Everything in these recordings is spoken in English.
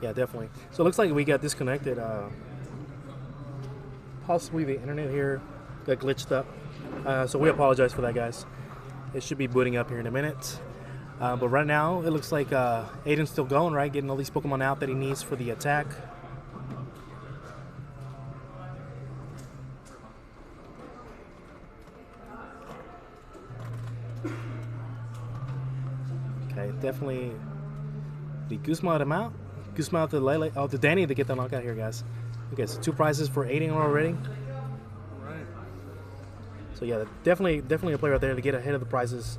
Yeah, definitely. So it looks like we got disconnected. Possibly the internet here got glitched up. So we apologize for that, guys. It should be booting up here in a minute. But right now, it looks like Aiden's still going, right? Getting all these Pokemon out that he needs for the attack. Okay, definitely the Guzma him out. Guzma to Lele. Oh, to Danny to get the knockout here, guys. Okay, so 2 prizes for Aiden already. Right. So yeah, definitely a play right there to get ahead of the prizes.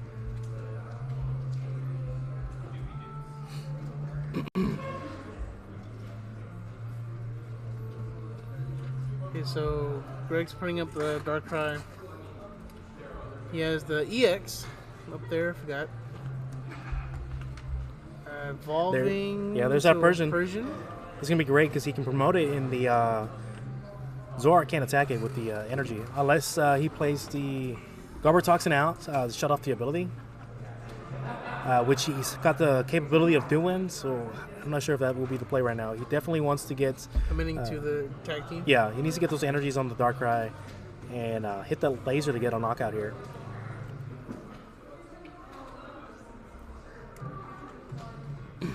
Okay, so Greg's putting up the Darkrai. He has the EX up there, I forgot. Evolving. Yeah, there's that Persian. Persian. It's going to be great because he can promote it in the... Zoroark can't attack it with the energy. Unless he plays the Garbotoxin out, shut off the ability. Which he's got the capability of doing, so I'm not sure if that will be the play right now. He definitely wants to get... Committing to the tag team? Yeah, he needs to get those energies on the Darkrai and hit the laser to get a knockout here.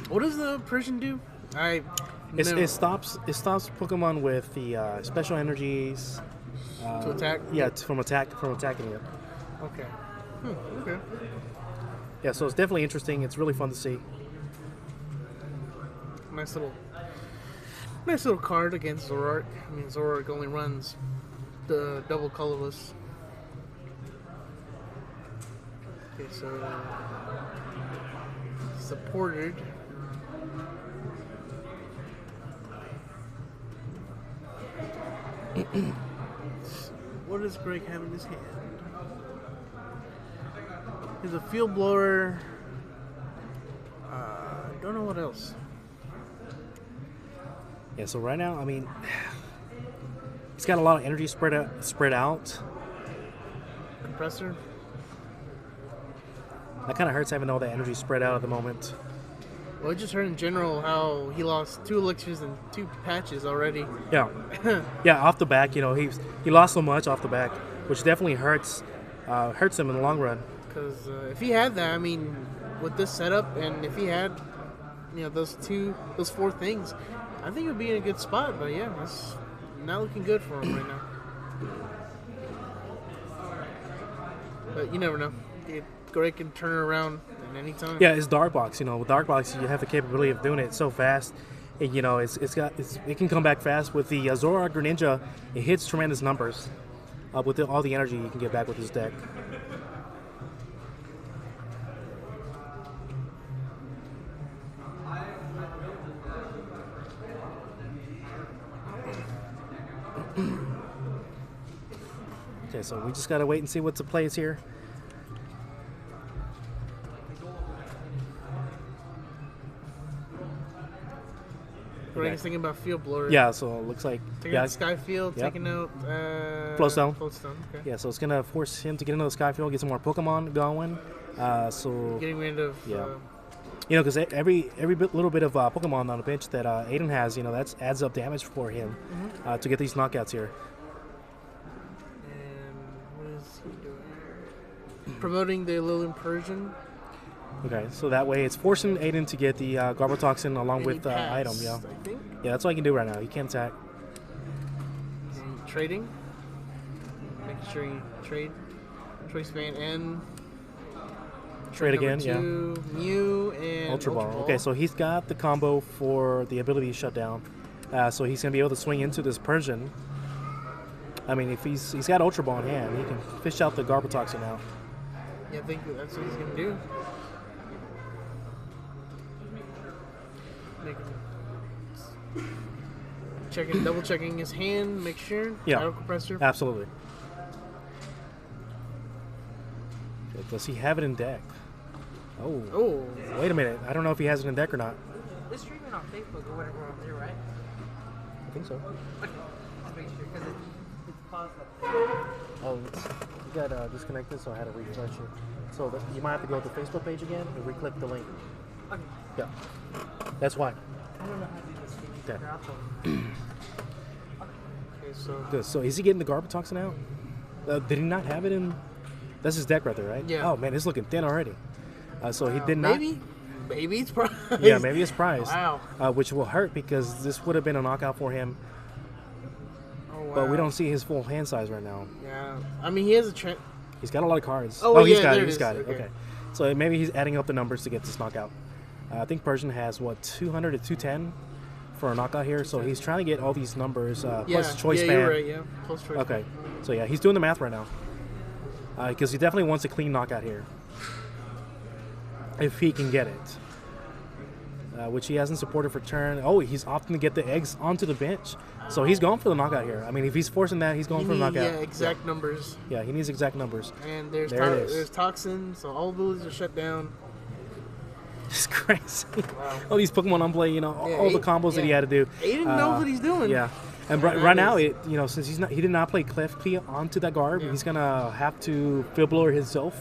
What does the Persian do? It stops Pokemon with the special energies to attack. Yeah, from attacking it. Okay. Okay. Yeah, so it's definitely interesting. It's really fun to see. Nice little card against Zoroark. I mean, Zoroark only runs the double colorless. Okay, so supported. What does Greg have in his hand? He's a field blower. Don't know what else. Yeah, so right now, I mean, he's got a lot of energy spread out. Compressor. That kind of hurts having all that energy spread out at the moment. Well, I just heard in general how he lost 2 elixirs and 2 patches already. Yeah, yeah. Off the back, you know, he lost so much off the back, which definitely hurts him in the long run. Because if he had that, I mean, with this setup, and if he had, you know, those 4 things, I think it would be in a good spot. But yeah, that's not looking good for him right now. But you never know. Greg can turn it around at any time. Yeah, it's Dark Box. You know, with Dark Box, you have the capability of doing it so fast. And, you know, it can come back fast with the Zoroark Greninja. It hits tremendous numbers with all the energy you can get back with this deck. Okay, so we just gotta wait and see what the play is here. Greg's thinking about field blower. Yeah, so it looks like taking out Skyfield, taking out Floatstone. Okay. Yeah, so it's gonna force him to get into the Skyfield, get some more Pokemon going. So getting rid of you know, because every little bit of Pokemon on the bench that Aiden has, you know, that adds up damage for him to get these knockouts here. And what is he doing? Promoting the Lilium Persian. Okay, so that way it's forcing Aiden to get the Garbotoxin along with item. Yeah, I think. Yeah, that's all he can do right now. He can't attack. Trading. Making sure you trade. Choice Band and trade again. Yeah. Mew and Ultra Ball. Okay, so he's got the combo for the ability to shut down. So he's gonna be able to swing into this Persian. I mean, if he's got Ultra Ball in hand, he can fish out the Garbotoxin now. Yeah, I think that's what he's gonna do. Double checking his hand, make sure. Yeah. Shadow compressor. Absolutely. Okay, does he have it in deck? Oh. Wait a minute. I don't know if he has it in deck or not. It's streaming on Facebook or whatever up there, right? I think so. Okay. Just make sure, because it's paused up there. Oh, you got disconnected, so I had to refresh it. So you might have to go to the Facebook page again and re-click the link. Okay. Yeah. That's why. I don't know how to do that. Okay. Okay, so Good. So is he getting the Garbage Toxin out? Did he not have it in? That's his deck right there, right? Yeah. Oh man, it's looking thin already. So he did not. Maybe it's prize. Yeah, maybe it's prize. Wow. Which will hurt because this would have been a knockout for him. Oh, wow. But we don't see his full hand size right now. Yeah. I mean, he has a He's got a lot of cards. Oh, he's yeah, got there it. it He's is. got it. Okay. Okay. So maybe he's adding up the numbers to get this knockout. I think Persian has, 200 to 210 for a knockout here. So he's trying to get all these numbers plus choice yeah, fan. you're right, yeah. Plus choice Okay. So yeah, he's doing the math right now. Because he definitely wants a clean knockout here. If he can get it. Which he hasn't supported for turn. Oh, he's opting to get the eggs onto the bench. So he's going for the knockout here. I mean, if he's forcing that, he's going for the knockout. Yeah, exact numbers. Yeah, he needs exact numbers. And there's There toxin, so all abilities are shut down. It's crazy. Wow. All these Pokemon on play, all the combos that he had to do. Aiden knows what he's doing. Yeah. And right now, since he did not play Clef Key onto that Garb, he's going to have to Field Blower himself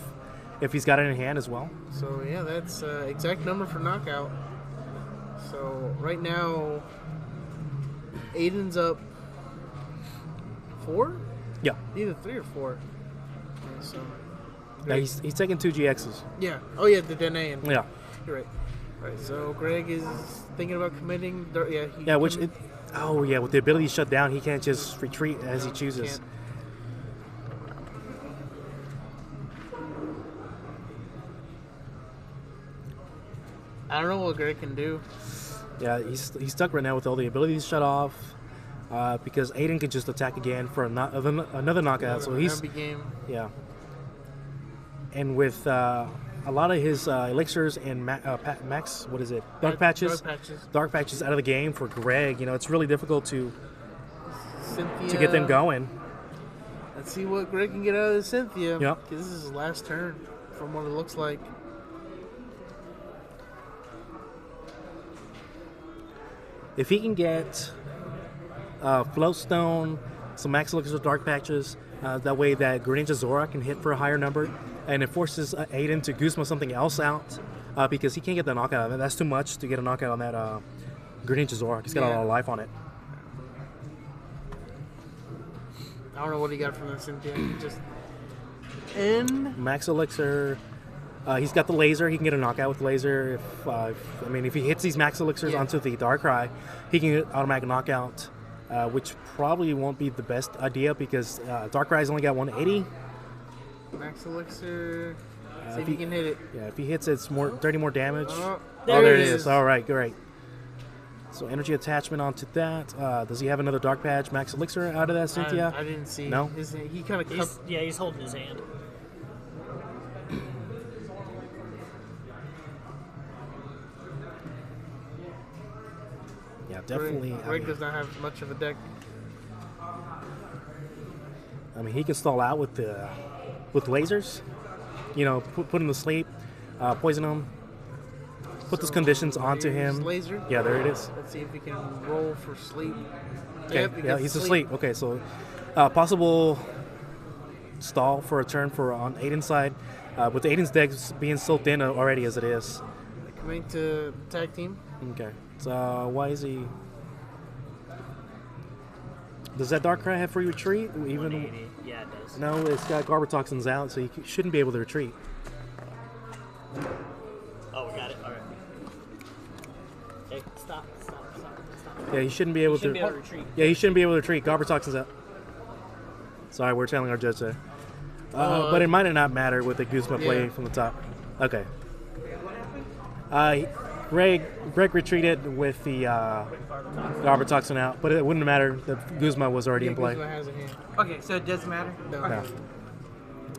if he's got it in hand as well. So, yeah, that's exact number for knockout. So, right now, Aiden's up 4? Yeah. Either 3 or 4. Yeah, so, Yeah, he's taking 2 GXs. yeah. Oh, yeah, the Dene. Yeah. You're right. Right, so Greg is thinking about committing. With the ability to shut down, he can't just retreat as he chooses. Can't. I don't know what Greg can do. Yeah, he's stuck right now with all the abilities shut off because Aiden could just attack again for another knockout. So he's game. yeah. And with a lot of his elixirs and max, what is it? Dark patches out of the game for Greg. It's really difficult to get them going. Let's see what Greg can get out of the Cynthia. Yep. This is his last turn, from what it looks like. If he can get Floatstone, some max elixirs with dark patches, that way that Greninja Zora can hit for a higher number, and it forces Aiden to Guzma something else out because he can't get the knockout of it. That's too much to get a knockout on that Greninja Zora. He's got a lot of life on it. I don't know what he got from the Cynthia. And Max Elixir. He's got the laser. He can get a knockout with laser. If he hits these max elixirs onto the Darkrai, he can get automatic knockout, which probably won't be the best idea because Darkrai's only got 180. Max Elixir. See if he can hit it. Yeah, if he hits it, it's 30 more damage. There it is. All right, great. So energy attachment onto that. Does he have another Dark Patch Max Elixir out of that, Cynthia? I didn't see. No? He kind of he's holding his hand. Yeah, definitely. Greg does not have much of a deck. He can stall out with lasers. Put him to sleep, poison him, put those conditions onto him. Laser. Yeah, there it is. Let's see if we can roll for sleep. Okay. Yeah, he's asleep. Okay, so possible stall for a turn on Aiden's side, with Aiden's deck being so thin already as it is. Coming to tag team. Okay, so why is he? Does that Darkrai have free retreat? Even yeah, it does. No, it's got Garbage Toxins out, so he shouldn't be able to retreat. Oh, we got it. All right. Okay, stop. Yeah, he shouldn't be able to. Retreat. Yeah, he shouldn't be able to retreat. Garbage Toxins out. Sorry, we're telling our judge there. But it might not matter with the Guzma play from the top. Okay. Greg retreated with the Garbage Toxin out, but it wouldn't matter. The Guzma was already in play. Guzma has a hand. Okay, so it doesn't matter? No. Okay.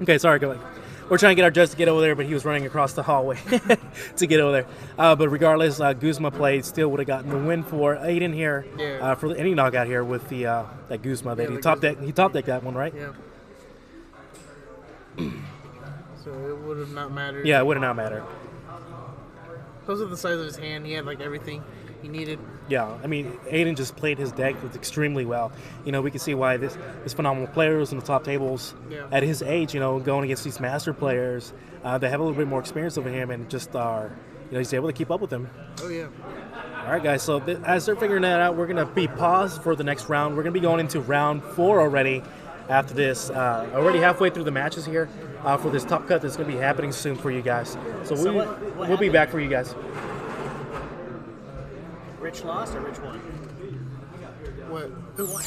Okay, sorry. Go ahead. We're trying to get our judge to get over there, but he was running across the hallway to get over there. But regardless, Guzma played, still would have gotten the win for Aiden here for any knockout here with the that Guzma that he top decked that one, right? Yeah. So it would have not mattered. Yeah, it would have not mattered. Because of the size of his hand, he had everything he needed. Yeah, Aiden just played his deck extremely well. We can see why this phenomenal players in the top tables at his age, going against these master players that have a little bit more experience over him and just are, he's able to keep up with him. Oh yeah. All right, guys. So as they're figuring that out, we're gonna be paused for the next round. We're gonna be going into round 4 already. After this, already halfway through the matches here for this top cut that's gonna be happening soon for you guys. So we'll be back for you guys. Rich lost or Rich won? What? Who won?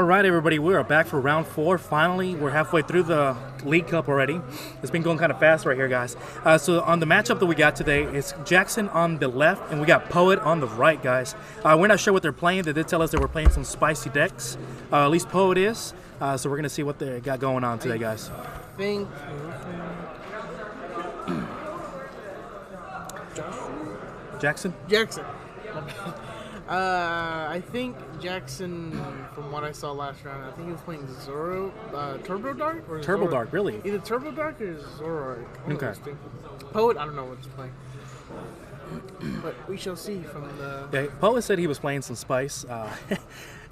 right, everybody, we are back for round 4. Finally, we're halfway through the League Cup already. It's been going kind of fast right here, guys. So on the matchup that we got today, it's Jackson on the left, and we got Poet on the right, guys. We're not sure what they're playing. They did tell us they were playing some spicy decks. At least Poet is. So we're going to see what they got going on today, guys. I think... Jackson? Jackson. I think Jackson, from what I saw last round, I think he was playing Turbo Dark? Or Turbo Zoro? Dark, really? Either Turbo Dark or Zoroark. Okay. Poet, I don't know what he's playing. But we shall see from the... Yeah, Poet said he was playing some spice.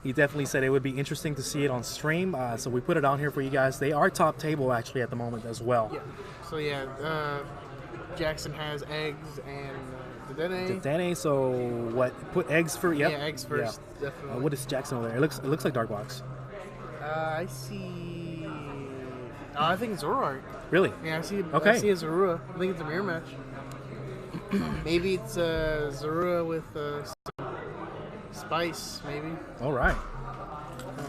He definitely said it would be interesting to see it on stream. So we put it on here for you guys. They are top table, actually, at the moment as well. Yeah. So, yeah, Jackson has eggs and... Dene, so what? Put eggs for Yeah, eggs first, definitely. What is Jackson over there? It looks like Dark Box. I see. I think it's Zoroark. Really? Yeah, I see. Okay. I see a Zorua. I think it's a mirror match. Maybe it's Zorua with some spice. Maybe. All right.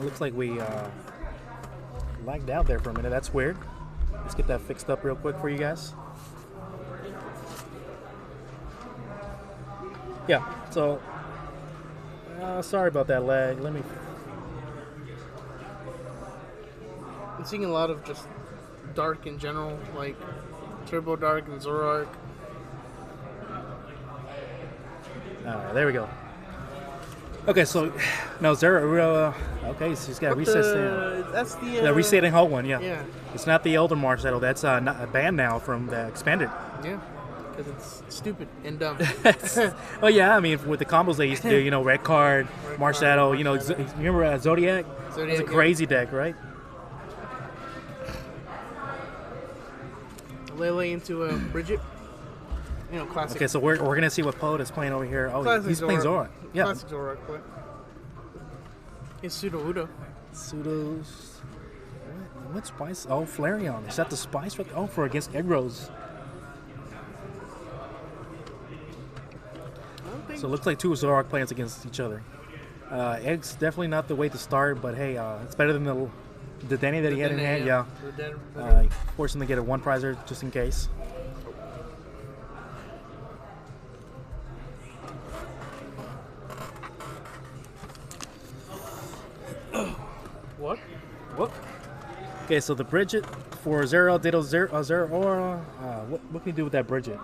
Looks like we lagged out there for a minute. That's weird. Let's get that fixed up real quick for you guys. Yeah, so sorry about that lag. Let me. I'm seeing a lot of just dark in general, like Turbo Dark and Zoroark. There we go. Okay, so no Zero. Okay, so he's got reset. That's the resetting whole one. Yeah. Yeah. It's not the older Marcelo. That's not a banned now from the expanded. Yeah. Because it's stupid and dumb. Oh yeah, I mean with the combos they used to do, you know, red card, Marshadow, you know, remember Zodiac? It was a crazy deck, right? Lele into Bridget. You know, classic. Okay, so we're gonna see what Poet is playing over here. Oh, Classic he's playing Zora. Yeah. Classic Zoroark play. It's Sudowoodo. Pseudos. What spice? Oh, Flareon. Is that the spice? For against Eggro's. So it looks like two Zoroark plants against each other. Egg's definitely not the way to start, but hey, it's better than the Denny that he had in hand. Yeah. Force him to get a one prizer just in case. What? Whoop. Okay, so the Bridget for Zero Ditto Zero Aura. What can you do with that Bridget?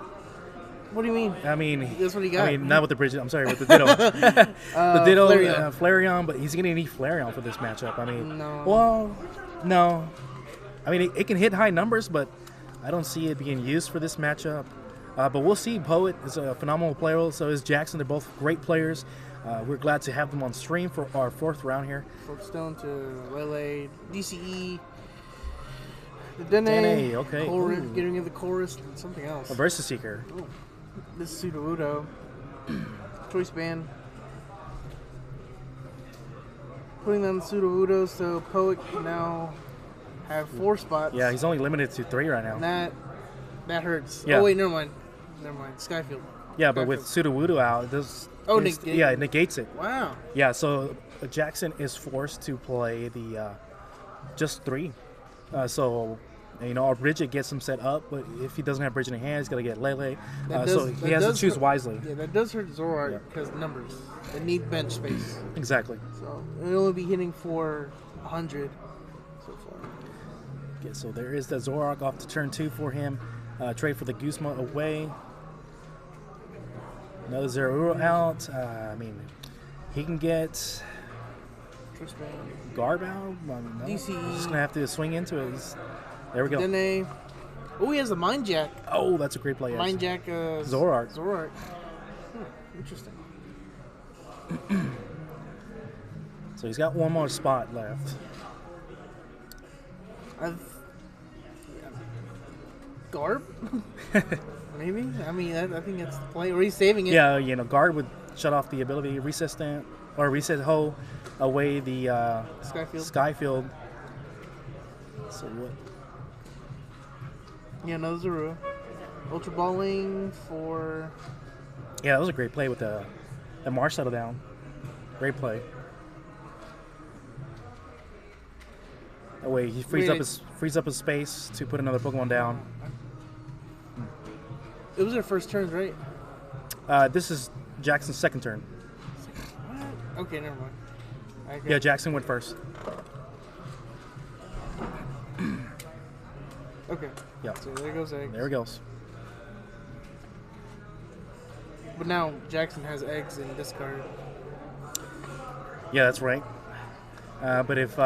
What do you mean? I mean, that's what he got. I mean, not with the Bridget. I'm sorry, with the Ditto. The Ditto, Flareon. Flareon, but he's going to need Flareon for this matchup. I mean, No. Well, no. I mean, it can hit high numbers, but I don't see it being used for this matchup. But we'll see. Poet is a phenomenal player, so is Jackson. They're both great players. We're glad to have them on stream for our 4th round here. Stone to Lele, DCE, the Dene, okay. Getting in the chorus, and something else. A Versus Seeker. Ooh. This is Sudowoodo. Choice band. Putting on Sudowoodo, so Poet can now have 4 spots. Yeah, he's only limited to 3 right now. And that hurts. Yeah. Oh wait, never mind. Skyfield. Yeah, but with Sudowoodo out, this it negates it. Wow. Yeah, so Jackson is forced to play the just 3. So you know, our Bridget gets him set up, but if he doesn't have Bridget in hand, he's got to get Lele. So he has to choose wisely. Yeah, that does hurt Zoroark because numbers. They need bench space. Exactly. So it'll only be hitting for 100 so far. Okay, so there is the Zoroark off to turn 2 for him. Trade for the Guzma away. Another Zero out. I mean, he can get Garb out. I mean, no. DCE. He's just going to have to swing into it. There we go. Then he has a Mind Jack. Oh, that's a great play. Mind Jack Zoroark. Interesting. So he's got one more spot left. Garb? Maybe? I mean, I think that's the play. Or he's saving it. Yeah, you know, Guard would shut off the ability, reset stand, or reset Ho away the Skyfield. So what? Yeah, another Zorua. Ultra Balling for... Yeah, that was a great play with the Marsh settle down. Great play. That way he frees up his space to put another Pokemon down. It was their first turns, right? This is Jackson's second turn. What? Okay, never mind. Okay. Yeah, Jackson went first. Okay. Yeah. So there goes eggs. There he goes. But now Jackson has eggs in discard. Yeah, that's right. But if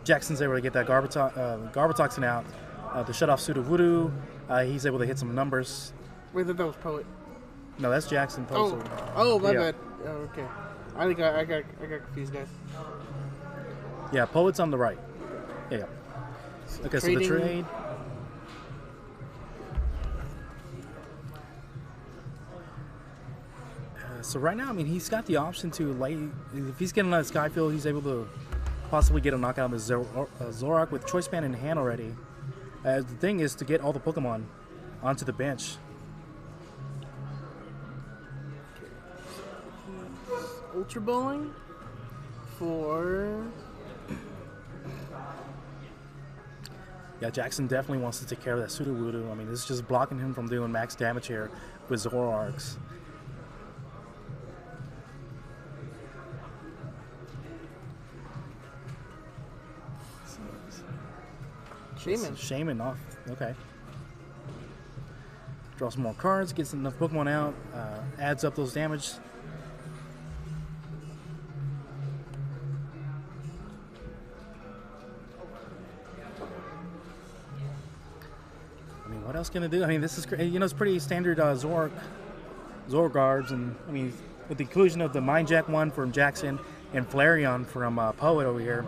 Jackson's able to get that Garbotoxin out to shut off Sudowoodo, he's able to hit some numbers. Wait, that was Poet. No, that's Jackson. My bad. Oh, okay. I got confused, guys. Yeah, Poet's on the right. Yeah. Okay, so the trade. So right now, I mean, he's got the option to if he's getting on Skyfield, he's able to possibly get a knockout on the Zoroark with Choice Band in hand already. The thing is to get all the Pokemon onto the bench. Ultra Bowling for... Yeah, Jackson definitely wants to take care of that Sudowoodo. I mean, this is just blocking him from doing max damage here with Zoroarks. Shaman off. Okay. Draw some more cards, gets enough Pokemon out, adds up those damage. I mean, what else can it do? I mean, this is, it's pretty standard Zoroarks, and I mean, with the inclusion of the Mind Jack one from Jackson and Flareon from Poet over here.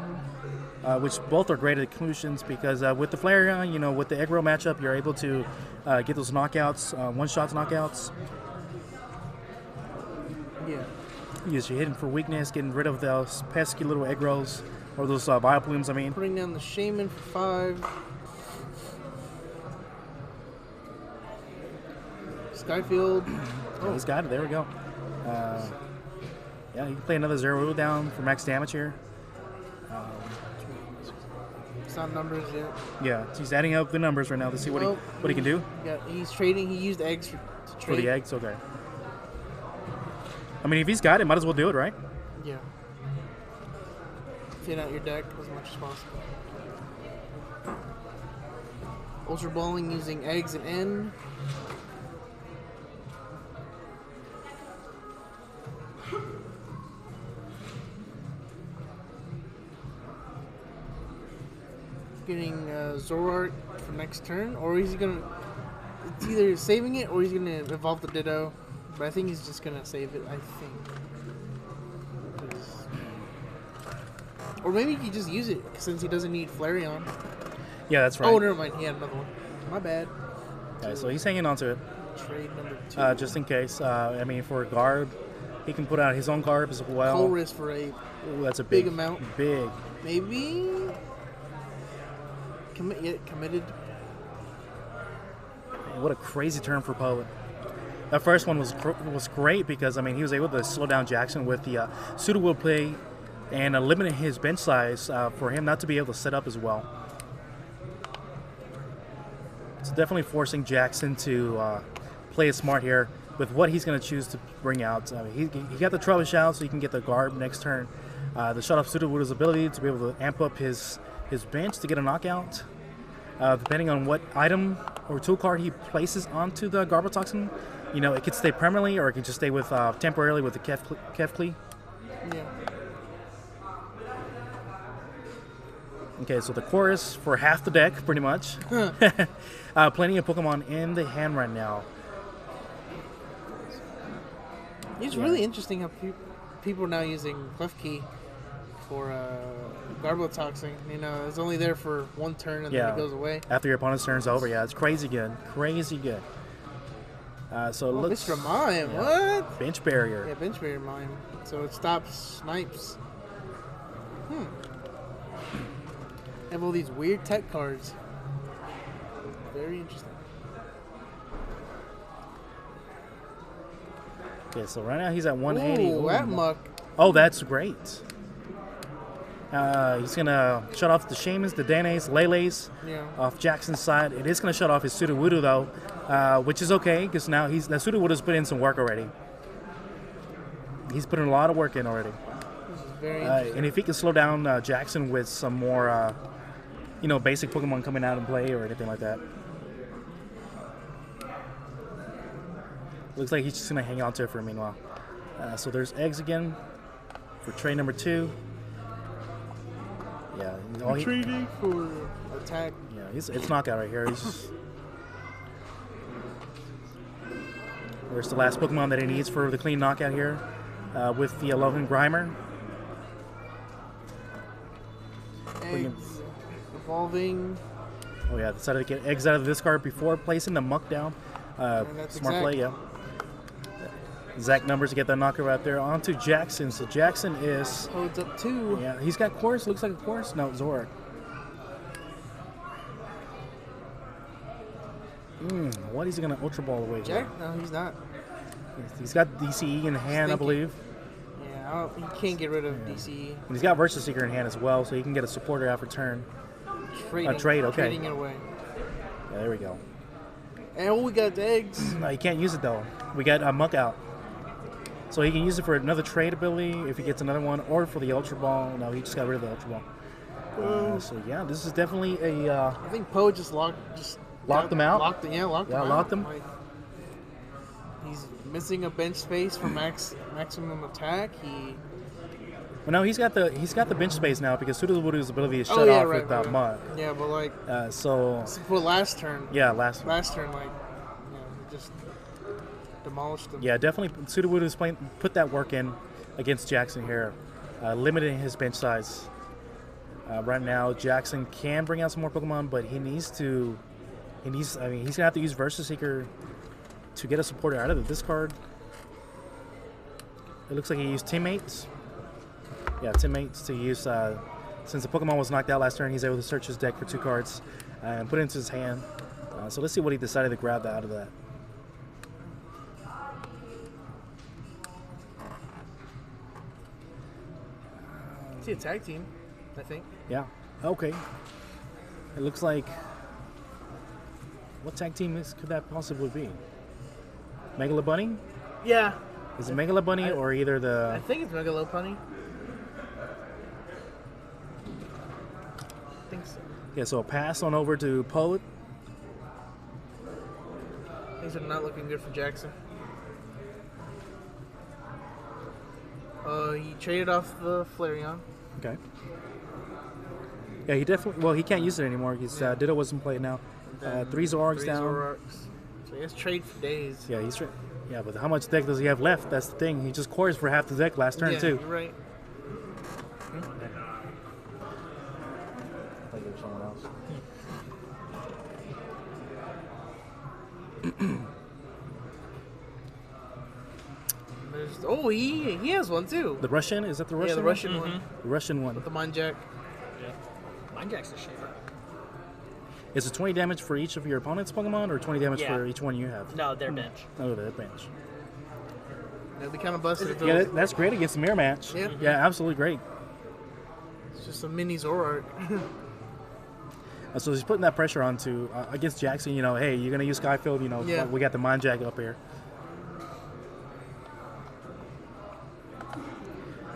Which both are great inclusions because with the Flareon, with the egg roll matchup, you're able to get those knockouts, one-shots knockouts. Yeah. Use your hidden for weakness, getting rid of those pesky little egg rolls, or those Vileplumes, I mean. Putting down the Shaman for 5. Skyfield. Oh, he's got it. There we go. Yeah, you can play another Zero down for max damage here. It's not numbers yet. Yeah, so he's adding up the numbers right now to see what he can do. Yeah, he's trading. He used eggs to trade. For the eggs, okay. I mean, if he's got it, might as well do it, right? Yeah. Thin out your deck as much as possible. Ultra Bowling using eggs and N. Getting Zoroark for next turn, or he's gonna. It's either saving it or he's gonna evolve the Ditto, but I think he's just gonna save it. I think. Or maybe he just use it since he doesn't need Flareon. Yeah, that's right. Oh, never mind. He had another one. My bad. Okay, so he's hanging on to it. Trade number 2. Just in case. I mean, for Garb, he can put out his own Garb as well. Cold Wrist for a that's a big amount. Big. Maybe. Committed. What a crazy turn for Poet. That first one was great because, I mean, he was able to slow down Jackson with the Sudowoodo play and limiting his bench size for him not to be able to set up as well. It's definitely forcing Jackson to play it smart here with what he's going to choose to bring out. He got the Trubbish out so he can get the Garb next turn. The shut off Sudowoodo's ability to be able to amp up his bench to get a knockout. Depending on what item or tool card he places onto the Garbotoxin, it could stay permanently or it could just stay with temporarily with the Kefkli. Yeah. Okay, so the chorus for half the deck, pretty much. Plenty of Pokemon in the hand right now. It's really interesting how people are now using Klefki for Garbotoxin. It's only there for one turn and then it goes away. After your opponent's turn's over, yeah, it's crazy good. Crazy good. So it looks... Mr. Mime, what? Bench barrier. Yeah, bench barrier Mime. So it stops snipes. Have all these weird tech cards. Very interesting. Okay, so right now he's at 180. Ooh, that muck. Oh, that's great. He's going to shut off the Shamans, the Danes, Lele's Yeah. off Jackson's side. It is going to shut off his Sudowoodo, though, which is okay because now that Sudowoodo's put in some work already. He's put in a lot of work in already. This is very interesting. And if he can slow down Jackson with some more, basic Pokemon coming out and play or anything like that. Looks like he's just going to hang on to it for a meanwhile. So there's eggs again for trade number 2. Yeah. Trading for attack. Yeah, it's knockout right here. There's the last Pokemon that he needs for the clean knockout here with the Alolan Grimer. Eggs. Evolving. Oh yeah, decided to get eggs out of this card before placing the Muck down. That's Smart exact. play, yeah. Exact numbers to get that knocker out there. On to Jackson. So Jackson is... Holds up 2. Yeah, he's got Course. Looks like a Course. No, Zoroark. What is he going to Ultra Ball away? Jack? No, he's not. He's got DCE in hand, I believe. Yeah, he can't get rid of DCE. And he's got Versus Seeker in hand as well, so he can get a supporter out for turn. Trading. Trade, okay. Trading it away. Yeah, there we go. And we got the eggs. No, he can't use it, though. We got a Muck out. So he can use it for another trade ability if he gets another one, or for the Ultra Ball. No, he just got rid of the Ultra Ball. So yeah, this is definitely a... I think Poe just locked them out? Locked them out. Locked them. Like, he's missing a bench space for maximum attack. Well, no, he's got the bench space now because Sudowoodo's ability is shut off right, with right. Muck. Yeah, but like So for last turn. yeah, Last turn, like, he just demolished them. yeah, definitely Sudowoodo's put that work in against Jackson here, limiting his bench size. Right now, Jackson can bring out some more Pokemon, but he's gonna have to use Versus Seeker to get a supporter out of this card. It looks like he used Teammates. Yeah, Teammates to use, since the Pokemon was knocked out last turn, he's able to search his deck for 2 cards and put it into his hand. So let's see what he decided to grab out of that. It's the attack team, I think. Yeah, okay. It looks like, what tag team could that possibly be? Megala Bunny? Yeah. Is it Megala Bunny or either I the... think it's Megalopunny. I think so. Yeah, so a pass on over to Poet. Things are not looking good for Jackson. He traded off the Flareon. Okay. Yeah, he definitely... Well, he can't use it anymore. Ditto wasn't played now. 3 Zoroarks down. So he has trade for days. Yeah, he's... Yeah, but how much deck does he have left? That's the thing. He just cores for half the deck last turn, too. You're right. I think there's someone else. He has one too. The Russian? Is that the Russian? Yeah, the Russian one. The Russian one. With the Mindjack. Mine Jack's a shaper. Is it 20 damage for each of your opponent's Pokemon, or 20 damage Yeah. for each one you have? No, they're bench. Oh, their bench. They'll be kind of busted. Yeah, that's great against the mirror match. Yeah. Yeah, absolutely great. It's just a mini Zoroark. So he's putting that pressure onto against Jackson. Hey, you're gonna use Skyfield. Yeah. We got the Mindjack up here.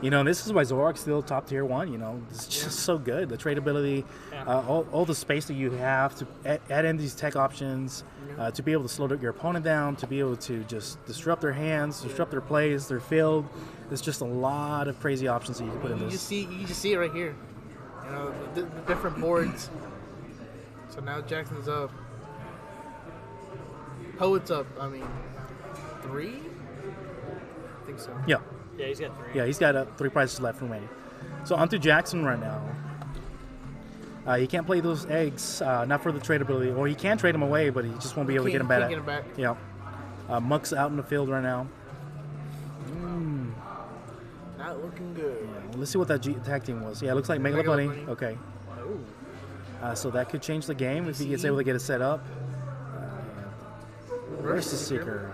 This is why Zoroark's still top tier 1. It's just so good. The tradability, all the space that you have to add in these tech options, to be able to slow your opponent down, to be able to just disrupt their hands, disrupt their plays, their field. There's just a lot of crazy options that you can put in this. You just see it right here. The different boards. So now Jackson's up. Poet's up. 3? I think so. Yeah. Yeah, he's got 3. Yeah, he's got 3 prizes left remaining. So on to Jackson right now. He can't play those eggs, not for the tradability, or he can trade them away, but he just won't be able to get them back. Yeah. Muck's out in the field right now. Not looking good. Yeah, well, let's see what that tag team was. Yeah, it looks like Megala Bunny. Bunny. Okay. So that could change the game if he gets able to get it set up. Versus Seeker.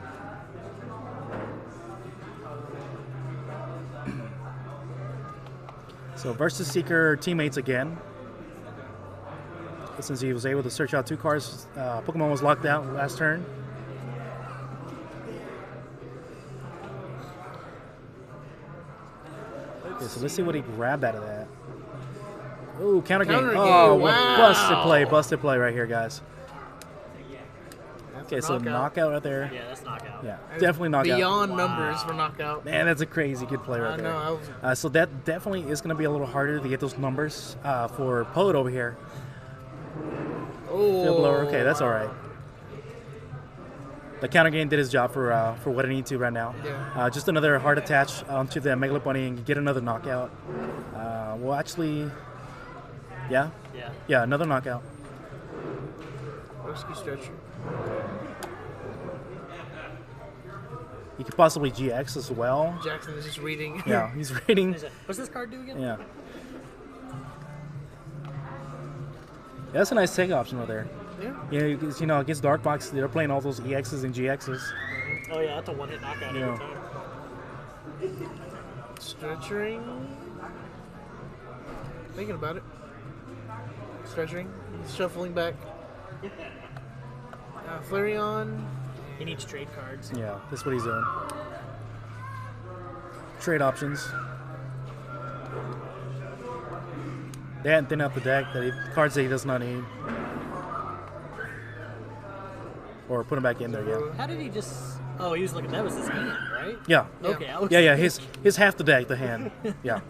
So versus Seeker teammates again. Since he was able to search out 2 cards, Pokemon was locked out last turn. Okay, so let's see what he grabbed out of that. Ooh, counter game. Counter game, Oh, wow. busted play right here, guys. That's Okay, a so knockout right there. Yeah, that's knockout. Yeah, That's definitely knockout. Beyond numbers for knockout. Man, that's a crazy good play right I there. know. I was, So that definitely is going to be a little harder to get those numbers for Poet over here. Field blower. Okay, that's all right. The counter game did his job for what I need to right now. Yeah. Just another hard attach onto the Megalith Bunny and get another knockout. Well, actually, yeah, another knockout. Rescue stretcher. He could possibly GX as well. Jackson is just reading. Yeah, he's reading. What's this card do again? Yeah. That's a nice take option over there. Yeah. Yeah, against Dark Box, they're playing all those EXs and GXs. Oh yeah, that's a one-hit knockout Yeah. every time. Stretchering. Thinking about it. Stretchering. He's shuffling back. Flareon. He needs trade cards. Yeah, that's what he's doing. Trade options. They hadn't thinned out the deck. Cards that he does not need. Or put them back in there, yeah. How did he just? Oh, he was looking. That was his hand, right? Yeah. Okay. I was, Yeah, his half the deck, the hand. Yeah.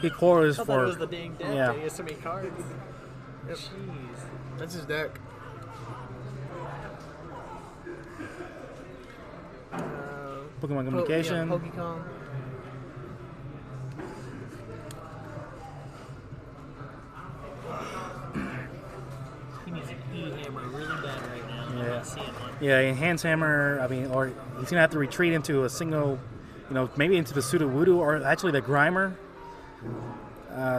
He core is I thought it for. was the dang deck. Yeah. He has so many cards. Jeez. That's his deck. Pokemon Communication. Yeah, Pokemon. He needs an E-hammer really bad right now. I'm Yeah. not seeing one. Yeah, Enhance Hammer, or he's going to have to retreat into a single, maybe into the Sudowoodo or actually the Grimer,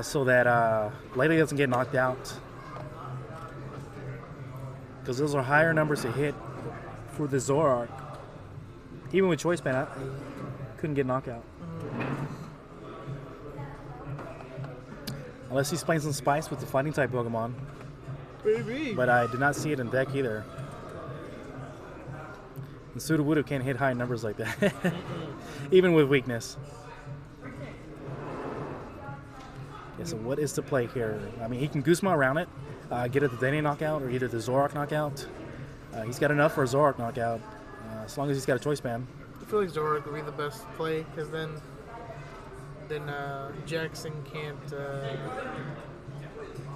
so that Lady doesn't get knocked out. Because those are higher numbers to hit for the Zoroark. Even with Choice Band, I couldn't get knockout. Unless he's playing some Spice with the Fighting type Pokemon. Baby. But I did not see it in deck either. And Sudowoodo can't hit high numbers like that, even with weakness. Yeah, so what is the play here? I mean, he can Guzma around it, get it the Dene knockout or either the Zoroark knockout. He's got enough for a Zoroark knockout, as long as he's got a Choice Band. I feel like Zoroark would be the best play because then Jackson can't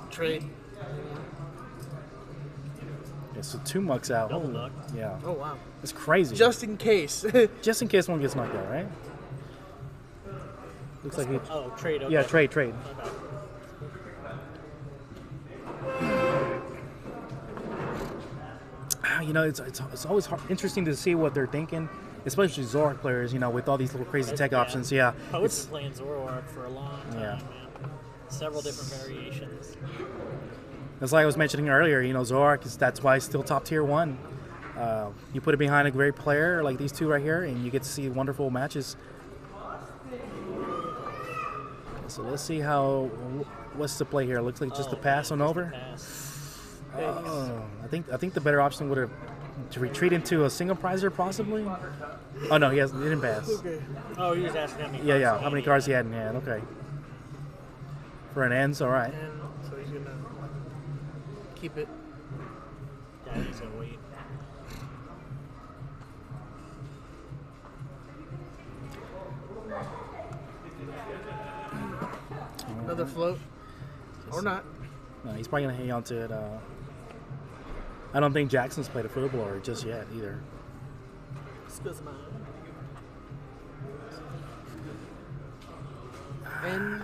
trade. Yeah, so 2 mucks out. Double duck. Yeah, Oh wow! it's crazy. Just in case. Just in case one gets knocked out, right? Looks like he. Oh, trade. Okay. Yeah, trade. Okay. It's always interesting to see what they're thinking, especially Zoroark players. With all these little crazy tech options. Yeah, Poet's been playing Zoroark for a long time, Yeah. man. Several different variations. It's like I was mentioning earlier. Zoroark that's why it's still top tier 1. You put it behind a great player like these two right here, and you get to see wonderful matches. So let's see what's the play here. Looks like just a pass on over. Pass. I think the better option would have to retreat into a single prizer possibly. Oh no, he didn't pass. Oh, he was asking how many. Yeah, cards how many cards he had in hand? Okay. For an ends, all right. And so he's gonna keep it. Yeah, he's gonna wait. Another float. Or not. No, he's probably gonna hang on to it. I don't think Jackson's played a Field Blower just yet either. Excuse me. And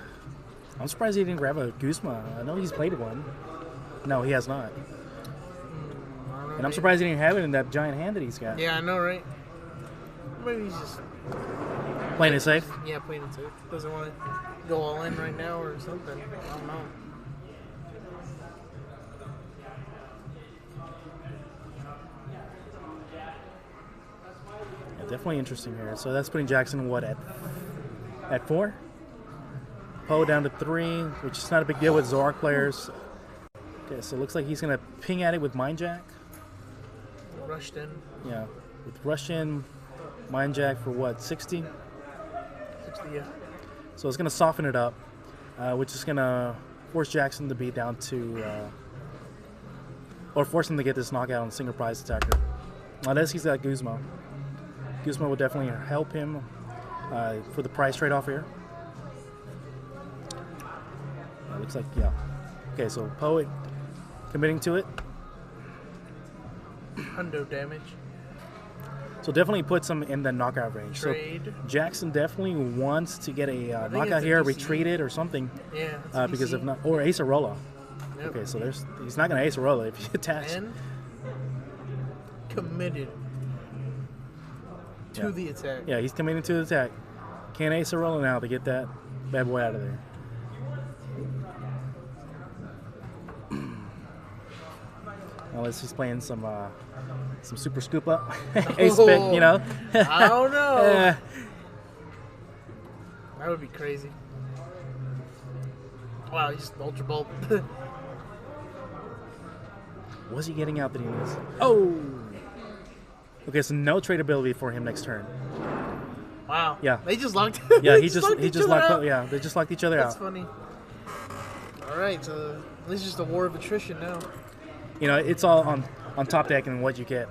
I'm surprised he didn't grab a Guzma. I know he's played one. No, he has not. I don't know, And I'm surprised he didn't have it in that giant hand that he's got. Yeah, I know, right? Maybe he's just Playing it safe. playing it safe. Doesn't want to go all in right now or something. I don't know. Yeah, definitely interesting here. So that's putting Jackson what at 4? Poe down to 3, which is not a big deal with Zorak players. Okay, so it looks like he's going to ping at it with Mind Jack. Rushed in. Yeah, with Russian Mind Jack for what, 60? 60, yeah. So it's going to soften it up, which is going to force Jackson to be down to, or force him to get this knockout on single prize attacker. Unless he's got Guzma. Guzma will definitely help him for the price trade-off here. Looks like, yeah. Okay, so Poet committing to it. Hundo damage. So definitely puts him in the knockout range. Trade. So Jackson definitely wants to get a think knockout it's a here, DC. retreat it or something. Yeah. It's Because DC. if not, or Acerola. Yep. Okay, so he's not going to Acerola if he attacks. And committed to Yeah. the attack. Yeah, he's committing to the attack. Can't Acerola now to get that bad boy out of there. Unless he's playing some super scoop up, ace pick, you know. I don't know. Eh, That would be crazy. Wow, he's just Ultra Bolt. was he getting out that he needs? Oh. Okay, so no tradability for him next turn. Wow. Yeah. They just locked. Yeah, they he just each other locked. out. Yeah, they just locked each other That's out. funny. All right, so this is just a war of attrition now. You know, it's all on top deck and what you get.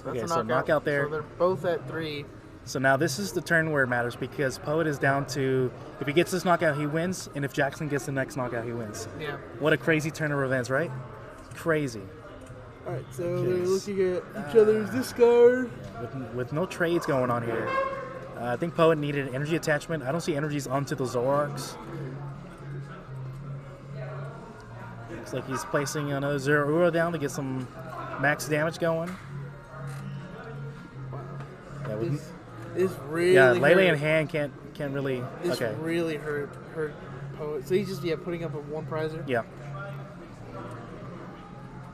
So Okay, that's a so knockout there. So they're both at 3. So now this is the turn where it matters because Poet is down to, if he gets this knockout, he wins, and if Jackson gets the next knockout, he wins. Yeah. What a crazy turn of events, right? Crazy. All right, so Okay. they're looking at each other's discard. With no trades going on here. I think Poet needed energy attachment. I don't see energies onto the Zorarks. Looks like he's placing another Zerua down to get some max damage going. Yeah, This really yeah, Lele in hurt. hand can't really. This Okay. really hurt Poet. So he's just putting up a 1 prizer. Yeah.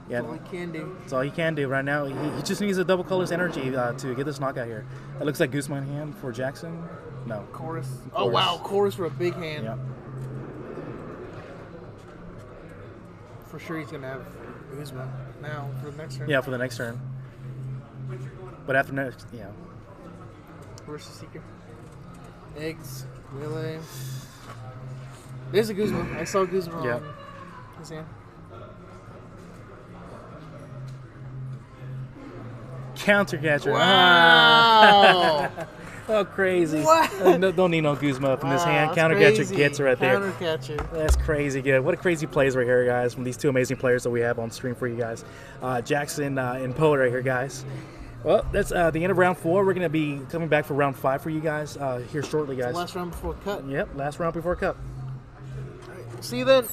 Yeah. That's all he can do. That's all he can do right now. He just needs a double colors energy to get this knockout here. It looks like Guzman in hand for Jackson. No. Chorus. Oh wow, chorus for a big hand. Yeah. For sure he's gonna have Guzman now for the next turn. Yeah, for the next turn. But after next, yeah. Versus Seeker. Eggs. Relay. There's a Guzman. I saw Guzman Yeah. on his hand. Counter catcher. Wow. Oh, crazy. What? No, don't need no Guzma up in this hand. Wow, Counter that's catcher crazy. gets it right there. Counter catcher. That's crazy good. What a crazy plays right here, guys, from these two amazing players that we have on stream for you guys. Jackson and Poet right here, guys. Well, that's the end of round 4. We're going to be coming back for round 5 for you guys here shortly, guys. Last round before cut. Yep, last round before cut. See you then.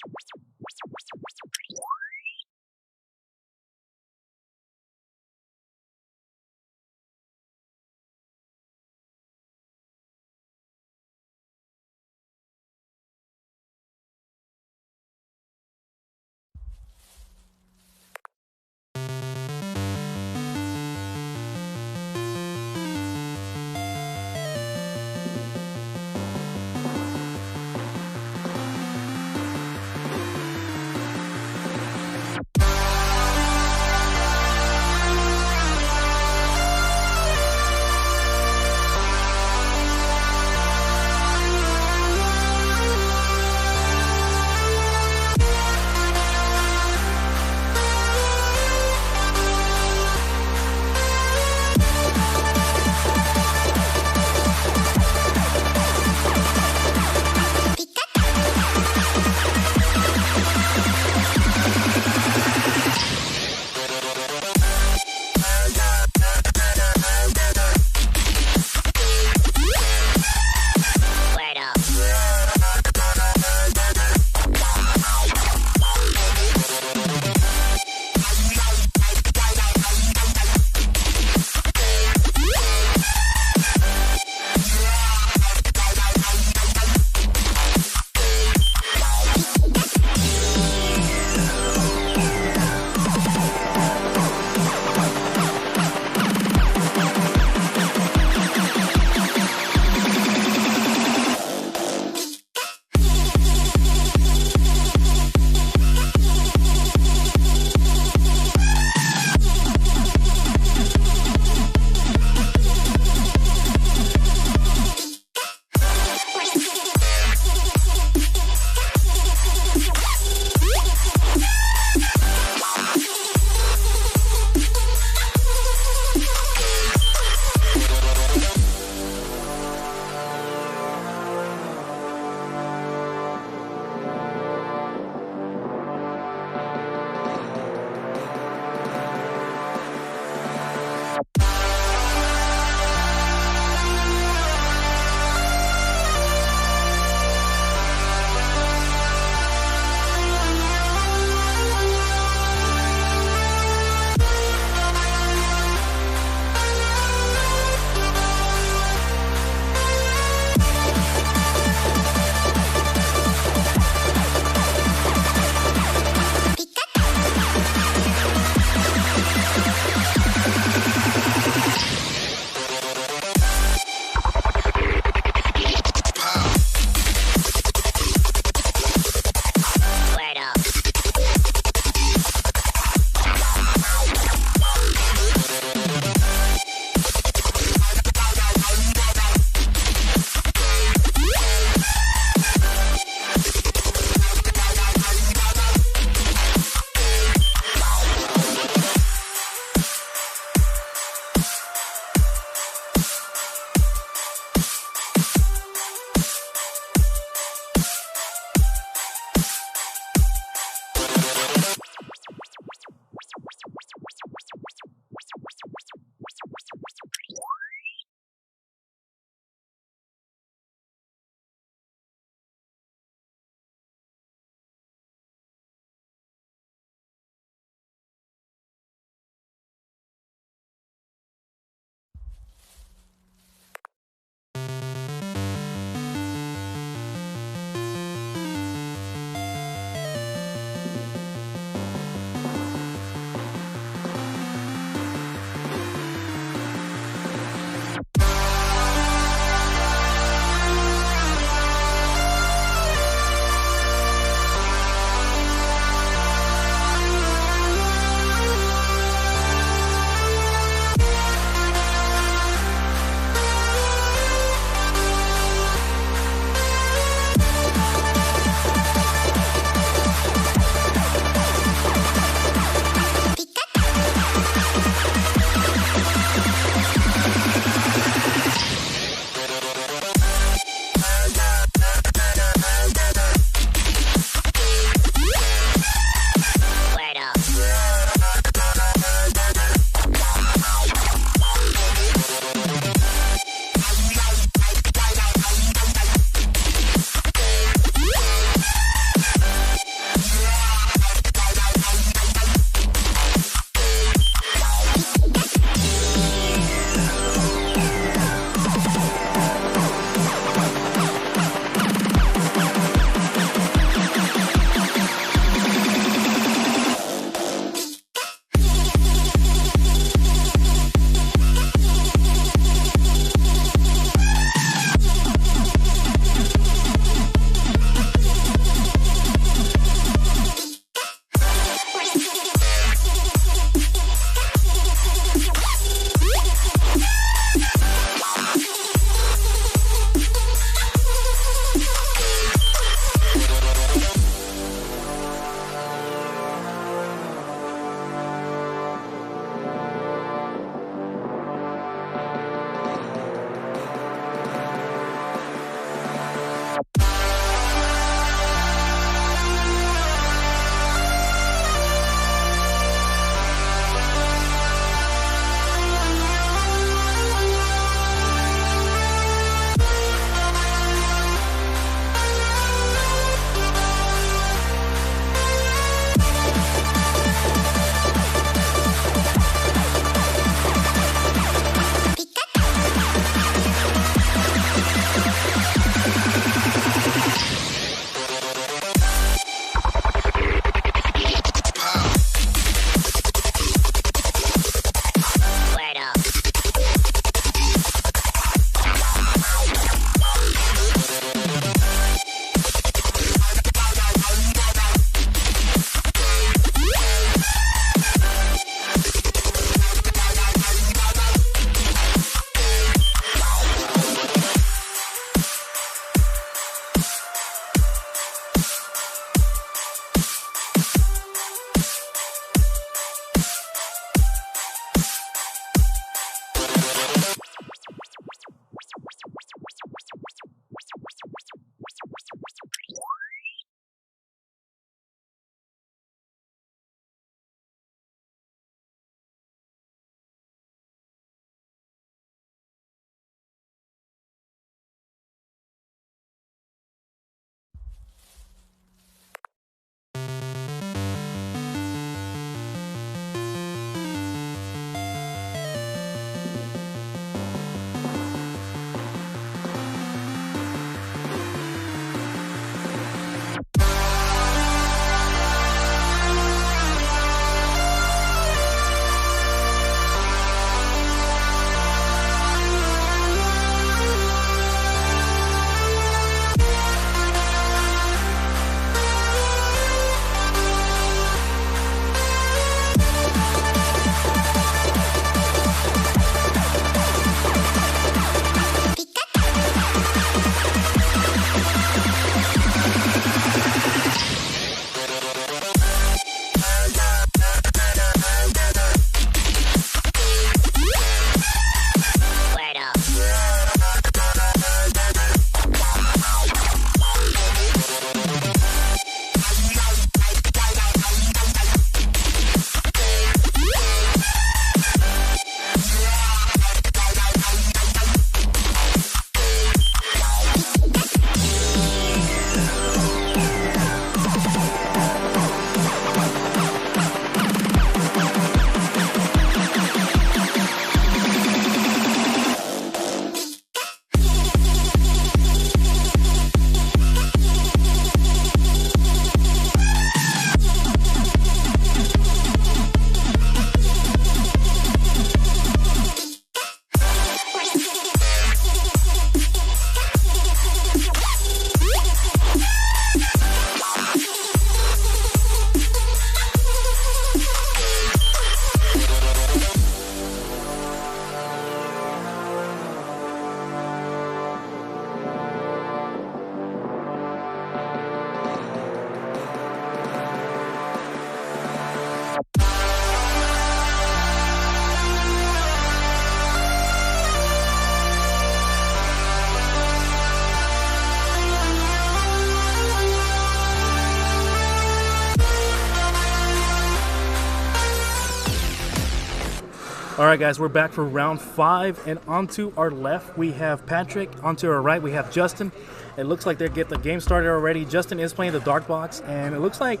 All right, guys, we're back for round 5, and onto our left we have Patrick. Onto our right we have Justin. It looks like they get the game started already. Justin is playing the Dark Box, and it looks like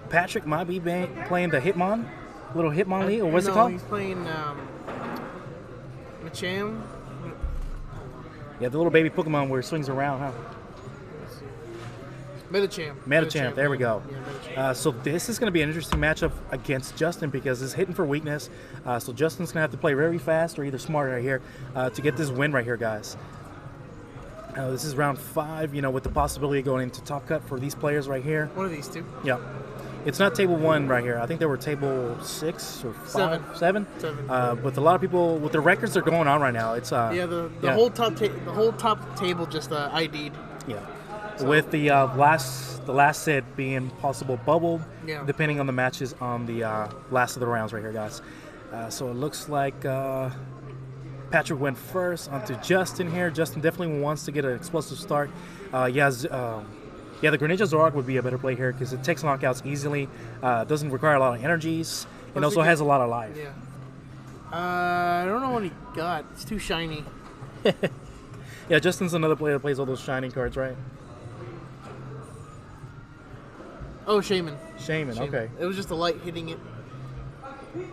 Patrick might be playing the Hitmon, little Hitmonlee, or what's it called? No, he's playing Machamp. Yeah, the little baby Pokemon where it swings around, huh? Metachamp. There we go. Yeah, Metachamp. So this is going to be an interesting matchup against Justin because it's hitting for weakness. So Justin's going to have to play very fast or either smart right here to get this win right here, guys. This is round 5, with the possibility of going into top cut for these players right here. One of these two. Yeah. It's not table 1 right here. I think they were table 6 or 5. 7. With a lot of people, with the records that are going on right now, it's the whole top table just ID'd. Yeah. So, with the last set being possible bubbled, depending on the matches on the last of the rounds right here, guys. So it looks like Patrick went first onto Justin here. Justin definitely wants to get an explosive start. The Greninja Zoroark would be a better play here because it takes knockouts easily. Doesn't require a lot of energies, and also has a lot of life. Yeah. I don't know what he got. It's too shiny. Yeah, Justin's another player that plays all those shiny cards, right? Oh, Shaman. Shaman, okay. It was just the light hitting it. Okay,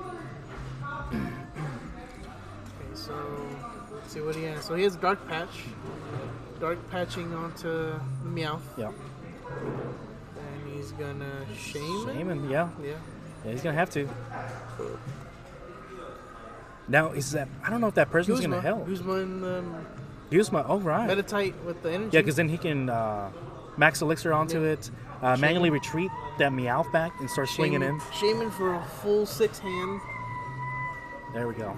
so let's see what he has. So he has Dark Patch. Dark Patching onto the Meowth. Yeah. And he's gonna Shaman. Yeah, he's gonna have to. Now, I don't know if that person's gonna help. Guzma, oh right. Meditite with the energy. Yeah, because then he can max elixir onto it, manually retreat that Meowth back and start swinging in. Shaman for a full 6 hand. There we go.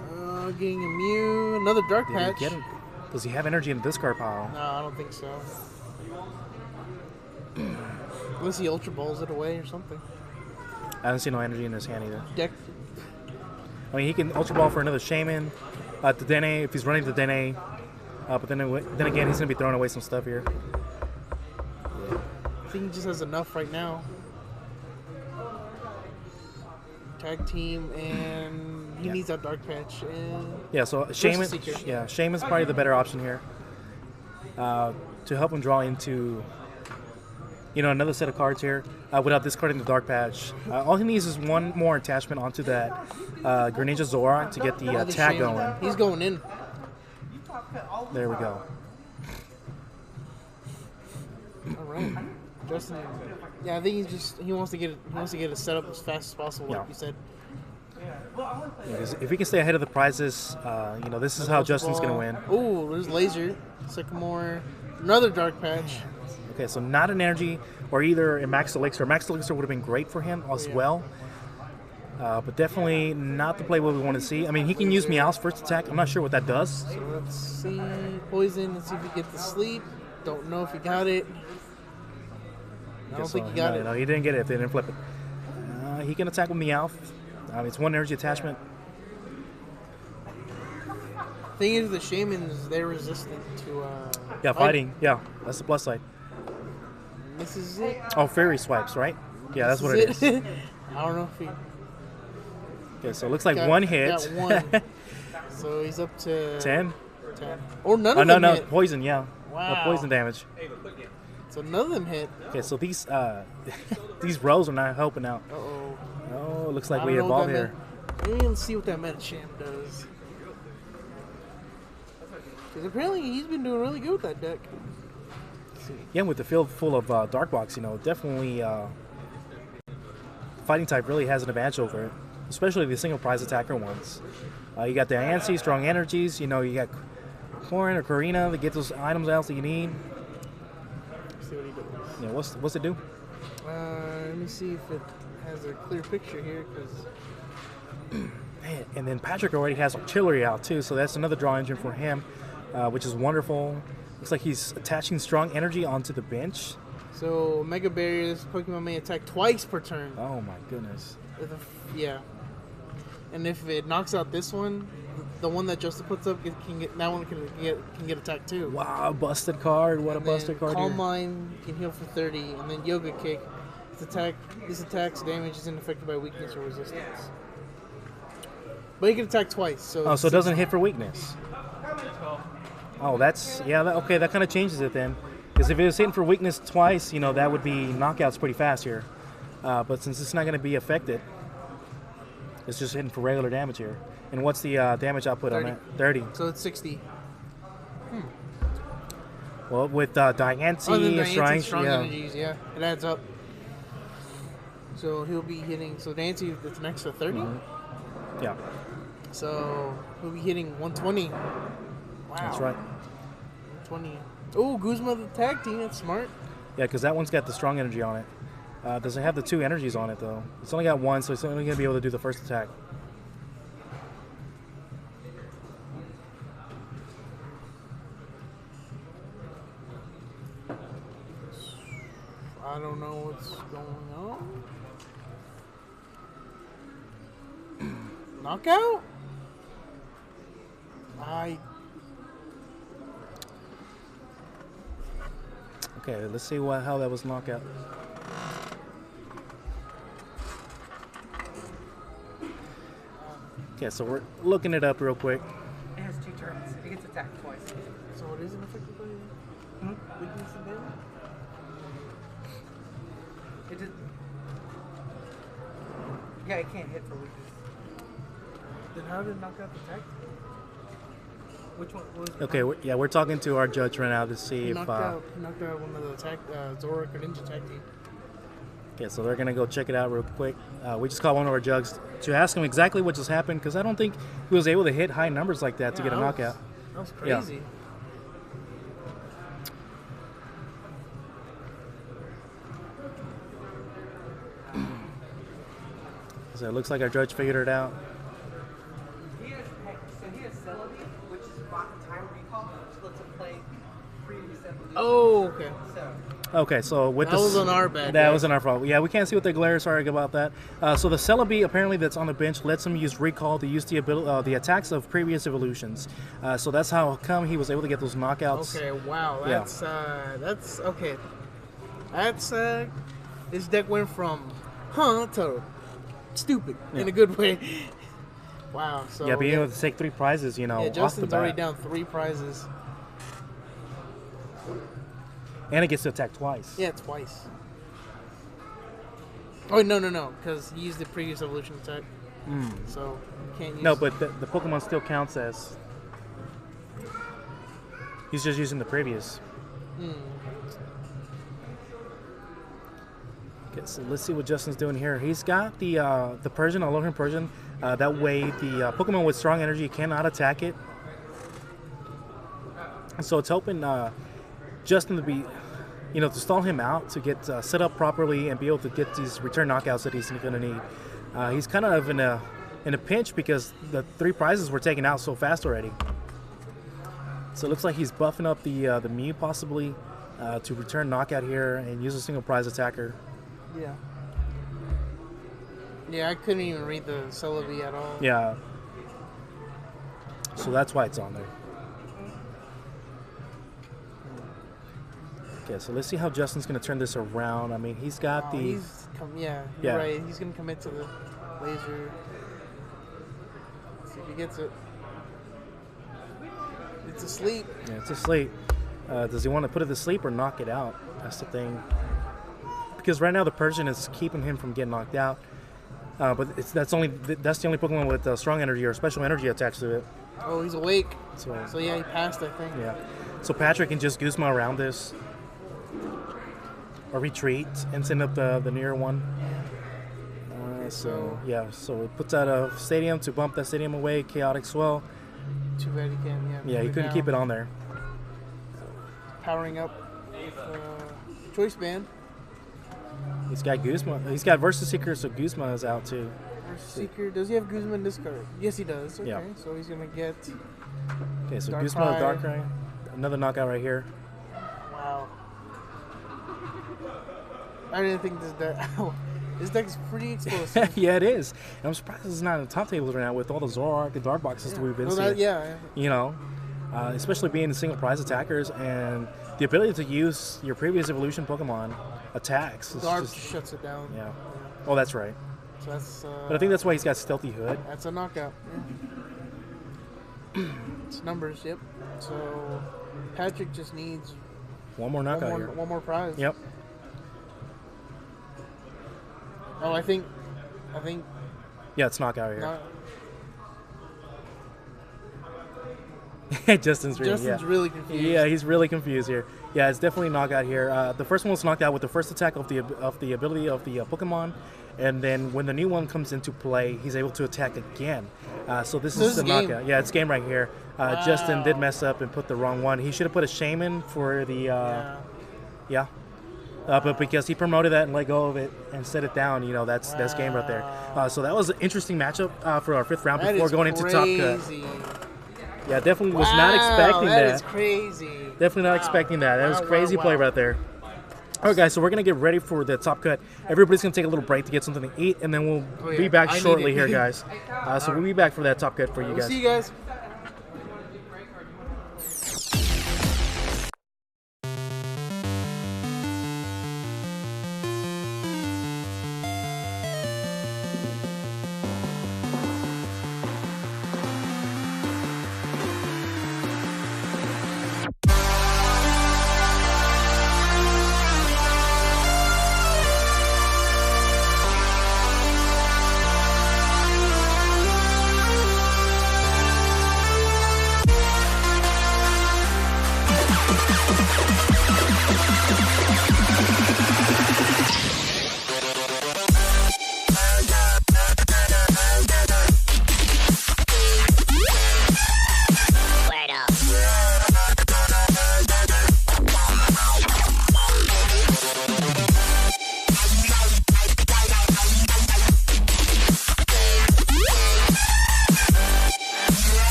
Getting a Mew, another Dark Patch. Does he have energy in the discard pile? No, I don't think so. Unless he Ultra Balls it away or something. I don't see no energy in his hand either. Deck. I mean, he can Ultra Ball for another Shaman, the Dene, if he's running the Dene. But then again, he's going to be throwing away some stuff here. I think he just has enough right now. Tag team, and he needs that Dark Patch. And so Shaman's probably the better option here to help him draw into another set of cards here without discarding the Dark Patch. All he needs is one more attachment onto that Greninja Zoroark to get the tag going. He's going in. There we go. All right, Justin. Yeah, I think he wants to get it set up as fast as possible, like you said. If we can stay ahead of the prizes, this is how Justin's gonna win. Oh, there's Laser, Sycamore, another Dark Patch. Okay, so not an energy or either a Max Elixir. Max Elixir would have been great for him as well. But definitely not the play what we want to see. I mean, he can use Meowth's first attack. I'm not sure what that does. So let's see. Poison. Let's see if he gets the sleep. Don't know if he got it. I don't think he got it. No, he didn't get it if they didn't flip it. He can attack with Meowth. It's one energy attachment. Thing is, the Shamans, they're resistant to... fighting. Yeah, that's the plus side. This is it. Oh, Fairy Swipes, right? Yeah, that's what it is. I don't know if he... Okay, so it looks like one hit. Got one. So he's up to 10. Or none of them hit. Poison, yeah. Wow. Poison damage. So none of them hit. Okay, so these rows are not helping out. Uh-oh. Oh, it looks like we evolve here. Let's see what that Metachamp does. Because apparently he's been doing really good with that deck. Yeah, with the field full of Dark Box, definitely Fighting type really has an advantage over it, especially the single prize attacker ones. You got the Ansi, strong energies. You got Corin or Corina that get those items out that you need. Let's see what he does. Yeah, what's it do? Let me see if it has a clear picture here, because. And then Patrick already has artillery out too, so that's another draw engine for him, which is wonderful. Looks like he's attaching strong energy onto the bench. So Mega Barrier, this Pokemon may attack twice per turn. Oh my goodness. Yeah. And if it knocks out this one, the one that Justin puts up can get attacked too. Wow, busted card! What and a busted card! Calm Mind can heal for 30, and then Yoga Kick. This attack's damage isn't affected by weakness or resistance. But he can attack twice. So Oh, it's so it doesn't hit for weakness. Oh, that's yeah. Okay, that kind of changes it then. Because if it was hitting for weakness twice, you know, that would be knockouts pretty fast here. But since it's not going to be affected, it's just hitting for regular damage here. And what's the damage output 30. on that? 30. So it's 60. Well, with Diancie, Oh, then Ursaring, strong yeah. energies, yeah. It adds up. So he'll be hitting. So Diancie, that's next to 30. Yeah, So he'll be hitting 120. Wow. that's right. 120. Oh, Guzma the tag team. That's smart. Yeah, because that one's got the strong energy on it. Does it have the 2 energies on it, though? It's only got 1, so it's only going to be able to do the first attack. I don't know what's going on. Knockout? Okay, let's see how that was knockout. Okay, so we're looking it up real quick. It has 2 turns. It gets attacked twice. So it isn't affected by weakness and damage? It just. Yeah, it can't hit for weakness. Then how did knockout attack? Which one was? Okay, we're talking to our judge right now to see He if. knocked out one of the attack Zora Ninja tag team. Okay, so they're gonna go check it out real quick. We just called one of our judges to ask him exactly what just happened because I don't think he was able to hit high numbers like that to get a knockout. That was Yeah. crazy. So it looks like our judge figured it out. He has Celebi, which is block and time recall, which lets him play previous evolution. Oh, okay. So, Okay, so with That was on our bad, That guys. was on our fault. Yeah, we can't see what the glare. Sorry about that. So the Celebi apparently that's on the bench lets him use recall to use the the attacks of previous evolutions. So that's how come he was able to get those knockouts. Okay, wow. Yeah. That's okay. That's this deck went from to stupid in a good way. Wow. So Yeah, being able to take 3 prizes, you know, yeah, off the Justin's bat. already down 3 prizes. And it gets to attack twice. Yeah, twice. Oh no, because he used the previous evolution attack. So you can't use. No, but the Pokemon still counts as. He's just using the previous. Okay, so let's see what Justin's doing here. He's got the Persian, Alolan Persian. That way, the Pokemon with strong energy cannot attack it. So it's helping Justin to be, to stall him out, to get set up properly and be able to get these return knockouts that he's going to need. He's kind of in a pinch because the 3 prizes were taken out so fast already. So it looks like he's buffing up the Mew possibly to return knockout here and use a single prize attacker. Yeah. Yeah, I couldn't even read the Celebi at all. Yeah. So that's why it's on there. Okay, so let's see how Justin's going to turn this around. I mean, he's got You're Yeah. right. He's gonna commit to the laser. Let's see if he gets it. It's asleep. Yeah, it's asleep. Does he want to put it to sleep or knock it out? That's the thing. Because right now the Persian is keeping him from getting knocked out. But that's the only Pokemon with strong energy or special energy attached to it. Oh, he's awake. So So yeah, he passed, I think. yeah. So Patrick can just Guzma around this. Or retreat and send up the near one. So it puts out a stadium to bump that stadium away. Chaotic Swell. Too bad he can't. Yeah, he couldn't keep it on there. Powering up with Choice Band. He's got Guzma. He's got Versus Seeker, so Guzma is out too. Seeker. Does he have Guzman in this card? Yes, he does. Okay, Yeah. so he's gonna get. Okay, so Darkrai. Guzma, Darkrai. Another knockout right here. Wow. I didn't think this deck. This deck is pretty explosive. Yeah, it is. And I'm surprised it's not in the top tables right now with all the Zoroark and Dark Boxes that we've been seeing. Especially being the single prize attackers and the ability to use your previous evolution Pokemon attacks. Dark shuts it down. Yeah. Oh, that's right. So that's. But I think that's why he's got Stealthy Hood. That's a knockout. Yeah. It's numbers. Yep. So Patrick just needs One more knockout here. one more prize. Yep. Oh, I think. Yeah, it's knockout here. Not, Justin's really confused. Yeah, he's really confused here. Yeah, it's definitely knockout here. The first one was knocked out with the first attack of the ability of the Pokemon, and then when the new one comes into play, he's able to attack again. So this is the knockout. Yeah, it's game right here. Justin did mess up and put the wrong one. He should have put a Shaman for the yeah. But because he promoted that and let go of it and set it down, that's game right there. So that was an interesting matchup for our 5th round before going into Top Cut. Yeah, definitely was not expecting that. That is crazy. Definitely not expecting that. That was crazy play right there. All right, guys, so we're going to get ready for the Top Cut. Everybody's going to take a little break to get something to eat, and then we'll be back shortly here, guys. So we'll be back for that Top Cut for you guys. See you guys.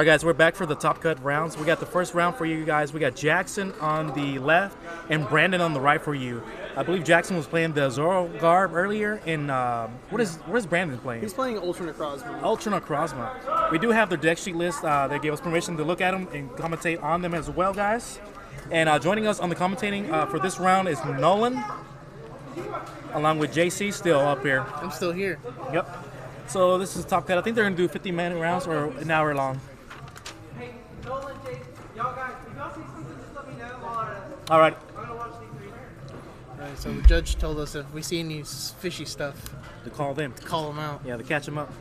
right, guys, we're back for the top cut rounds. We got the first round for you guys. We got Jackson on the left and Brandon on the right for you. I believe Jackson was playing the Zoro Garb earlier. And what is Brandon playing? He's playing Ultra Necrozma. Ultra Necrozma. We do have their deck sheet list. They gave us permission to look at them and commentate on them as well, guys. And joining us on the commentating for this round is Nolan, along with JC, still up here. I'm still here. Yep. So this is top cut. I think they're going to do 50-minute rounds or an hour long. Hey, Nolan, Jake, y'all guys, if y'all see something, just let me know while All right. I'm gonna watch these three. Alright, so the judge told us if we see any fishy stuff, To call them. call them out. Yeah, to catch them up.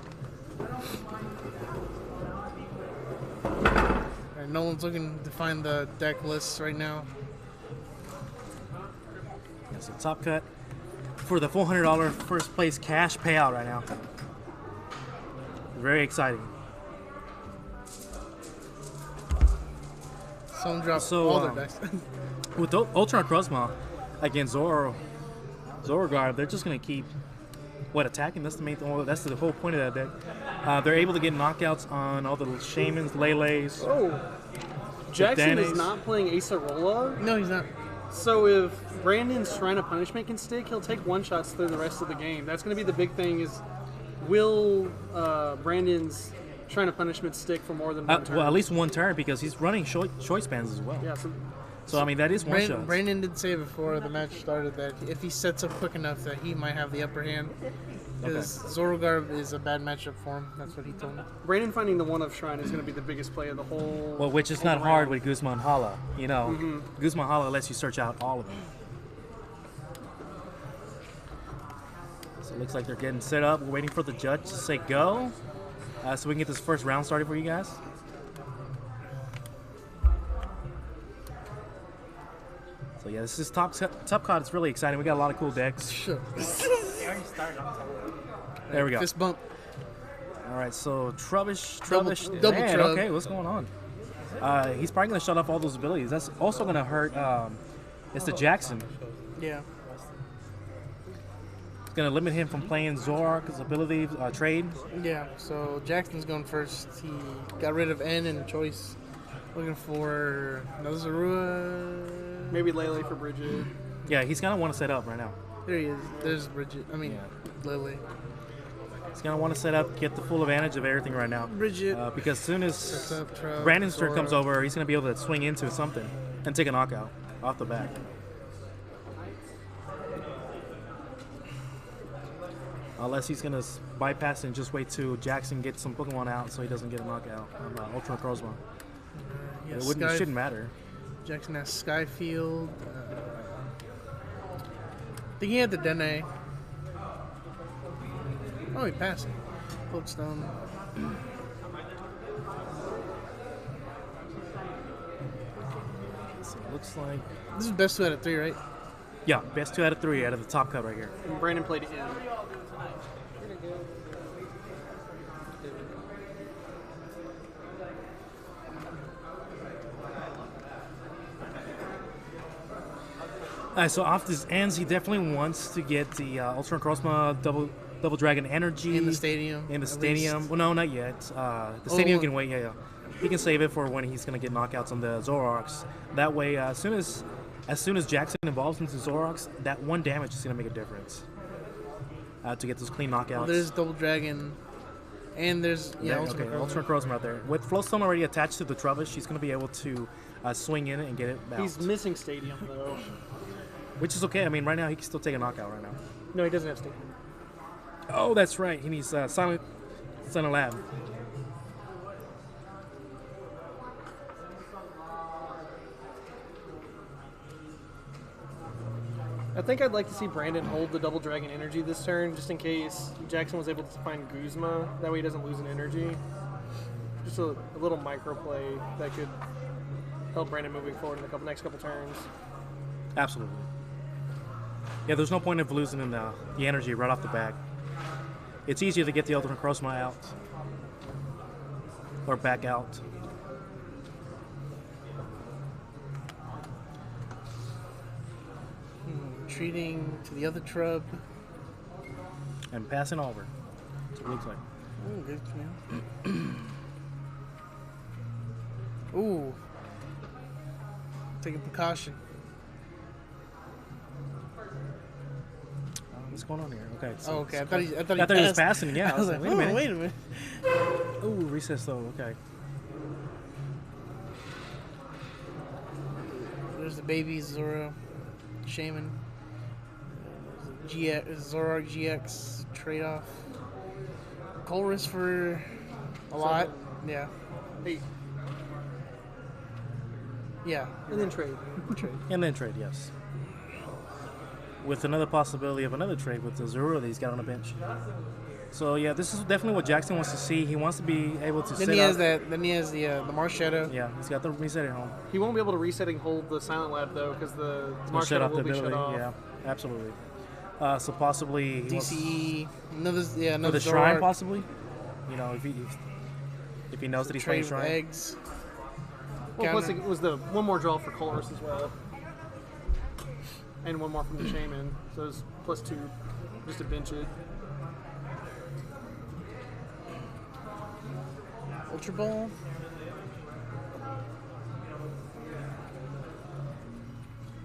Alright, Nolan's looking to find the deck lists right now. That's a top cut for the $400 first place cash payout right now. Very exciting. Someone dropped So, all their decks. With the Ultra Necrozma against Zoro Garb, they're just going to keep attacking. That's the main thing. That's the whole point of that deck. They're able to get knockouts on all the Shamans, Lele's. Oh, Jackson is Danes. not playing Acerola. No, he's not. So if Brandon's Shrine of Punishment can stick, he'll take one-shots through the rest of the game. That's going to be the big thing is, will Brandon's Shrine of Punishment stick for more than one turn? Well, at least one turn because he's running choice bands as well. Yeah, So, I mean, that is one shot. Brandon did say before the match started that if he sets up quick enough that he might have the upper hand. Because Zorogarb is a bad matchup for him. That's what he told me. Brandon finding the one of Shrine is going to be the biggest play of the whole. Well, which is whole not hard round. with Guzman Hala. You know, Guzman Hala lets you search out all of them. So it looks like they're getting set up. We're waiting for the judge to say go, so we can get this first round started for you guys. So yeah, this is top card. It's really exciting. We got a lot of cool decks. Sure. There we go. Fist bump. All right, so Trubbish. Double Man, Trub. okay, what's going on? He's probably going to shut off all those abilities. That's also going to hurt. It's the Jackson. Yeah. It's going to limit him from playing Zorark's ability trade. Yeah, so Jackson's going first. He got rid of N and choice. Looking for another Zorua. Maybe Lele for Bridget. Yeah, he's going to want to set up right now. There he is. There's Bridget. I mean, Lily. He's going to want to set up, get the full advantage of everything right now. Bridget. Because as soon as Sets up, Trub, Brandon's turn Zora. comes over, he's going to be able to swing into something and take a knockout off the back. Unless he's going to bypass and just wait till Jackson gets some Pokemon out so he doesn't get a knockout on Ultra Necrozma. Yeah, It shouldn't matter. Jackson has Skyfield. I think he had the Dene. Oh, he passed. Lodestone. So it looks like, This is best 2 out of 3, right? yeah, best 2 out of 3 out of the top cut right here. And Brandon played in. So off this ends, he definitely wants to get the Ultra Necrozma Double Dragon Energy In the stadium. In the at stadium. least. Well, no, not yet. The stadium can wait. Yeah. He can save it for when he's gonna get knockouts on the Zoroarks. That way, as soon as Jackson evolves into Zoroarks, that one damage is gonna make a difference. To get those clean knockouts. Well, there's Double Dragon. And there's, Yeah, Ultra okay, Necrozma. Ultra Necrozma right there. With Flowstone already attached to the Trubbish, he's gonna be able to swing in and get it out. He's missing Stadium, though. Which is okay. I mean, right now he can still take a knockout right now. No, he doesn't have Stadium. Oh, that's right. He needs Silent Lab. I think I'd like to see Brandon hold the Double Dragon Energy this turn, just in case Jackson was able to find Guzma. That way he doesn't lose an energy. Just a little micro play that could help Brandon moving forward in the next couple turns. Absolutely. Yeah, there's no point of losing in the energy right off the back. It's easier to get the Ultra Necrozma out. Or back out. Retreating to the other Trub. And passing over. That's what it looks like. Oh, good, man. Ooh. Taking precaution. What's going on here? Okay. Oh, okay. I thought he I thought he was passing. Yeah. I was like, wait a minute. Wait a minute. Ooh, recess though. Okay. There's the baby Zora Shaman. GX, Zoroark GX trade-off. Colress for a lot. Yeah. 8. Yeah. And then trade. And then trade, yes. With another possibility of another trade with the Zoro that he's got on the bench. So yeah, this is definitely what Jackson wants to see. He wants to be able to Then set he has up. that. Then he has the Marshadow. Yeah, he's got the reset at home. He won't be able to reset and hold the Silent Lab though, because the He'll shut Marshadow off the will be shut ability. off. Yeah, absolutely. So possibly he wants- DCE. Another. Yeah. for Another the shrine, Zoroark. possibly. You know, if he knows that he's playing Trade with shrine. eggs. Well, plus Counter. it was the one more draw for Colress as well, and one more from the Shaman. So it's +2, just to bench it. Ultra Ball.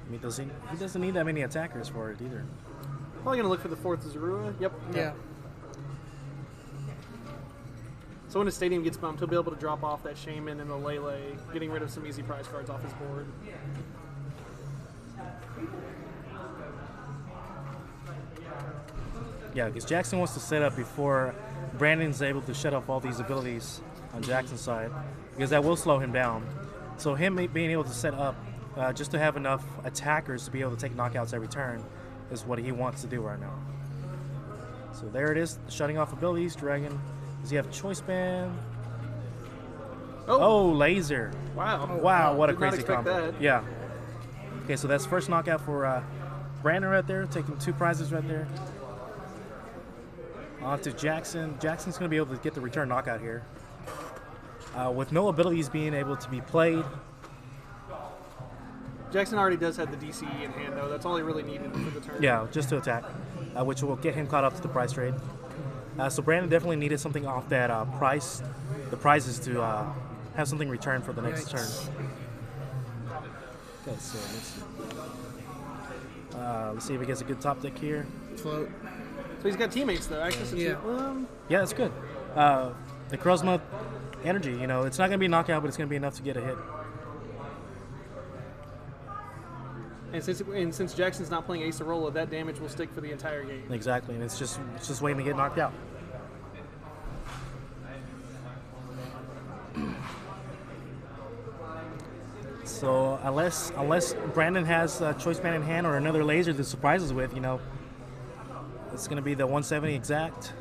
I mean, he doesn't need that many attackers for it either. Probably gonna look for the 4th Zorua. Yep. Yeah. So when his stadium gets bumped, he'll be able to drop off that Shaman and the Lele, getting rid of some easy prize cards off his board. Yeah, because Jackson wants to set up before Brandon's able to shut off all these abilities on Jackson's side, because that will slow him down. So him being able to set up just to have enough attackers to be able to take knockouts every turn is what he wants to do right now. So there it is, shutting off abilities. Dragon. Does he have choice band? Oh, laser. Wow. Wow, what a Did not crazy expect combo. that. Yeah. Okay, so that's first knockout for Brandon right there, taking 2 prizes right there. On to Jackson. Jackson's going to be able to get the return knockout here. With no abilities being able to be played. Jackson already does have the DCE in hand, though. That's all he really needed for the turn. Yeah, just to attack, which will get him caught up to the price trade. So Brandon definitely needed something off that the prizes to have something returned for the next turn. Okay, so let's see if he gets a good top deck here. Float. So he's got teammates, though. Access to Yeah. Yeah, that's good. The Krosma energy, you know, it's not going to be a knockout, but it's going to be enough to get a hit. And since Jackson's not playing Acerola, that damage will stick for the entire game. Exactly, and it's just waiting to get knocked out. So unless Brandon has a choice band in hand or another laser to surprise us with, you know, it's going to be the 170 exact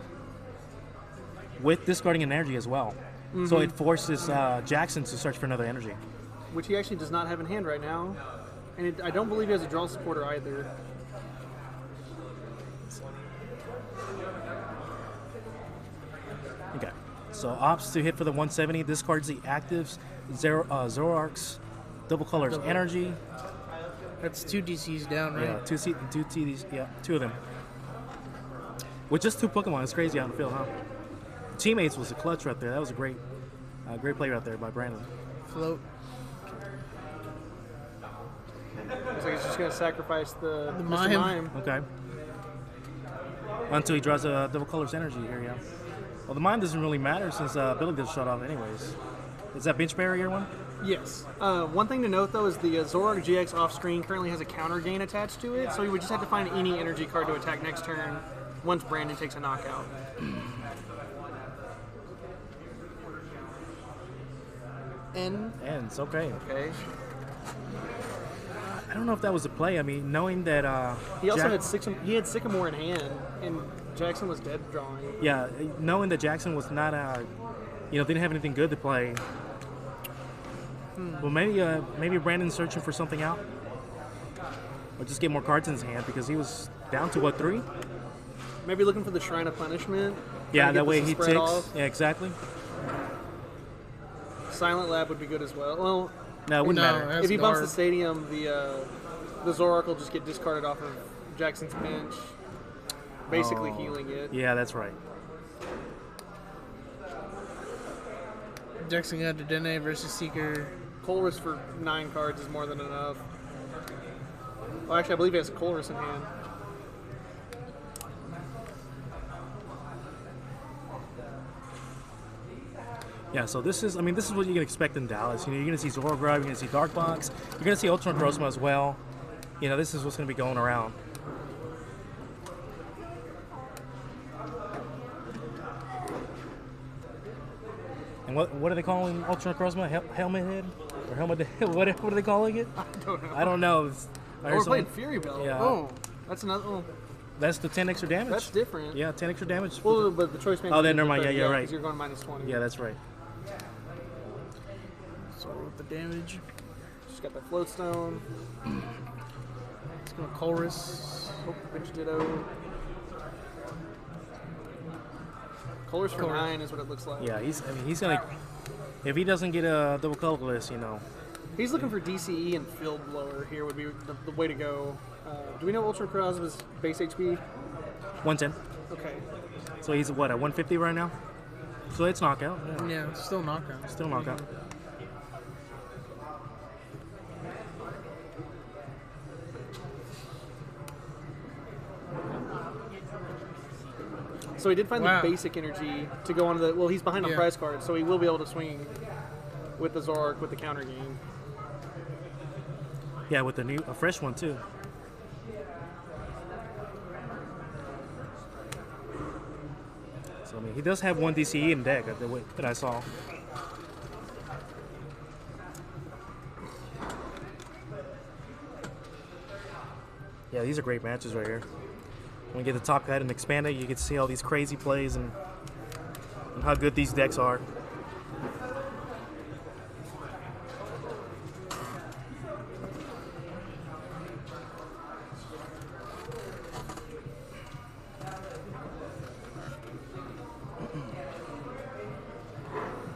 with discarding an energy as well. So it forces Jackson to search for another energy. Which he actually does not have in hand right now. And I don't believe he has a draw supporter either. Okay. So opts to hit for the 170, discards the actives, Zoroark's double colors energy. That's 2 DCs down, right? Yeah, two TDs, yeah, 2 of them. With just 2 Pokemon, it's crazy out in the field, huh? Teammates was a clutch right there. That was a great play right there by Brandon. Float. Looks like he's just going to sacrifice the Mr. Mime. Mime. Okay. Until he draws a double colors energy here, yeah. Well, the mine doesn't really matter since ability doesn't shut off anyways. Is that bench barrier one? Yes. One thing to note, though, is the Zoroark GX off-screen currently has a counter gain attached to it, so you would just have to find any energy card to attack next turn once Brandon takes a knockout. Ends, okay. Okay. I don't know if that was a play. I mean, knowing that He also had Sycamore in hand, and Jackson was dead drawing. yeah, knowing that Jackson was not didn't have anything good to play. Well, maybe Brandon's searching for something out, or just get more cards in his hand because he was down to what, 3? Maybe looking for the Shrine of Punishment. Yeah, trying to that get way this he spread ticks. off. Yeah, exactly. Silent Lab would be good as well. Well, No, it wouldn't No, matter. that's if he bumps guard. the stadium, the Zoroark will just get discarded off of Jackson's bench, basically healing it. Yeah, that's right. Jackson got Dedenne versus Seeker. Colress for 9 cards is more than enough. Well, actually, I believe he has a Colress in hand. Yeah, so this is what you can expect in Dallas. You know, you're going to see Zorogrub, you're going to see Darkbox, you're going to see Ultra Necrozma as well. You know, this is what's going to be going around. And what are they calling Ultra Necrozma? Helmet Head? Or Helmet Head? What are they calling it? I don't know. We're playing Fury Belt. Yeah. Oh, that's another. Oh, that's the 10 extra damage. that's different. Yeah, 10 extra damage. Well, but the choice man. Oh, then never mind. Yeah, you're right. 'cause you're going -20. Yeah, that's right. So with the damage, Just got that float stone. it's going to Colress. Oh, Bitch Ditto. Colors for 9 is what it looks like. Yeah, he's gonna. If he doesn't get a double colorless, you know. He's looking for DCE and Field Blower here would be the way to go. Do we know Ultra Necrozma's base HP? 110. Okay. So he's what, at 150 right now? So it's knockout. Yeah. Yeah, still knockout. Still knockout. So he did find Wow. the basic energy to go on the. Well, he's behind on Yeah. prize cards, so he will be able to swing with the Zork with the counter game. Yeah, with a fresh one too. So I mean, he does have one DCE in deck that I saw. Yeah, these are great matches right here. When you get the top cut and expand it, you can see all these crazy plays and how good these decks are.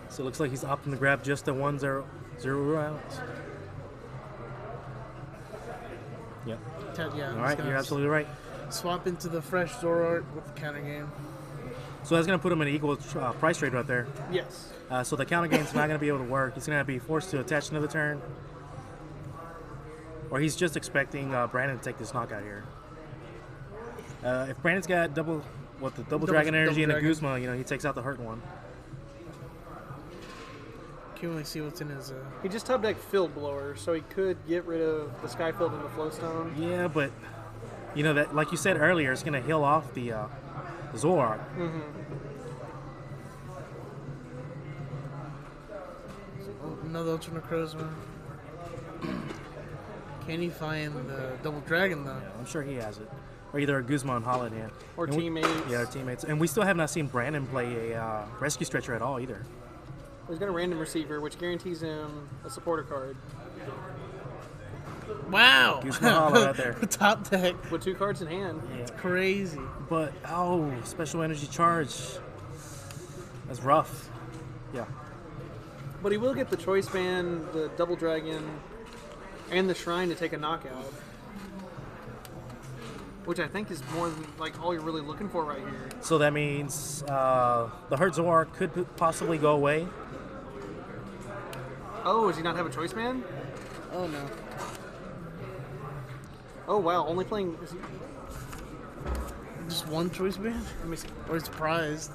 So it looks like he's opting to grab just the 1-0 rounds. Yep. Yeah, All right, you're absolutely right. swap into the fresh Zoroark with the counter game. So that's going to put him in an equal price trade right there. Yes. So the counter game's not going to be able to work. He's going to be forced to attach another turn. Or he's just expecting Brandon to take this knockout here. If Brandon's got double dragon energy and a dragon. Guzma, you know, he takes out the hurt one. Can't really see what's in his. He just top deck Field Blower, so he could get rid of the Skyfield and the Flowstone. Yeah, but you know that, like you said earlier, it's going to heal off the Zoroark. Mm-hmm. Another Ultra Necrozma. Can he find the double dragon though? I'm sure he has it. Or either a Guzma and Holland hand. Or And teammates. Yeah, or teammates. And we still have not seen Brandon play a rescue stretcher at all either. He's got a random receiver, which guarantees him a supporter card. Wow! Guzma Holland right there. Top deck. With 2 cards in hand. Yeah. Crazy. But, oh, special energy charge. That's rough. Yeah. But he will get the Choice Band, the Double Dragon, and the Shrine to take a knockout. Which I think is more than like all you're really looking for right here. So that means the hurt Zoroark could possibly go away. Oh, does he not have a Choice Band? Oh no. Oh wow, only playing. Is he, Just one choice band? let me see. Or it's prized?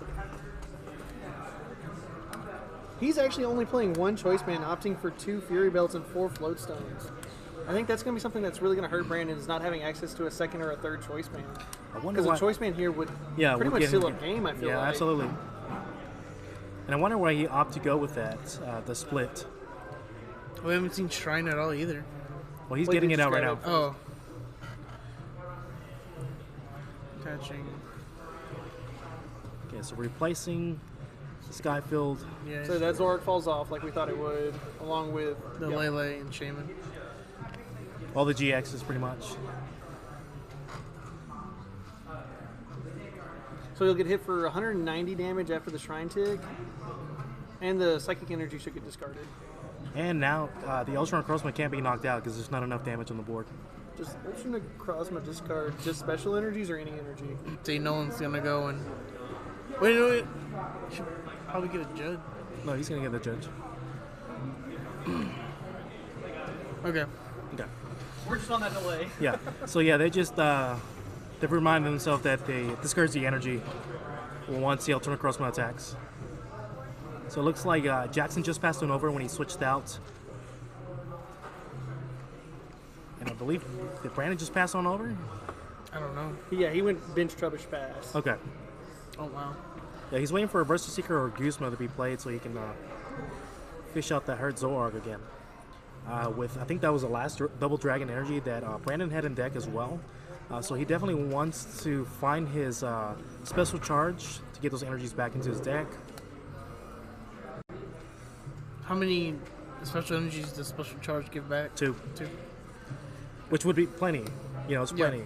He's actually only playing 1 Choice Band, opting for 2 Fury Belts and 4 Float Stones. I think that's going to be something that's really going to hurt Brandon, is not having access to a second or a third Choice Band. I wonder Because why. a Choice Band here would Yeah, pretty would much get him- seal up game, I feel Yeah, like. absolutely. And I wonder why he opted to go with that, the split. We haven't seen Shrine at all either. Well, he's Wait, getting did it you out right grab now. it? Oh. Attaching. Okay, so replacing Skyfield. Yeah. So that Zoroark falls off like we thought it would, along with the yeah. Lele and Shaman. All the GXs pretty much. So he'll get hit for 190 damage after the Shrine Tick, and the Psychic Energy should get discarded. And now the Ultra Necrozma can't be knocked out because there's not enough damage on the board. Just Ultra Necrozma discard just special energies or any energy? Say no one's gonna go and. Wait, no, wait. Should probably get a Judge. No, he's gonna get the judge. Okay. Okay. We're just on that delay. Yeah. So yeah, they just they've reminded themselves that they discourage the energy once the alternate crossbow attacks. So it looks like Jackson just passed one over when he switched out. And I believe, did Brandon just pass on over? I don't know. Yeah, he went bench Trubbish pass. Okay. Oh wow. Yeah, he's waiting for a Versus Seeker or Guzma to be played so he can fish out that hurt Zorg again. With I think that was the last double dragon energy that Brandon had in deck as well. So he definitely wants to find his special charge to get those energies back into his deck. How many special energies does special charge give back? Two, Two. which would be plenty. You know, it's Yeah. plenty.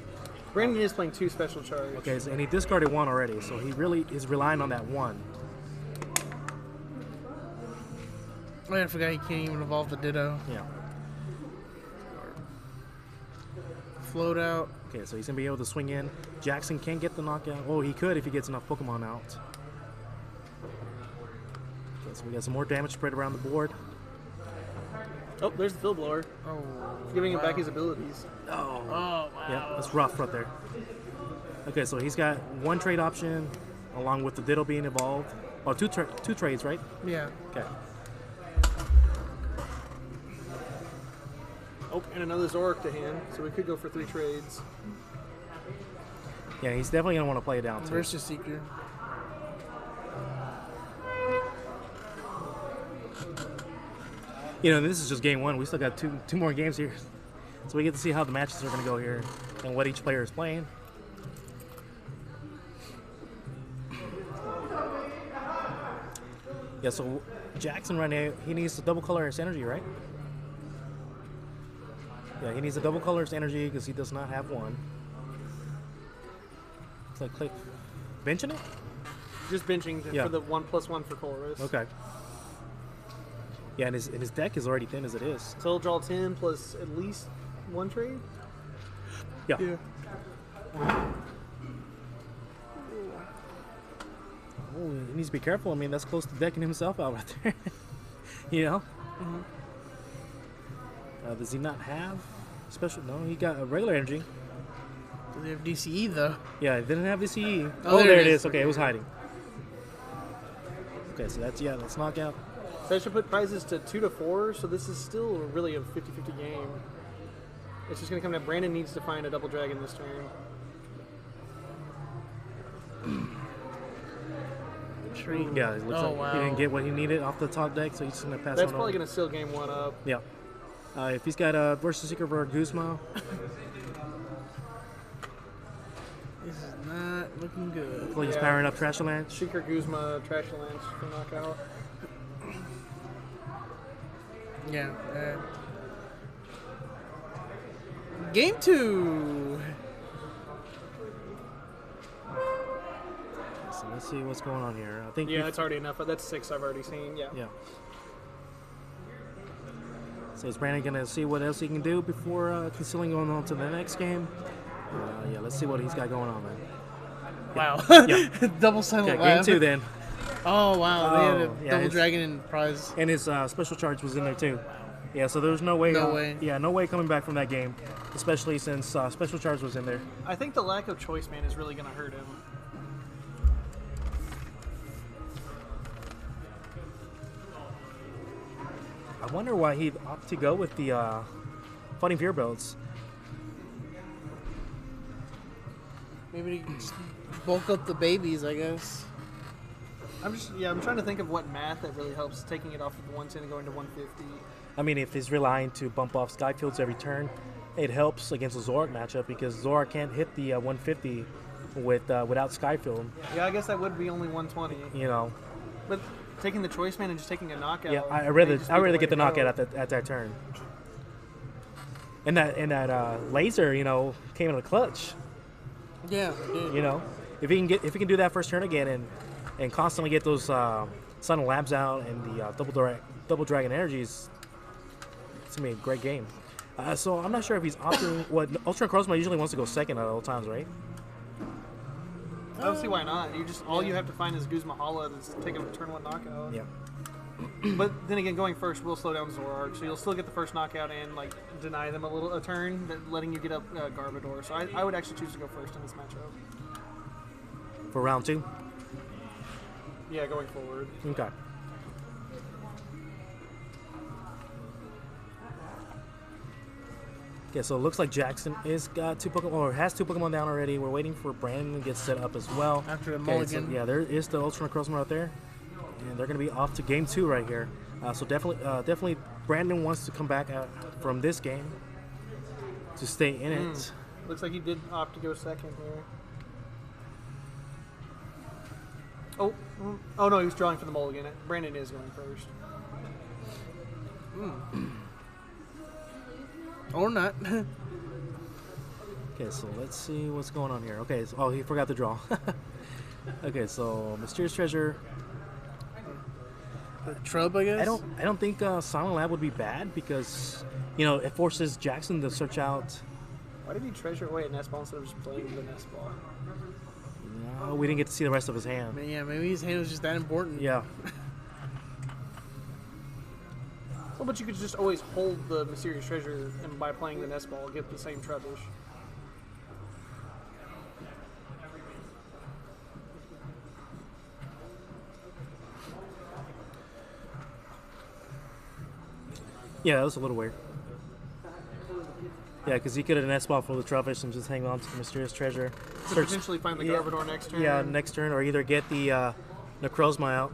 Brandon is playing 2 special charge. Okay, so, and he discarded one already, so he really is relying on that one. Oh, yeah, I forgot he can't even evolve the Ditto. Yeah. Float out. Okay, so he's gonna be able to swing in. Jackson can't get the knockout. Oh, he could if he gets enough Pokemon out. Okay, so we got some more damage spread around the board. Oh, there's the fill blower. Oh. Giving him back his abilities. Oh, wow. Yeah, that's rough right there. Okay, so he's got one trade option along with the Ditto being evolved. Oh, two trades, right? Yeah. Okay. Oh, and another Zoroark to hand, so we could go for 3 trades. Yeah, he's definitely gonna want to play it down too. Versus Seeker. You know, this is just game one. We still got two more games here, so we get to see how the matches are gonna go here and what each player is playing. Yeah, so Jackson right now, he needs to double color his energy, right? Yeah, he needs to double color his energy because he does not have one. Looks like click benching it? Just benching Yeah. for the 1+1 for Chorus. Okay. Yeah, and his deck is already thin as it is. So he'll draw 10 plus at least 1 trade? Yeah. Oh, he needs to be careful. I mean, that's close to decking himself out right there. You know? Does he not have special? No, he got a regular energy. Do they have DCE though? Yeah, it didn't have the CE. Oh, Oh, there there it it is. is. Okay, it was hiding. Okay, so that's knockout. So I should put prizes to 2 to 4, so this is still really a 50-50 game. It's just going to come down. Brandon needs to find a double dragon this turn. Yeah, it looks Oh, like wow. he didn't get what he needed off the top deck, so he's just gonna pass That's on probably over. going to seal game 1 up. Yeah. If he's got a Versus Seeker for Guzma, This is not looking good. he's Yeah. powering up Trash Lance. Seeker, Guzma, Trash Lance for knockout. Yeah. Game 2. So let's see what's going on here. I think Yeah, it's already enough. That's 6 I've already seen. Yeah. yeah. So is Brandon gonna see what else he can do before concealing going on to the next game? Yeah, let's see what he's got going on then. Wow. Yeah. Double silent Okay, game laugh. 2 then. Oh wow, they had Oh, a yeah, double it's- dragon and prize. And his special charge was in there too. Yeah, so there's no way. No way. Yeah, no way coming back from that game, especially since special charge was in there. I think the lack of choice, man, is really going to hurt him. I wonder why he'd opt to go with the Fighting Fear builds. Maybe to just bulk up the babies, I guess. I'm trying to think of what math that really helps taking it off of 110 and going to 150. I mean, if he's relying to bump off Skyfields every turn, it helps against the Zoroark matchup because Zoroark can't hit the 150 without Skyfield. Yeah, I guess that would be only 120. You know. But taking the choice man and just taking a knockout. Yeah, I may rather just be the way get the to go. knockout at that turn. And that laser, you know, came in a clutch. Yeah, dude. You know, if he can do that first turn again and constantly get those Sun and Labs out and the double dragon energies, it's gonna be a great game. So I'm not sure if he's opting. What Ultra Crossma usually wants to go second at all times, right? I don't see why not. You have to find is Guzma Hala that's taking a turn 1 knockout. Yeah. But then again, going first will slow down Zoroark, so you'll still get the first knockout and like deny them a turn, letting you get up Garbodor. So I would actually choose to go first in this matchup. For round 2? Yeah, going forward. Okay. Okay, so it looks like Jackson is got 2 Pokemon, or has 2 Pokemon down already. We're waiting for Brandon to get set up as well. After the Okay, mulligan. so, yeah, there is the Ultra Necrozma right there. And they're going to be off to game 2 right here. So definitely Brandon wants to come back from this game to stay in it. Looks like he did opt to go second here. Oh no, he was drawing for the mulligan. Brandon is going first. Or not. Okay, so let's see what's going on here. Okay, so, oh, he forgot to draw. Okay, so Mysterious Treasure. Trub, I guess. I don't think Silent Lab would be bad because it forces Jackson to search out. Why did he treasure away a nest ball instead of just playing the nest ball? No, we didn't get to see the rest of his hand. Yeah, maybe his hand was just that important. Yeah. Well, but you could just always hold the mysterious treasure, and by playing the nest ball, get the same Trubbish. Yeah, that was a little weird. Yeah, because he could have nest ball for the Trubbish and just hang on to the Mysterious Treasure. To potentially find the Garbodor next turn. Yeah, next turn, or either get the Necrozma out.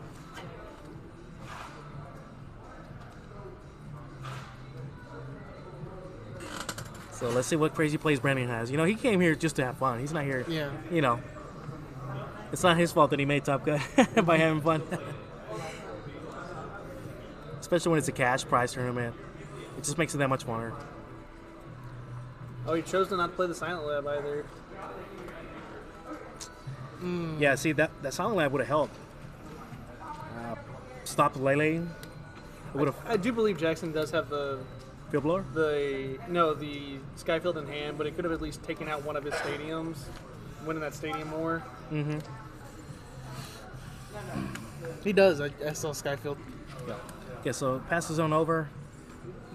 So let's see what crazy plays Brandon has. He came here just to have fun. He's not here. Yeah. It's not his fault that he made Top Cut by having fun. Especially when it's a cash prize tournament. It just makes it that much funner. Oh, he chose to not play the Silent Lab either. Yeah, see, that Silent Lab would have helped. Stop the Lele. I do believe Jackson does have the Field Blower? the Skyfield in hand, but it could have at least taken out one of his stadiums, winning that stadium war. Mm-hmm. He does. I saw Skyfield. Yeah. Okay, so pass the zone over.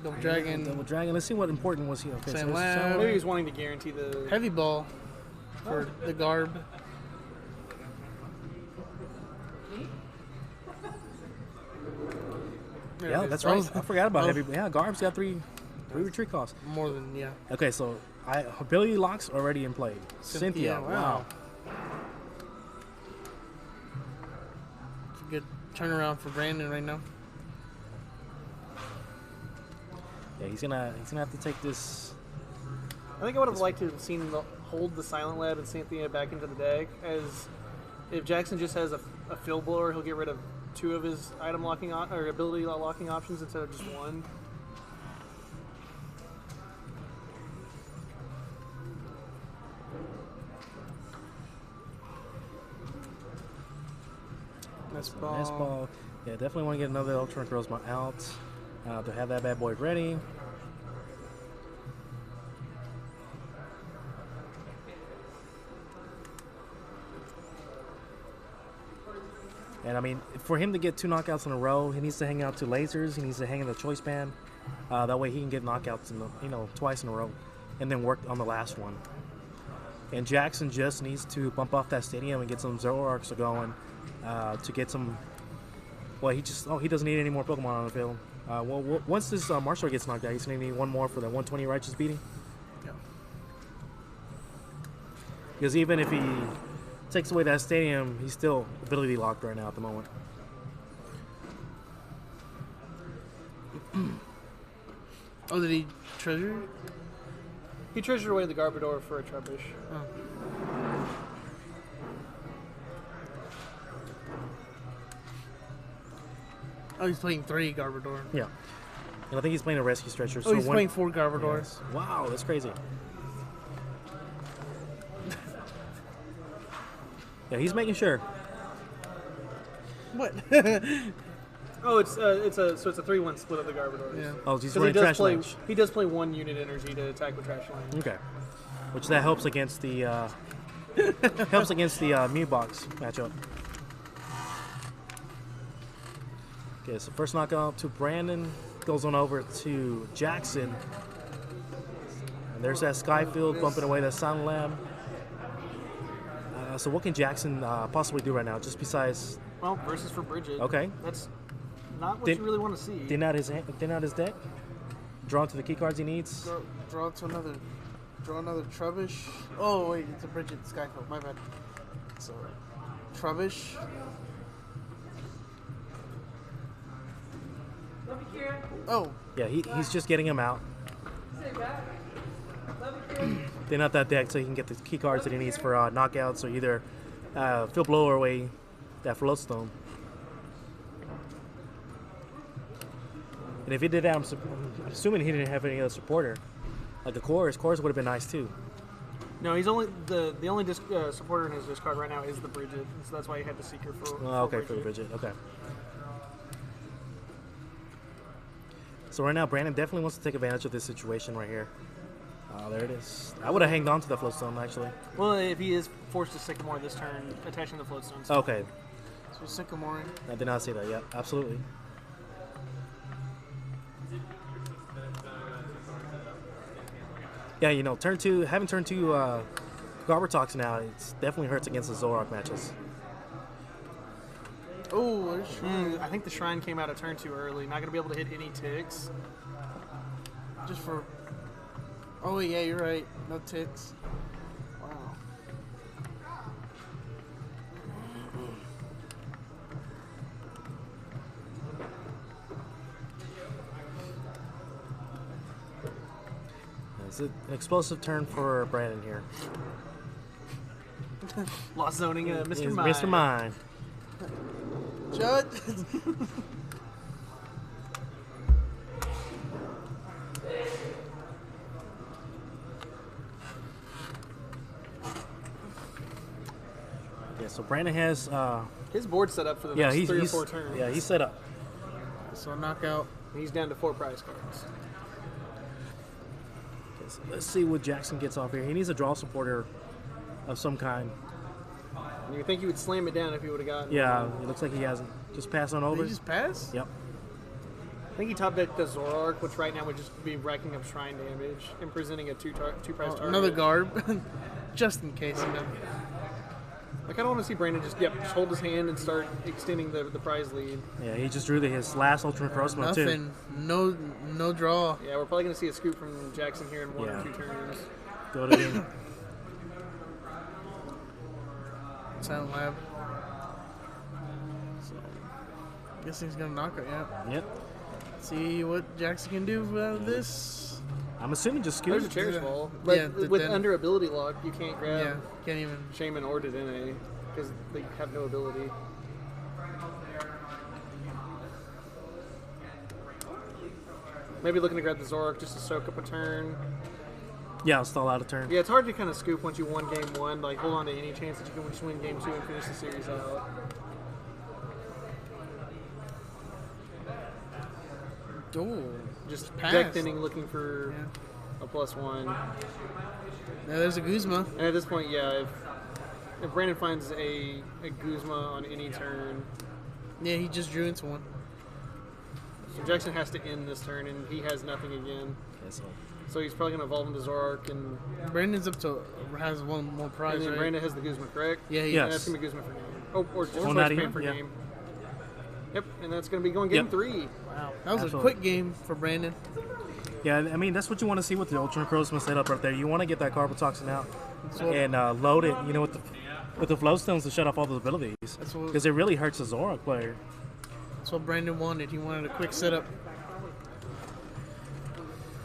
Double Dragon. Double Dragon. Let's see what important was here. Okay, Sand so Lab. Maybe he was wanting to guarantee the. Heavy Ball for the Garb. Yeah, that's right. I forgot about Heavy. Yeah, Garb's got three retreat costs. More than, yeah. Okay, so ability locks already in play. Cynthia, wow. It's a good turnaround for Brandon right now. Yeah, he's gonna have to take this. I think I would have liked to have seen hold the Silent Lab and Cynthia back into the deck, as if Jackson just has a Field Blower, he'll get rid of 2 of his item locking or ability locking options instead of just 1. Nest Ball. Yeah, definitely want to get another Ultra Necrozma out to have that bad boy ready. And I mean, for him to get 2 knockouts in a row, he needs to hang out 2 lasers. He needs to hang in the Choice Band. That way, he can get knockouts twice in a row, and then work on the last one. And Jackson just needs to bump off that stadium and get some Zoroarks going to get some. Well, he doesn't need any more Pokemon on the field. Once this Marshall gets knocked out, he's going to need 1 more for the 120 Righteous Beating. Yeah. Because even if he takes away that stadium, he's still ability locked right now at the moment. Oh, did he treasure? He treasured away the Garbodor for a Trubbish. Oh. Oh, he's playing 3 Garbodor. Yeah. And I think he's playing a Rescue Stretcher. Oh, so he's playing 4 Garbodors. Yes. Wow, that's crazy. Yeah, he's making sure. What? Oh, it's a 3-1 split of the Garbodors. Yeah. Oh, he's 'Cause running Trash Lane. He does play 1 unit energy to attack with Trash Lane. Okay. Which that helps against the Mew Box matchup. Okay, so first knockout to Brandon. Goes on over to Jackson. And there's that Skyfield bumping away that Sound Lamb. So what can Jackson possibly do right now, just besides... Well, versus for Bridget. Okay. That's not what you really want to see. Thin out his deck. Draw to the key cards he needs. Draw another Trubbish. Oh wait, it's a Bridget Skyfield. My bad. So Trubbish. Oh. Yeah, he's just getting him out. Thin out that deck so he can get the key cards that he needs for knockouts, or either fill blow away that Floatstone. And if he did that, I'm assuming he didn't have any other supporter. Like the Chorus would have been nice too. No, he's only the only supporter in his discard right now is the Bridget, so that's why he had the Seeker for. Okay, for the Bridget. Okay. So right now, Brandon definitely wants to take advantage of this situation right here. Oh, there it is. I would have hanged on to the Floatstone actually. Well, if he is forced to Sycamore this turn, attaching the Floatstone. Okay. So Sycamore. I did not see that. Yeah, absolutely. Yeah, you know, having turn two Garber Toxin out, it definitely hurts against the Zoroark matches. Oh, I think the Shrine came out a turn too early. Not going to be able to hit any ticks. just for. Oh yeah, you're right. No ticks. Wow. It's an explosive turn for Brandon here. Lost zoning, Mr. He's Mind. Mr. Mind. Judge. Yeah, so Brandon has. His board's set up for the Yeah, next 3 or he's 4 turns. Yeah, he's set up. So knockout. He's down to 4 prize cards. Okay, so let's see what Jackson gets off here. He needs a draw supporter of some kind. And you think he would slam it down if he would have gotten Yeah, one. it looks like he hasn't. Just pass on Did over. he just pass? Yep. I think he top decked the Zoroark, which right now would just be racking up shrine damage and presenting a 2 prize target. Another garb. Just in case, you know. I kind of want to see Brandon just hold his hand and start extending the prize lead. Yeah, he just drew his last Ultimate Crossbow too. Nothing. No draw. Yeah, we're probably going to see a scoop from Jackson here in 1 Yeah. or 2 turns. Go to game. Silent Lab. So, guessing he's gonna knock it. Yeah. Yep. See what Jackson can do out of this. I'm assuming just There's scoot. a Cherish Yeah. Ball. But Yeah, with then- under ability lock, you can't grab Yeah. Can't even. Shaman or Dedenne because they have no ability. Maybe looking to grab the Zoroark just to soak up a turn. Yeah, I'll stall out a turn. Yeah, it's hard to kind of scoop once you won game 1. Like, hold on to any chance that you can just win game 2 and finish the series out. Oh. Just Pass. deck thinning, looking for Yeah. a +1. Yeah, there's a Guzma. And at this point, yeah, if Brandon finds a Guzma on any turn, Yeah, he just drew into one. so Jackson has to end this turn, and he has nothing again. Okay, so So he's probably going to evolve into Zoroark, and Brandon's up to has one more prize, then right? Brandon has the Guzma, correct? Yeah, he Yeah. And that's going to be Guzma for game. Oh, or just Well, or not Japan even, for yeah. game. Yep, and that's going to be going game Yep. 3. Wow, that was Absolutely. a quick game for Brandon. yeah, I mean that's what you want to see with the Ultra Crossman setup right there. You want to get that Carbotoxin out and load it. You know, with the Flowstones to shut off all those abilities That's what- because it really hurts the Zoroark player. That's what Brandon wanted. He wanted a quick setup.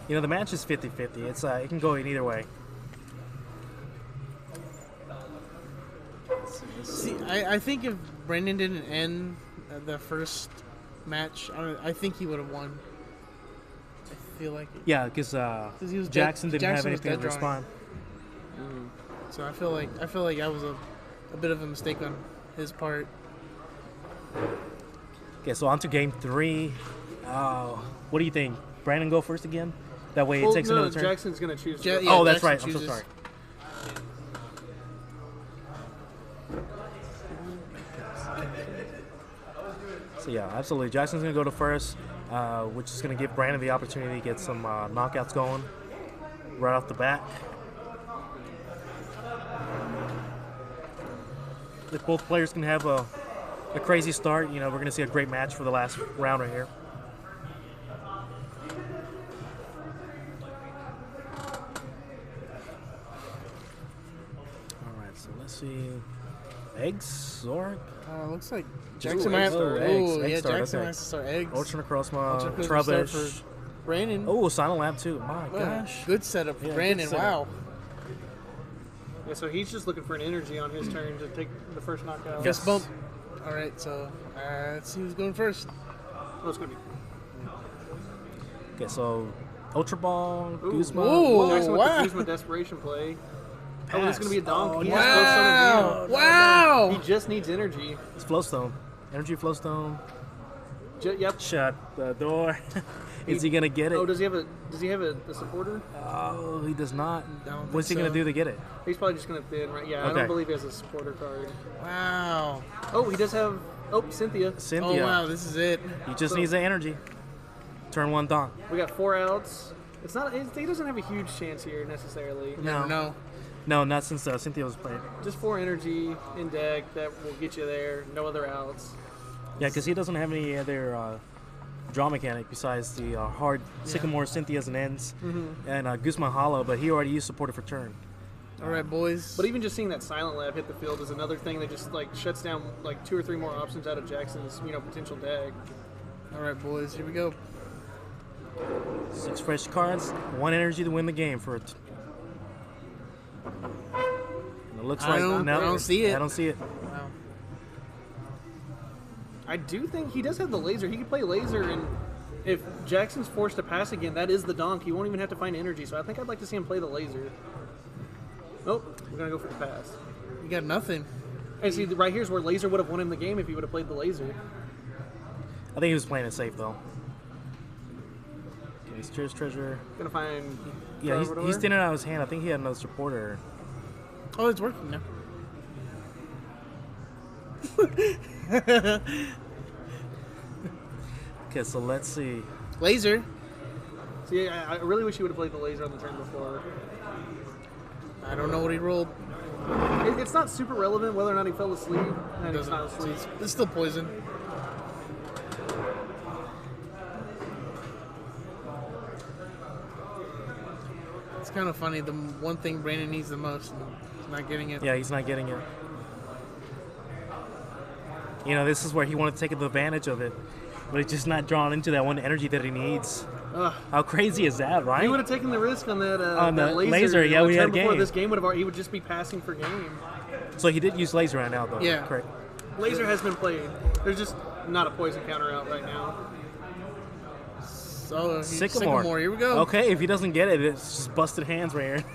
You know, the match is 50-50. It's it can go in either way. See, I think if Brandon didn't end the first match, I think he would have won. I feel like it. Yeah, because he was Jackson dead- didn't have Jackson was anything to dead respond. So I feel like that was a bit of a mistake on his part. Okay, so on to game 3. What do you think? Brandon go first again? That way it Well, takes no, another turn. Jackson's going to choose. Ja- to- yeah, Oh, that's Jackson right. I'm so chooses. sorry. So yeah, absolutely. Jackson's gonna go to first, which is gonna give Brandon the opportunity to get some knockouts going right off the bat. If both players can have a crazy start, you know, we're gonna see a great match for the last round right here. All right, so let's see. Eggs, Zork. Looks like Jackson Jackson might might have have to- to. eggs, Oh, eggs yeah, start, Jackson okay. has to start eggs. Ultra Crossma, Ultra Crossma start Trubbish. for Brandon. Oh, Silent Lab too. My Wow, gosh. good setup for Yeah, good Brandon. setup. Wow. Yeah, so he's just looking for an energy on his turn to take the first knockout. Yes. Fist bump. All right, so let's see who's going first. Oh, it's gonna be. Okay, so Ultra Ball, Ooh. Guzma. Ooh. Jackson with wow. the Guzma desperation play. Oh, this is gonna be a Pass. donk. Oh, He no. has Flowstone Wow. again. He just needs energy. It's Flowstone. Energy Flowstone. Yep. Shut the door. Is he gonna get it? Oh, does he have a supporter? Oh, he does not. I don't What's he think gonna so. do to get it? He's probably just gonna thin, right? Yeah, I Okay. don't believe he has a supporter card. Wow. Oh, he does have. Oh, Cynthia. Cynthia. Oh wow, this is it. He just So- needs the energy. Turn one donk. We got 4 outs. It's not. He doesn't have a huge chance here necessarily. Never know. No, not since Cynthia was played. Just 4 energy in deck that will get you there. No other outs. Yeah, because he doesn't have any other draw mechanic besides the hard Sycamore, Cynthia's, and ends, and Guzman Hollow, but he already used supporter for turn. All right, boys. But even just seeing that Silent Lab hit the field is another thing that just like shuts down like 2 or 3 more options out of Jackson's potential deck. All right, boys. Here we go. 6 fresh cards, 1 energy to win the game for it. And it looks I like don't- no, I don't see it. I don't see it. Wow. I do think he does have the laser. He could play laser, and if Jackson's forced to pass again, that is the donk. He won't even have to find energy. So I think I'd like to see him play the laser. Oh, we're gonna go for the pass. You got nothing. And see, right here's where laser would have won him the game if he would have played the laser. I think he was playing it safe though. Okay, Spear's Treasure. Gonna find. Yeah, Salvador. he's thinning out his hand. I think he had another supporter. Oh, it's working now. Okay, so let's see. Laser. See, I really wish he would have played the laser on the turn before. I don't know what he rolled. It's not super relevant whether or not he fell asleep. And he's not asleep. It's still poison. It's kind of funny. The one thing Brandon needs the most, and he's not getting it. Yeah, he's not getting it. You know, this is where he wanted to take advantage of it, but he's just not drawn into that one energy that he needs. Ugh. How crazy is that, right? He would have taken the risk on that, On that the laser. laser, yeah, the we turn had a before game. This game would have. He would just be passing for game. So he did use laser right now, though. Yeah. Correct. Laser has been played. There's just not a poison counter out right now. So Sycamore. Here we go. Okay, if he doesn't get it, it's just busted hands right here.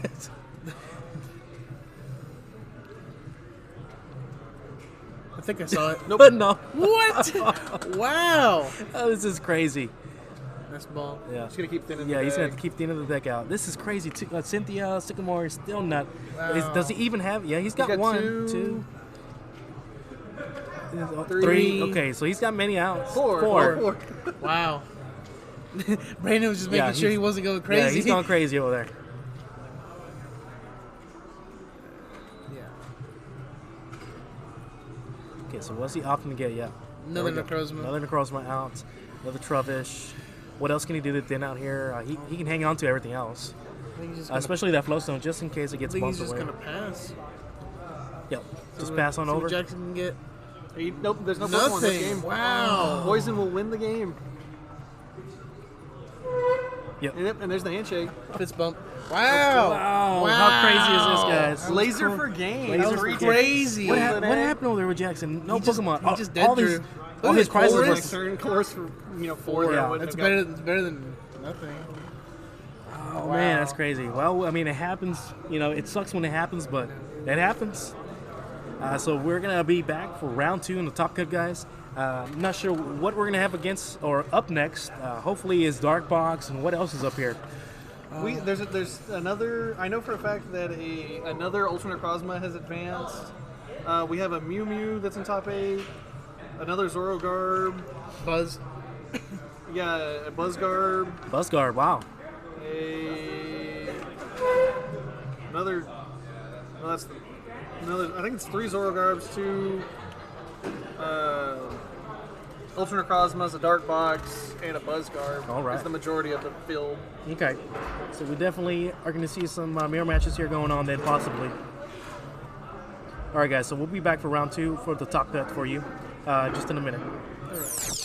I think I saw it. Nope. No. What? Wow. Oh, this is crazy. That's ball. Yeah. He's gonna keep thinning. Yeah, the he's gonna deck. have to keep the end of the deck out. This is crazy. Cynthia, Sycamore is still not. Wow. Does he even have? Yeah, he's got, got one, two, 2, three. 3. Okay, so he's got many outs. Four. Wow. Brandon was just making Yeah, sure he he's- wasn't going crazy. Yeah, he's going crazy over there. Yeah. Okay, so what's he opting to get? Yeah. There we Another go. Necrozma. Another Necrozma out. Another Trubbish. What else can he do to thin out here? He can hang on to everything else, I think he's just gonna, especially that Flowstone, just in case it I gets think he's bumped just away. gonna pass. Yep. Just See pass on what over. Jackson can get. Nope. There's no Pokemon in this Nothing. game. Wow. Poison will win the game. Yep. And there's the handshake. Fist bump. Wow. Wow. How crazy is this, guys? That was Laser cool. for game. Laser That was crazy. What happened over there with Jackson? No He just- Pokemon. he just dead all these, drew. all Look his at prizes Chorus. were. Next turn, course for 4. Yeah. That wouldn't That's have better. That's better than nothing. Oh man, that's crazy. Well, I mean, it happens. You know, it sucks when it happens, but it happens. So we're gonna be back for round 2 in the Top Cut, guys. I'm not sure what we're gonna have against or up next. Hopefully, is Dark Box and what else is up here. There's another. I know for a fact that another Ultra Necrozma has advanced. We have a Mew Mew that's in top 8. another Zoro Garb. Buzz. Yeah, a Buzz Garb. Buzzguard, wow. Another. Well, that's another. I think it's 3 Zoro Garbs, 2 Ultra Necrozmas, a Dark Box, and a Buzz Garb. All right. Is the majority of the field. Okay. So we definitely are going to see some mirror matches here going on then, possibly. All right, guys. So we'll be back for round 2 for the top bet for you just in a minute. All right.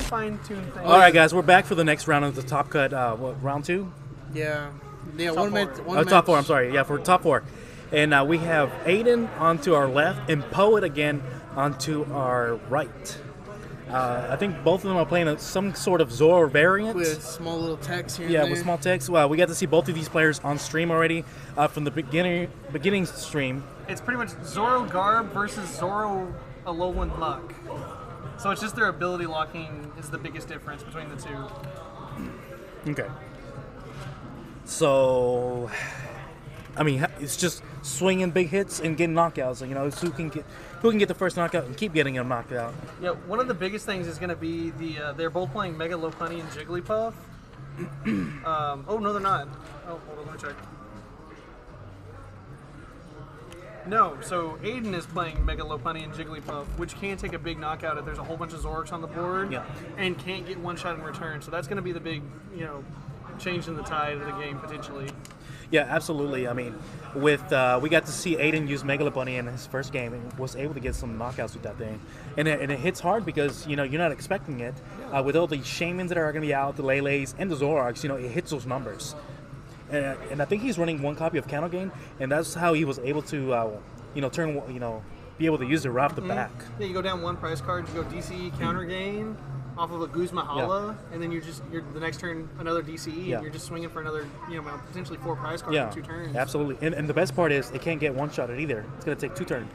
fine-tune things. All right, guys, we're back for the next round of the top cut. What, round 2? Yeah. Yeah, Top one four. match. Top 4. I'm sorry. Yeah, for top 4. And we have Aiden onto our left and Poet again onto our right. I think both of them are playing some sort of Zoro variant. With small little text here. and Yeah, there. with small text. Well, we got to see both of these players on stream already from the beginning stream. It's pretty much Zoro Garb versus Zoro Alolan Muck. So it's just their ability locking is the biggest difference between the two. Okay. So, I mean, it's just swinging big hits and getting knockouts. You know, it's who can get the first knockout and keep getting them knocked out. Yeah, one of the biggest things is going to be they're both playing Mega Lopunny and Jigglypuff. Oh no, they're not. Oh, hold on, let me check. No, so Aiden is playing Mega Lopunny and Jigglypuff, which can take a big knockout if there's a whole bunch of Zoroarks on the board, Yeah. and can't get one shot in return. So that's going to be the big, change in the tide of the game potentially. Yeah, absolutely. I mean, with we got to see Aiden use Mega Bunny in his first game and was able to get some knockouts with that thing, and it hits hard because you're not expecting it. With all the Shamans that are going to be out, the Lele's and the Zoroarks, it hits those numbers. And I think he's running one copy of Counter Gain, and that's how he was able to be able to use it right off the back. Yeah, you go down one price card, you go DCE Counter Gain off of a Guzma Hala, and then you're the next turn another DCE, and you're just swinging for another potentially 4 prize cards in 2 turns. Absolutely. And the best part is it can't get one shot at either. It's going to take 2 turns.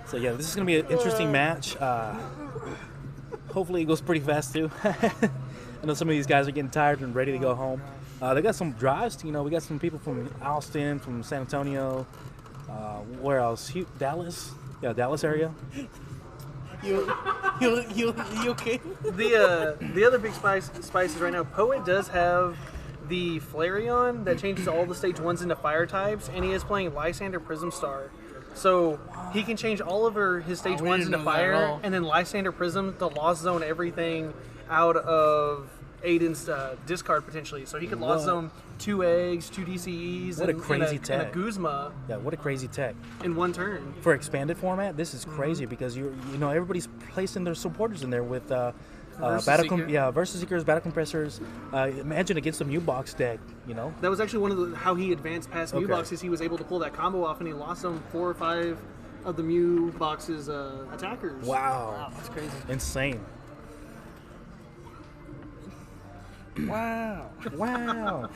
So yeah, this is going to be an interesting match. Hopefully it goes pretty fast too. I know some of these guys are getting tired and ready to go home. They got some drives. We got some people from Austin, from San Antonio. Where else? Dallas? Yeah, Dallas area. You okay? The other big spices right now, Poet does have the Flareon that changes all the stage 1s into fire types, and he is playing Lysander Prism Star. So he can change all of his stage 1s into fire, and then Lysander Prism to Lost Zone everything out of Aiden's discard potentially. So he could Lost Zone 2 eggs, 2 DCEs, What a crazy tech. and a Guzma Yeah, what a crazy tech. in one turn. For expanded format, this is crazy because everybody's placing their supporters in there with Versus Seekers, Battle Compressors. Imagine against a Mew box deck, That was actually one of how he advanced past Mew Okay. boxes. He was able to pull that combo off, and he lost them 4 or 5 of the Mew boxes attackers. Wow. That's crazy. Insane. Wow. Wow.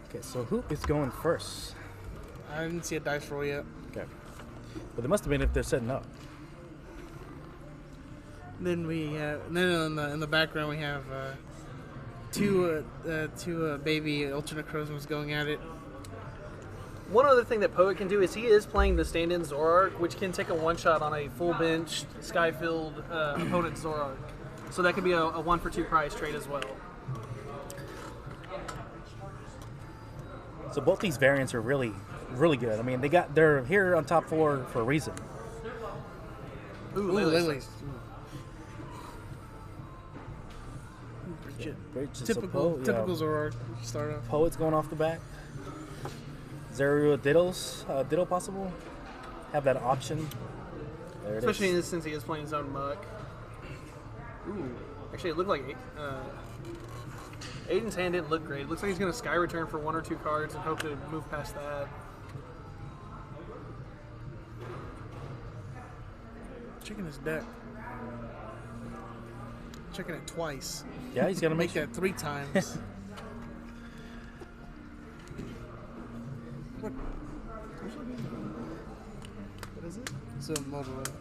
Okay, so who is going first? I didn't see a dice roll yet. Okay. Well, they must have been if they're setting up. Then we in the background we have two baby alternate Chromos going at it. One other thing that Poet can do is he is playing the stand-in Zoroark, which can take a one-shot on a full-bench, sky-filled opponent Zoroark. So that could be a 1-for-2 prize trade as well. So both these variants are really, really good. I mean, they're here on top 4 for a reason. Ooh, Lily. Typical Zoroark start off. Poet's going off the back. Zerua Ditto possible? Have that option. There it Especially is. since he is playing Zone Muck. Ooh. Actually, it looked like Aiden's hand didn't look great. It looks like he's going to Sky Return for 1 or 2 cards and hope to move past that. Checking his deck. Checking it twice. Yeah, he's gonna Make that 3 times. What is it? It's a motorway.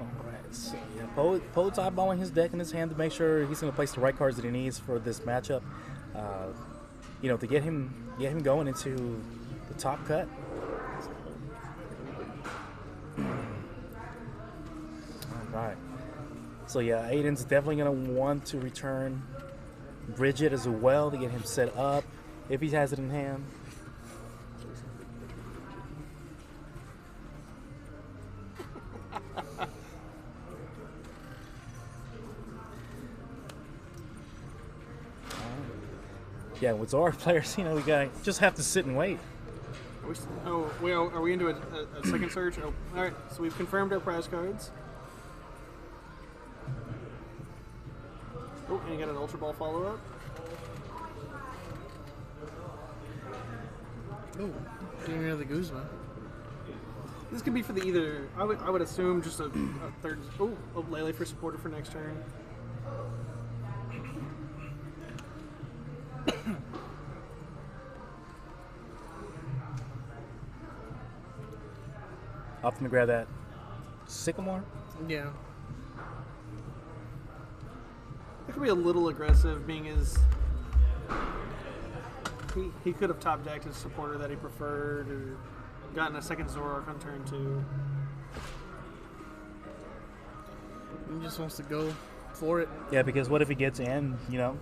Alright, so yeah, Poet's eyeballing his deck in his hand to make sure he's going to place the right cards that he needs for this matchup. To get him going into the top cut. Alright. So yeah, Aiden's definitely going to want to return Bridget as well to get him set up if he has it in hand. Yeah, with Zora players, we gotta just have to sit and wait. Are we into a second search? Oh, all right. So we've confirmed our prize cards. Oh, and you got an Ultra Ball follow-up. Oh, getting rid of the Guzma. This could be for the either. I would assume just a third. Oh, Lele for supporter for next turn. Opting to grab that Sycamore. Yeah. It could be a little aggressive, being as he could have top decked his supporter that he preferred, or gotten a second Zoroark on turn 2. He just wants to go for it. Yeah, because what if he gets in, Well,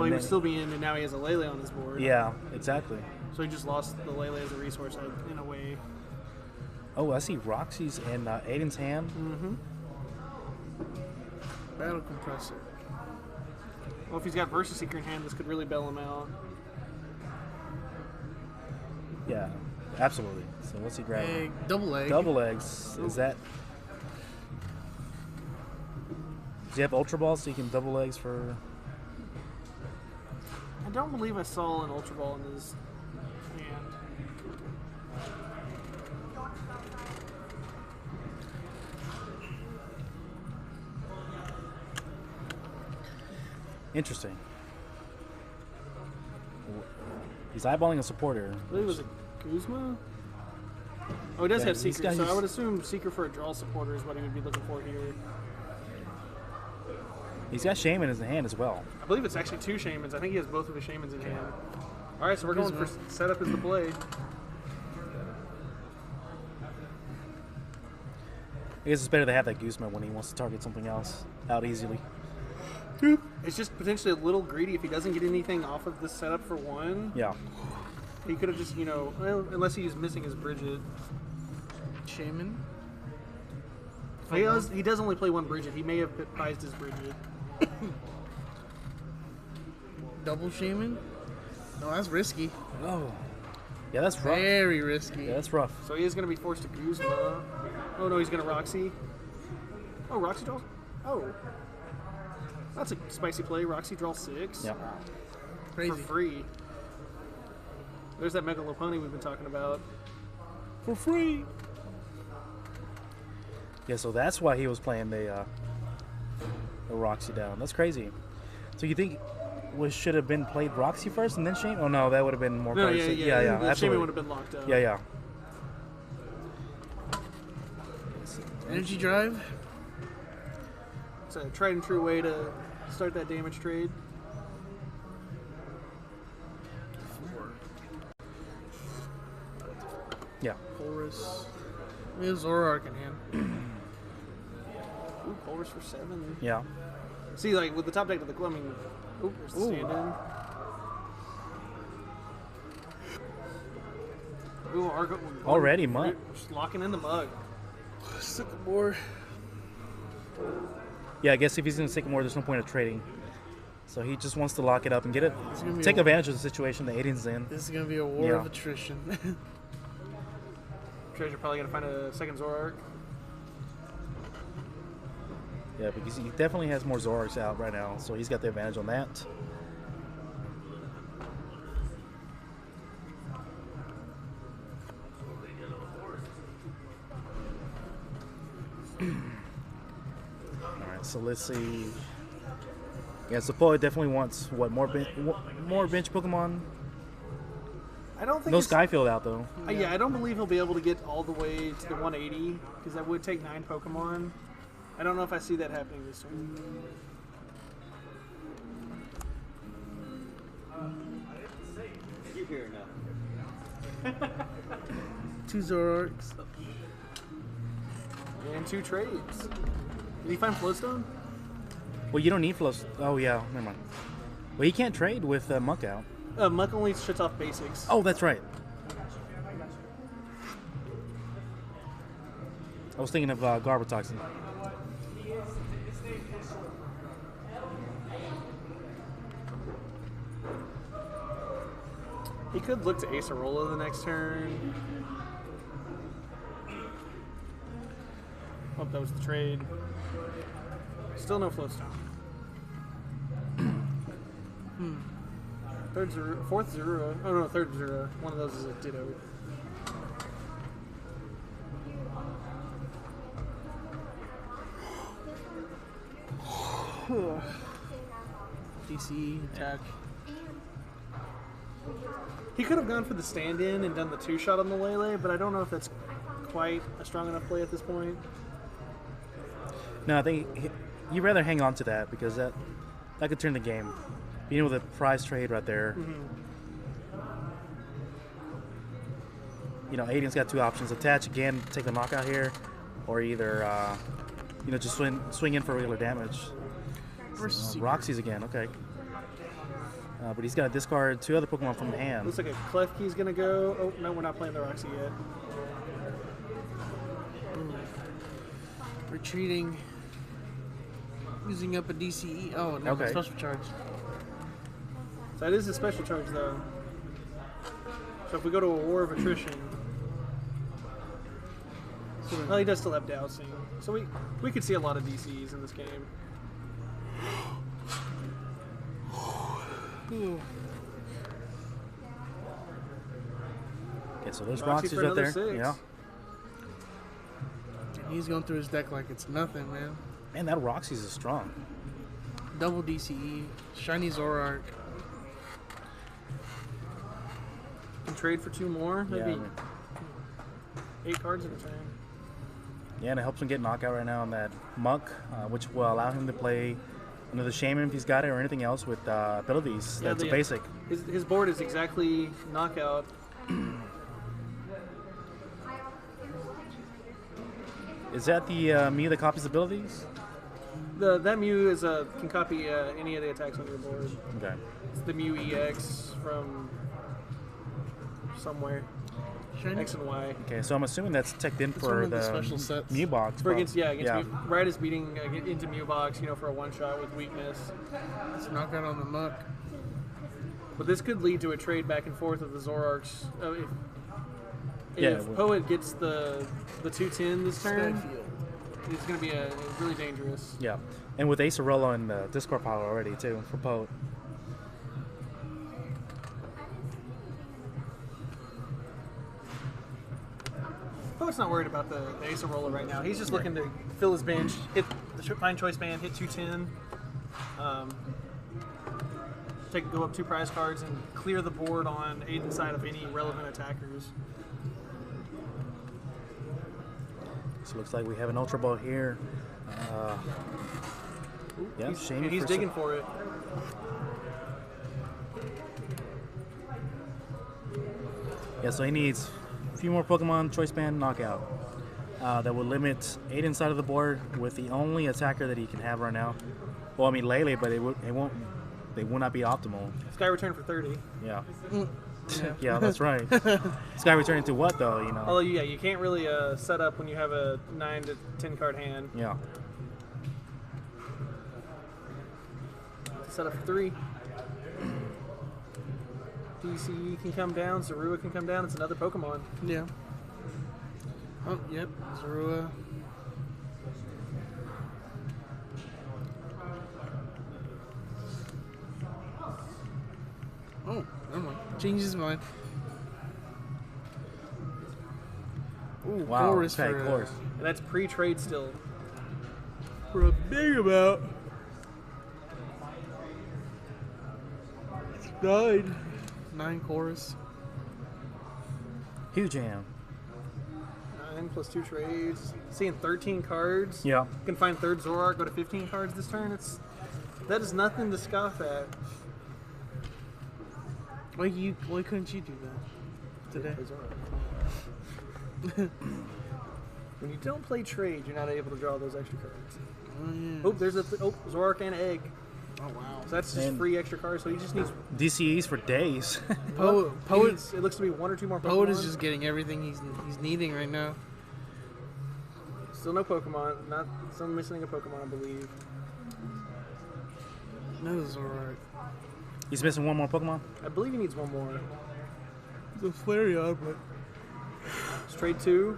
he would still be in, and now he has a Lele on his board. Yeah, exactly. So he just lost the Lele as a resource in a way. Oh, I see Roxy's in Aiden's hand. Mm-hmm. Battle Compressor. Well, if he's got Versus Seeker in hand, this could really bail him out. Yeah, absolutely. So what's he grabbing? Egg, double egg. Double eggs. Is that? Does he have Ultra Ball so he can double eggs for? I don't believe I saw an Ultra Ball in his hand. Interesting. He's eyeballing a supporter. I believe it was a Guzma. Oh, he does Yeah, have these Seeker, so guys- I would assume Seeker for a draw supporter is what he would be looking for here. He's got Shaman in his hand as well. I believe it's actually 2 Shamans. I think he has both of his Shamans in hand. All right, so we're going for setup as the play. I guess it's better to have that Guzma when he wants to target something else out easily. It's just potentially a little greedy if he doesn't get anything off of this setup for 1. Yeah. He could have just, well, unless he's missing his Bridget. Shaman. He does only play 1 Bridget. He may have prized his Bridget. Double Shaman. No, that's risky. Oh. Yeah, that's rough. Very risky. Yeah, that's rough. So he is going to be forced to Guzma. Oh, no, he's going to Roxy. Oh, Roxy draws. Oh. That's a spicy play. Roxy draws 6. Yeah. Crazy. For free. There's that Megalopony we've been talking about. For free. Yeah, so that's why he was playing the Roxy down. That's crazy. So you think should have been played Roxy first and then Shane? Oh no, that would have been more. No, cards. yeah. The absolutely. Shaman would have been locked up. Yeah. Energy Drive. It's a tried and true way to start that damage trade. Yeah. Chorus. We have Zoroark in hand. Ooh, Pulvers for 7. Yeah. See, like, with the top deck of the club, there's the stand-in. Ooh, Argo. Already mug. Just locking in the mug. Sycamore. Yeah, I guess if he's going to take more, there's no point of trading. So he just wants to lock it up and get it, gonna be take advantage of the situation that Aiden's in. This is going to be a war Yeah. of attrition. Treasure probably going to find a second Zoroark. Yeah, because he definitely has more Zoroarks out right now, so he's got the advantage on that. Alright, so let's see. Yeah, so Poe definitely wants, more bench Pokemon? I don't think No it's- Skyfield out, though. Yeah, I don't believe he'll be able to get all the way to the 180, because that would take 9 Pokemon. I don't know if I see that happening this turn. You hear now. 2 Zoroarks. And 2 trades. Did he find Floatstone? Well, you don't need flows. Oh, yeah, never mind. Well, he can't trade with Muck out. Muck only shuts off basics. Oh, that's right. I was thinking of Garbotoxin. He could look to Acerola the next turn. Oh, that was the trade. Still no flow stop. Third Zero, fourth Zero. Oh no, third Zero. One of those is a Ditto. DC attack. He could have gone for the stand-in and done the 2-shot on the Lele, but I don't know if that's quite a strong enough play at this point. No, I think you'd rather hang on to that because that could turn the game. Being with a prize trade right there. You know, Aiden's got two options: attach again, take the knockout here, or either you know, just swing in for regular damage. Roxy's again, okay. But he's got to discard 2 other Pokemon from hand. Looks like a Klefki's gonna go. Oh no, we're not playing the Roxy yet. Retreating. Using up a DCE. Oh, no, Okay. special charge. So that is a special charge though. So if we go to a War of Attrition, well, he does still have Dousing. So we could see a lot of DCs in this game. Okay, so there's Roxy Roxy's for right another there. 6. Yeah. He's going through his deck like it's nothing, man. Man, that Roxy's is strong. Double DCE. Shiny Zoroark. Can trade for 2 more, maybe Yeah, I mean, 8 cards at a time. yeah, and it helps him get knockout right now on that Muck, which will allow him to play another Shaman if he's got it or anything else with abilities. Yeah, That's a the- basic. His board is exactly knockout. Is that the Mew that copies abilities? That Mew is can copy any of the attacks on your board. Okay. It's the Mew EX from somewhere. Shiny. X and Y. Okay, so I'm assuming that's teched in It's for one of the the special sets. Mew box. For against Yeah. Right is beating into Mew box, you know, for a 1-shot with weakness. Let's knock out on the Muck. But this could lead to a trade back and forth of the Zoroarks. Yeah, If well- Poet gets the 210 this turn, Skyfield. it's going to be really dangerous. Yeah, and with Acerola and the Discord power already too for Poet. Poet's not worried about the Acerola right now. He's just looking to fill his bench, hit the Fine Choice Band, hit 210, go up 2 prize cards, and clear the board on Aiden's side of any relevant attackers. So it looks like we have an Ultra Ball here. Yeah, shame. He's digging for it. Yeah, so he needs a few more Pokemon Choice Band knockout. That will limit Aiden's side of the board with the only attacker that he can have right now. Well, I mean Lele, but they will not be optimal. Sky Return for 30. Yeah. Yeah, that's right. Sky returning to what though? You know. Although, yeah, you can't really set up when you have a 9 to 10 card hand. Yeah. Set up for 3. DCE can come down, Zorua can come down. It's another Pokemon. Yeah. Oh, yep. Zorua. Oh, never mind. Changed his mind. Ooh, Wow. Chorus Okay, for, course. And that's pre-trade still. for a big amount. It's 9. 9 chorus. Huge Jam. 9 plus 2 trades. Seeing 13 cards. Yeah. You can find third Zoroark, go to 15 cards this turn. That is nothing to scoff at. Why couldn't you do that today? When you don't play trade, you're not able to draw those extra cards. Oh, yeah. Oh, there's Zoroark and Egg. Oh, wow. So that's just And- free extra cards. So he just needs. DCEs for days. It looks to be 1 or 2 more Pokemon. Poet is just getting everything he's needing right now. Still no Pokemon. Still missing a Pokemon, I believe. No Zoroark. He's missing one more Pokemon. I believe he needs 1 more. the Flareon, but Straight 2.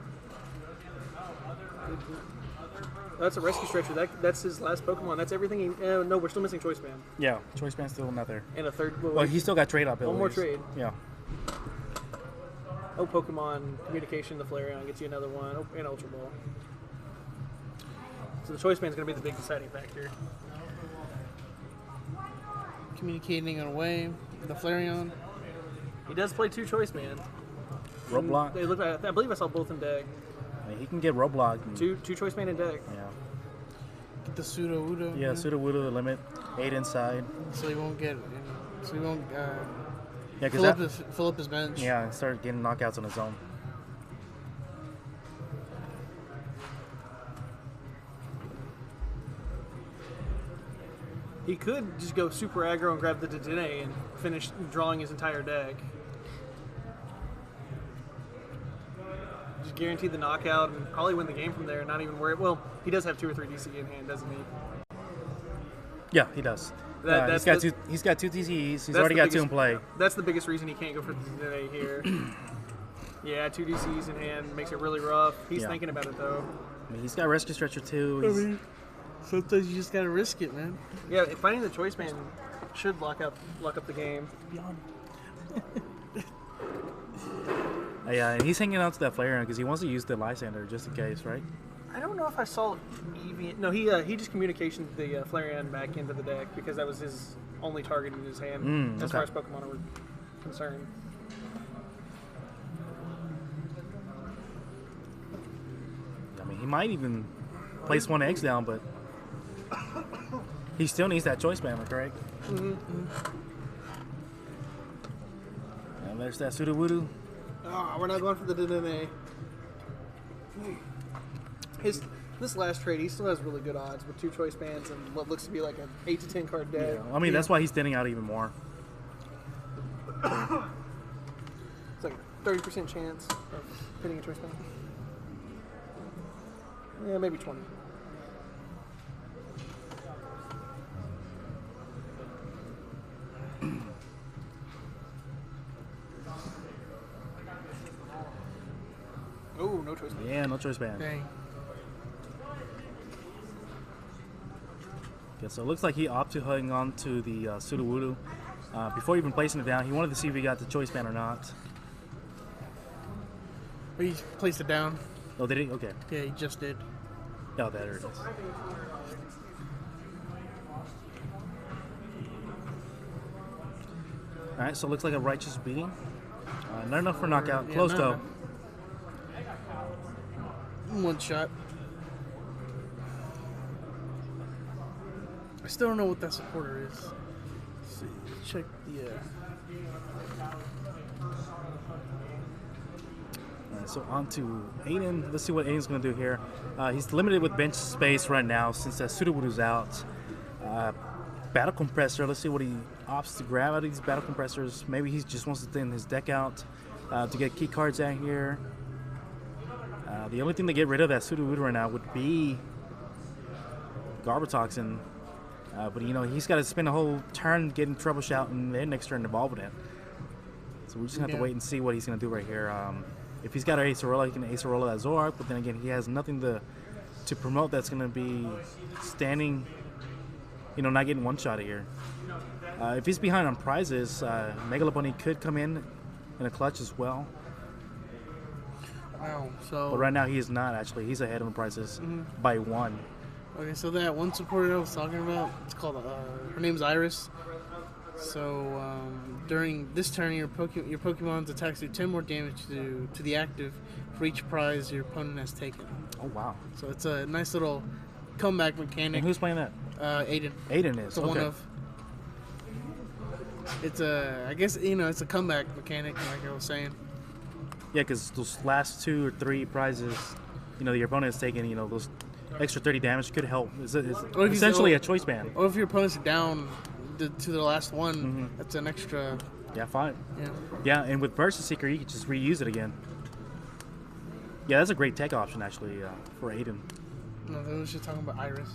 That's a rescue stretcher. That's his last Pokemon. That's everything he... no, we're still missing Choice Band. Yeah, Choice Band's still not there. And a third... Well, he's still got trade abilities. One more trade. Yeah. Oh, Pokemon Communication, the Flareon gets you another one. Oh, and Ultra Ball. So the Choice Band's going to be the big deciding factor. communicating in a way. The Flareon. He does play 2 Choice Band. Roadblock. They look like, I believe I saw both in deck. I mean, he can get roadblock. And, Two Choice Band in deck. Yeah. Get the pseudo Udo. Yeah, pseudo Wudo the limit. 8 inside. So he won't get. So he won't. Yeah, Fill up his bench. Yeah, and start getting knockouts on his own. He could just go super aggro and grab the Dedenne and finish drawing his entire deck. Just guarantee the knockout and probably win the game from there. Not even worry. Well, he does have 2 or 3 DC in hand, doesn't he? Yeah, he does. He's got two TCEs. He's already got 2 in play. That's the biggest reason he can't go for the Dedenne here. Yeah, 2 DCs in hand makes it really rough. He's thinking about it though. I mean, he's got Rescue Stretcher too. Sometimes you just gotta risk it, man. Yeah, finding the Choice Band should lock up the game. Yeah, and he's hanging out to that Flareon because he wants to use the Lysander just in case, right? I don't know if I saw Eevee. No, he just communicationed the Flareon back into the deck because that was his only target in his hand as far as Pokemon were concerned. I mean, he might even place 1 X down, but he still needs that Choice Band, correct? And there's that Sudowoodo. Oh, we're not going for the Dedenne. This last trade, he still has really good odds with 2 Choice Bands and what looks to be like an 8 to 10 card deck. Yeah, I mean, that's why he's thinning out even more. It's like a 30% chance of hitting a Choice Band. Yeah, maybe 20. Oh, no Choice Band. Yeah, no Choice Band. Dang. Okay, so it looks like he opted to hang on to the Sudowoodo. Before even placing it down, he wanted to see if he got the Choice Band or not. But he placed it down. Oh, did he? Okay. Yeah, he just did. Oh, there it is. Alright, so it looks like a righteous beating. Not enough for knockout. Close though. One shot. I still don't know what that supporter is. Let's see. Check the. Alright, so on to Aiden. Let's see what Aiden's going to do here. He's limited with bench space right now since that Sudowoodo's out. Battle Compressor. Let's see what he opts to grab out of these Battle Compressors. Maybe he just wants to thin his deck out to get key cards out here. The only thing to get rid of that Sudowoodo right now would be Garbotoxin. But, you know, he's got to spend a whole turn getting Troubleshout and then next turn evolving it. So we're just going to have to wait and see what he's going to do right here. If he's got an Acerola, he can Acerola that Zoroark, but then again, he has nothing to promote that's going to be standing, you know, not getting one-shot here. If he's behind on prizes, Megalobunny could come in a clutch as well. Wow. So. But right now he is not, actually. He's ahead on prizes by 1. Okay, so that one supporter I was talking about, it's called. Her name's Iris. So during this turn, your Pokemon's attacks do 10 more damage to the active for each prize your opponent has taken. Oh, wow. So it's a nice little comeback mechanic. And who's playing that? Aiden. Aiden is. It's a one of. It's a, I guess, you know, it's a comeback mechanic, like I was saying. Yeah, because those last 2 or 3 prizes, you know, your opponent has taken, you know, those extra 30 damage could help. It's essentially a Choice Band. Or if your opponent's down to the last one, that's an extra. Yeah, 5. Yeah. Yeah, and with Versus Seeker, you can just reuse it again. Yeah, that's a great tech option, actually, for Aiden. No, they was just talking about Iris.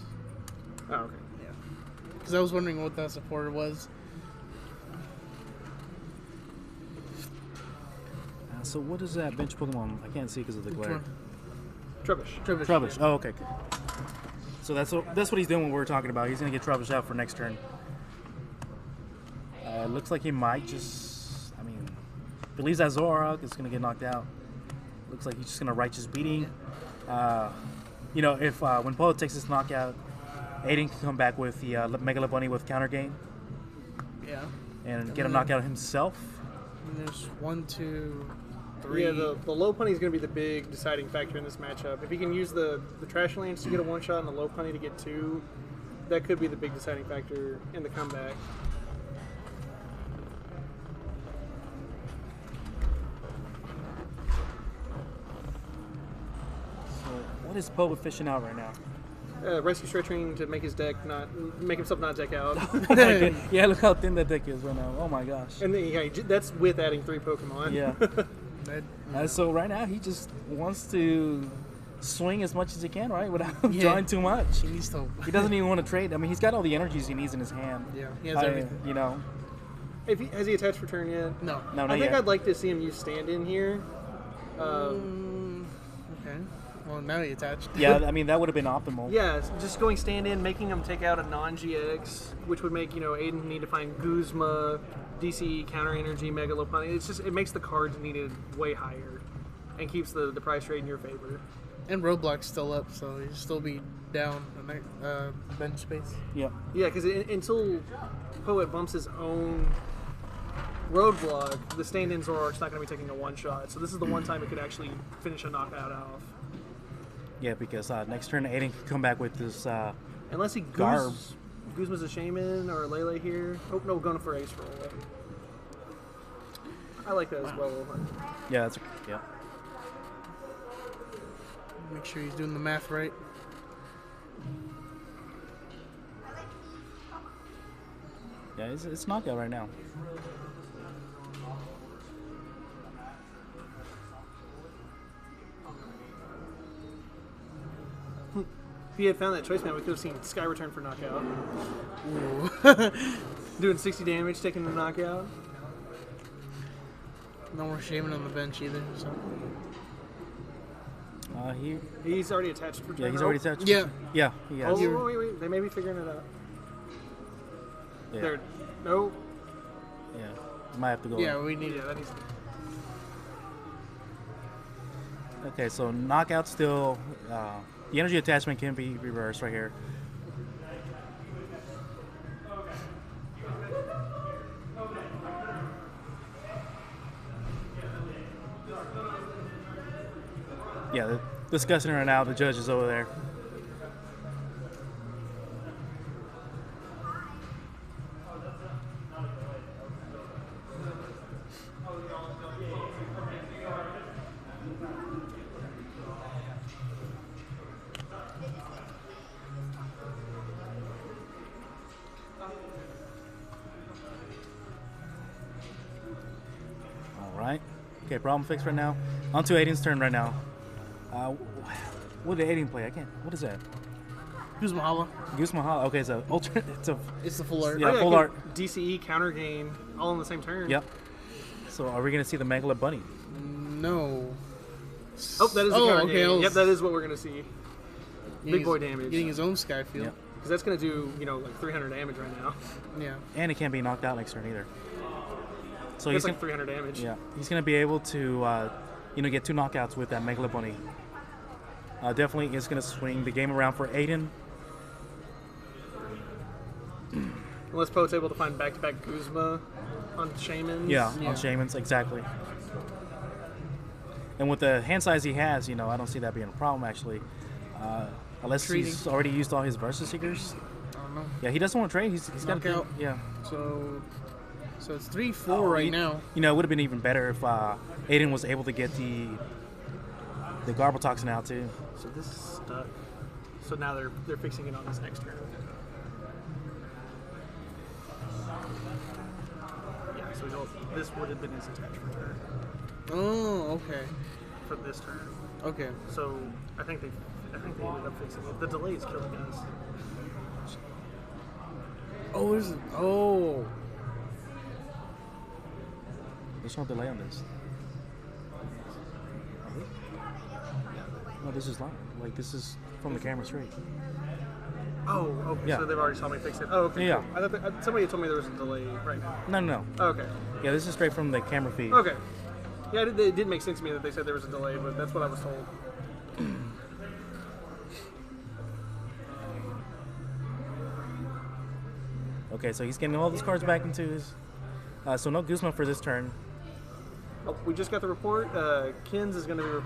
Oh, okay. Yeah. Because I was wondering what that supporter was. So what is that bench Pokemon? I can't see because of the glare. one? Trubbish. Trubbish. Oh, okay. So that's what he's doing when we're talking about. He's going to get Trubbish out for next turn. Looks like he might just... I mean, believes that Zoroark is going to get knocked out. Looks like he's just going to Righteous Beating. You know, if when Polo takes this knockout, Aiden can come back with the Mega Bunny with counter gain Yeah. and get a knockout himself. And there's 1, 2, 3. Yeah, the low punny is going to be the big deciding factor in this matchup. If he can use the trash lanes to get a one shot and the low punny to get 2, that could be the big deciding factor in the comeback. What is Poe fishing out right now? Rescue Stretch Ring to make his deck make himself not deck out. Oh my God. Yeah, look how thin that deck is right now. Oh my gosh. And then, yeah, that's with adding 3 Pokemon. Yeah. So right now he just wants to swing as much as he can, right? Without drawing too much. He needs to. He doesn't even want to trade. I mean, he's got all the energies he needs in his hand. Yeah, he has everything. You know. Has he attached for turn yet? No. No, I not think yet. I'd like to see him use stand-in here. Okay. Well, now he attached. Yeah, I mean that would have been optimal. Yeah, just going stand-in, making him take out a non-GX, which would make, Aiden need to find Guzma, DC, Counter Energy, Mega Lopunny. It makes the cards needed way higher and keeps the price rate in your favor. And Roadblock's still up, so he'll still be down bench space. Yeah. Yeah, because until Poet bumps his own Roadblock, the stand-in Zoroark's not going to be taking a one-shot. So this is the one time it could actually finish a knockout off. Yeah, because next turn Aiden can come back with this. Unless he Garb. Guzma's a Shaman or a Lele here. Oh, no, going for Ace Roll. I like that as well. Yeah, yeah. Make sure he's doing the math right. Yeah, it's knockout right now. If he had found that choice man, we could have seen Sky Return for knockout. Doing 60 damage, taking the knockout. No more Shaman on the bench either. So. He's already attached for turn. Yeah, he's already attached. Yeah. Yeah, he has. Oh, wait. They may be figuring it out. Yeah. There. No. Yeah. Might have to go. Yeah, we need it. That needs to Okay, so knockout still. The energy attachment can be reversed right here. Yeah, they're discussing right now. The judge is over there. Alright. Okay, problem fixed right now. On to Aiden's turn right now. What did Aiden play? I can't. What is that? Who's Mahala? Goose Mahal. Okay, it's a alternate. It's the full art. Yeah, full get art. DCE, counter gain, all in the same turn. Yep. So are we gonna see the Megala Bunny? No. Oh, that is the counter okay, gain. Yep, that is what we're going to see. Big boy Getting damage. his own Sky Field. Yep. Because that's going to do, like 300 damage right now. Yeah. And it can't be knocked out next turn either. So That's he's like 300 damage. yeah, he's gonna be able to get 2 knockouts with that Megala Bunny. Definitely is gonna swing the game around for Aiden. Unless Poet's able to find back-to-back Guzma on Shamans. Yeah, on Shamans, exactly. And with the hand size he has, I don't see that being a problem actually. Unless he's already used all his Versus Seekers. I don't know. Yeah, he doesn't want to trade. He's got to Knockout. Yeah. So it's 3-4 right now. It would have been even better if Aiden was able to get the Garbotoxin out too. So this is stuck. So now they're fixing it on this next turn. Yeah, so this would have been his attach for turn Oh, okay. for this turn. Okay. So I think they ended up fixing it. The delay is killing us. Oh, is it? Oh. There's no delay on this. No, this is live. Like, this is from the camera straight. Oh, okay. Yeah. So they've already saw me fix it. Oh, okay. Yeah. Cool. I thought somebody told me there was a delay right now. No, no, no. Okay. Yeah, this is straight from the camera feed. Okay. Yeah, it did make sense to me that they said there was a delay, but that's what I was told. Okay, so he's getting all those cards back into his. So no Guzma for this turn. Oh, we just got the report. Kins is going to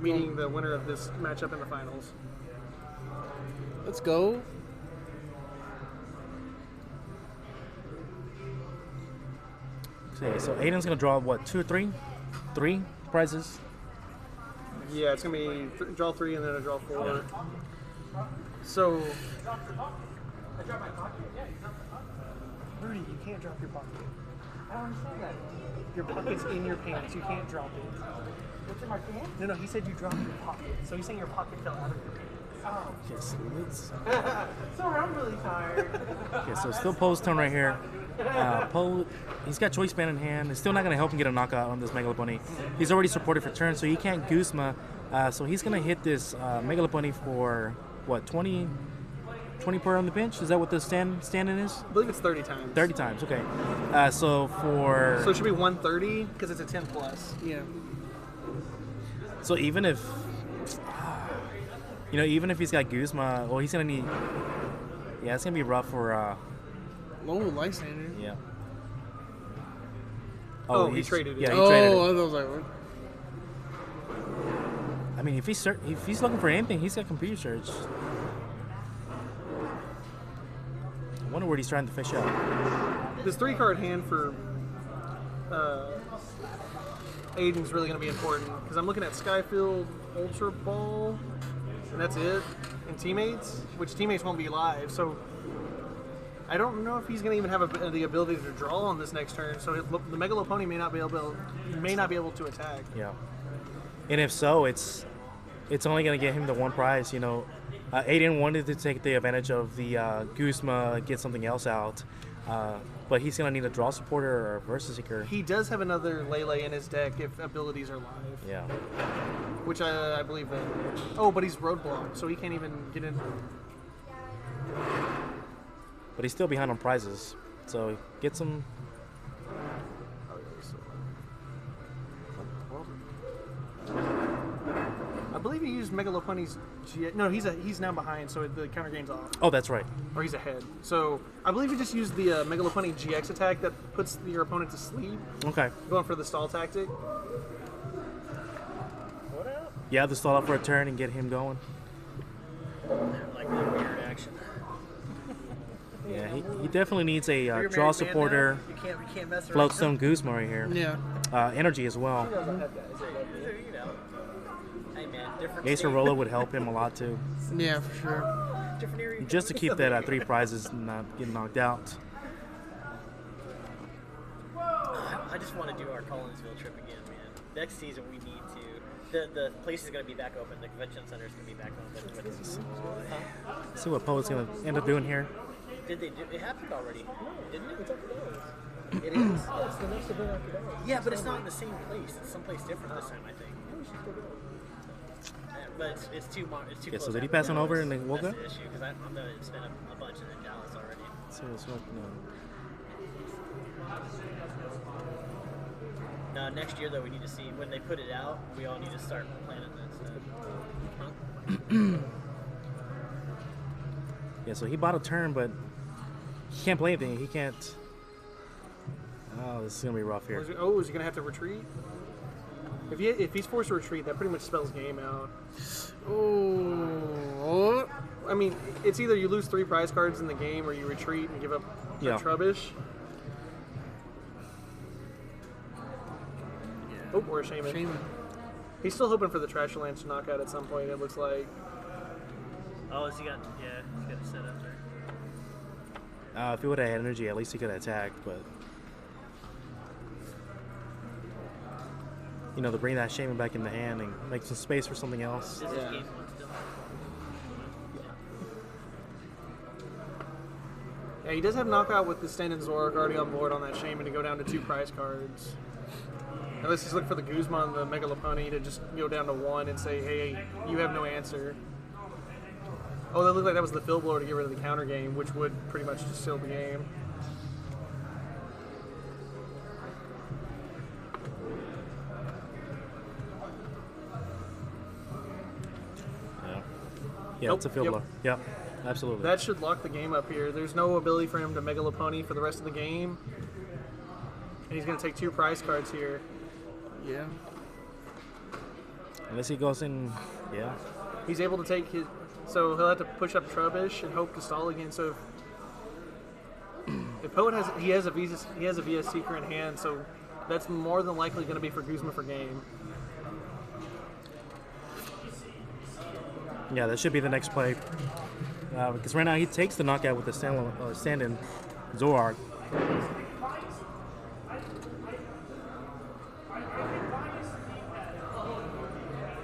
be meeting the winner of this matchup in the finals. Let's go. Okay, so Aiden's gonna draw what, 2 or 3? 3 prizes. Yeah, it's going to be draw 3 and then a draw 4. So, Rudy, you can't drop your pocket. I don't understand that. Your pocket's in your pants. You can't drop it. What's in my pants? No, he said you dropped your pocket. So he's saying your pocket fell out of your pants. Oh. Okay, so let's. Sorry, I'm really tired. Okay, so still Poe's turn right here. Poe, he's got Choice Band in hand. It's still not gonna help him get a knockout on this Megalo Bunny. He's already supported for turn, so he can't Guzma. So he's gonna hit this Megalo Bunny for what, 20 per on the bench? Is that what the stand-in is? I believe it's 30 times. 30 times, okay. So So it should be 130 because it's a 10 plus. Yeah. So even if, even if he's got Guzma, well, he's gonna need. Yeah, it's gonna be rough for. Low Lysander. Yeah. Oh, he he's- traded it. Yeah, he traded it. I was like, what? I mean, if he's looking for anything, he's got computer search. I wonder what he's trying to fish out. This 3-card hand for Aiden's really going to be important because I'm looking at Skyfield, Ultra Ball, and that's it. And Teammates, which Teammates won't be live, so I don't know if he's going to even have the ability to draw on this next turn. So the Megalo Pony may not be able to attack. Yeah. And if so, it's only going to get him the one prize. Aiden wanted to take the advantage of the Guzma, get something else out. But he's going to need a draw supporter or a Versus Seeker. He does have another Lele in his deck if abilities are live. Yeah. Which I believe that. Oh, but he's roadblocked, so he can't even get in. But he's still behind on prizes. So get some. I believe he used Megalopony's GX. No, he's now behind, so the counter gain's off. Oh, that's right. Or he's ahead. So I believe he just used the Megalopony GX attack that puts your opponent to sleep, Okay. going for the stall tactic. Yeah, the stall up for a turn and get him going. Like that weird action. Yeah, he definitely needs a You're a draw married man supporter. now. You can't mess around. Floatstone Guzma right here. Yeah. Energy as well. You know. Hey man, different. Ace state. Rolla would help him a lot too. Yeah, for sure. Different area. Just to keep that 3 prizes not getting knocked out. I just want to do our Collinsville trip again, man. Next season we need to. The place is going to be back open. The convention center is going to be back open. See what Poet's going to end up doing here. Did they do it? Happened already, didn't it? It is. It's the next event after that. Yeah, but it's not in the same place. It's someplace different this time, I think. But it's too much. It's too Okay, close. so did he after pass on over Dallas. and then woke That's up? the issue because I'm going to spend a bunch in Dallas already. So Next year though, we need to see when they put it out. We all need to start planning that stuff. yeah, so he bought a turn, but he can't play anything. He can't. Oh, this is gonna be rough here. Is he going to have to retreat? If he's forced to retreat, that pretty much spells game out. Oh. I mean, it's either you lose 3 prize cards in the game or you retreat and give up Yeah. Trubbish. Oh, or a Shaman. Shaman. He's still hoping for the Trash Lance knockout at some point, it looks like. Oh, he's got it set up there. If he would have had energy, at least he could have attacked. But to bring that Shaman back in the hand and make some space for something else. This is Yeah. game 1 still. Yeah, he does have knockout with the Stand and Zorak already on board on that Shaman to go down to 2 prize cards. Unless he's looking for the Guzma on the Megalopony to just go down to 1 and say, hey, you have no answer. Oh, that looked like that was the fill blower to get rid of the counter game, which would pretty much just seal the game. Yeah, Nope. it's a field Yep. blow. Yep, absolutely. That should lock the game up here. There's no ability for him to Megalopony for the rest of the game. And he's going to take 2 prize cards here. Yeah. Unless he goes in, yeah. He's able to take his... So he'll have to push up Trubbish and hope to stall again. So if Poet has... He has a VS Seeker in hand, so that's more than likely going to be for Guzma for game. Yeah, that should be the next play. Because right now he takes the knockout with the stand-in Zoroark.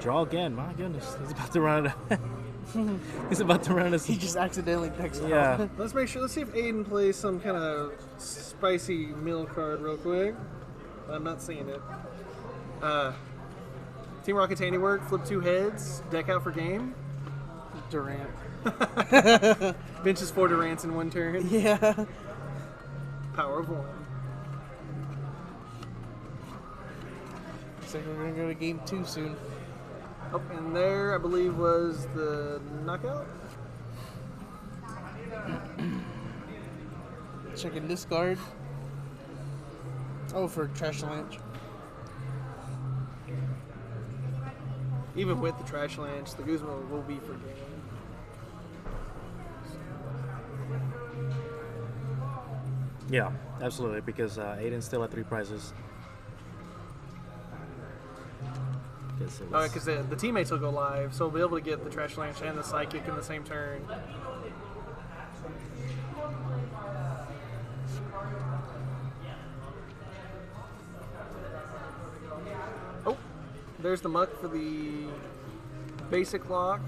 Draw again. My goodness, he's about to run it. He's about to run us. He just accidentally texted. Yeah. Let's make sure. Let's see if Aiden plays some kind of spicy meal card real quick. I'm not seeing it. Team Rocket Handiwork, flip 2 heads, deck out for game. Durant. Benches 4 Durants in 1 turn. Yeah. Power of 1. Looks like we're gonna go to game 2 soon. Oh, and there I believe was the knockout. Checking discard. Oh, for Trash Lunch. Even with the Trash Lance, the Guzma will be for game. Yeah, absolutely, because Aiden's still at 3 prizes. Because the teammates will go live, so we'll be able to get the Trash Lance and the Psychic in the same turn. Oh, there's the Muck for the basic lock.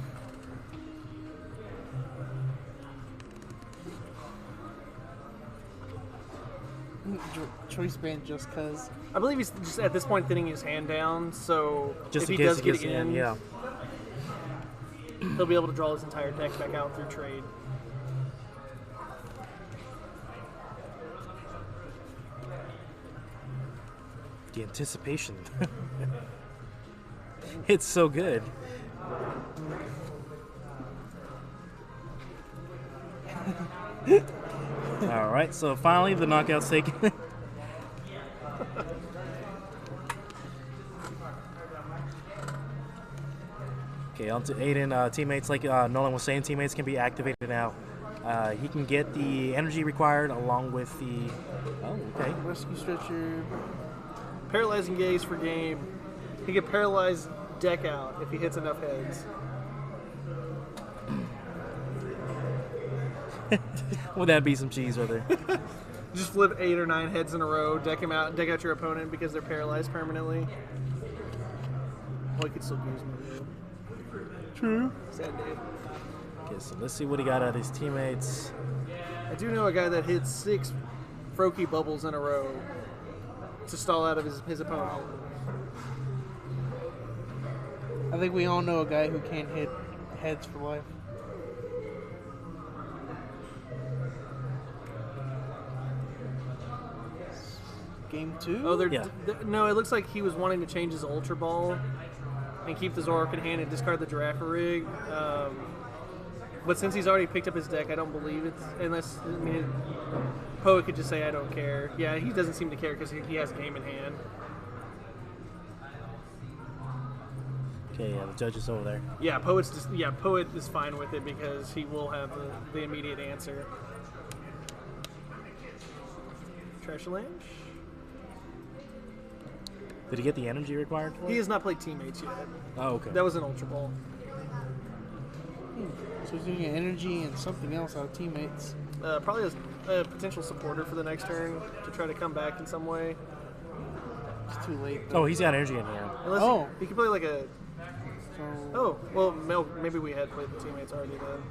Choice band just cuz. I believe he's just at this point thinning his hand down, so Just if in he case does he get gets in, yeah. he'll be able to draw his entire deck back out through trade. The anticipation. It's so good. All right, so finally the knockout's taken. Okay, on to Aiden. Teammates, like Nolan was saying, teammates can be activated now. He can get the energy required along with the... Oh, okay. Rescue Stretcher. Paralyzing Gaze for game. He can paralyze deck out if he hits enough heads. Would that be some cheese right there? Just flip 8 or 9 heads in a row, deck him out, deck out your opponent because they're paralyzed permanently. Well, you could still use them. True. Sad day. Okay, so let's see what he got out of his teammates. I do know a guy that hits 6 Froakie bubbles in a row to stall out of his opponent. I think we all know a guy who can't hit heads for life. Game 2? Oh, Yeah. No, it looks like he was wanting to change his Ultra Ball and keep the Zoroark in hand and discard the Giraffe Rig. But since he's already picked up his deck, I don't believe it. Unless, I mean, Poet could just say, I don't care. Yeah, he doesn't seem to care because he has game in hand. Okay, yeah, the judge is over there. Yeah, Poet is fine with it because he will have the immediate answer. Trash Lange? Did he get the energy required for He it? has not played Teammates yet. Oh, okay. That was an Ultra Ball. So he's getting energy and something else out of teammates. Probably as a potential supporter for the next turn to try to come back in some way. It's too late. Oh, he's got energy in here. Unless Oh. he could play like a... So Oh, well, maybe we had played the Teammates already then.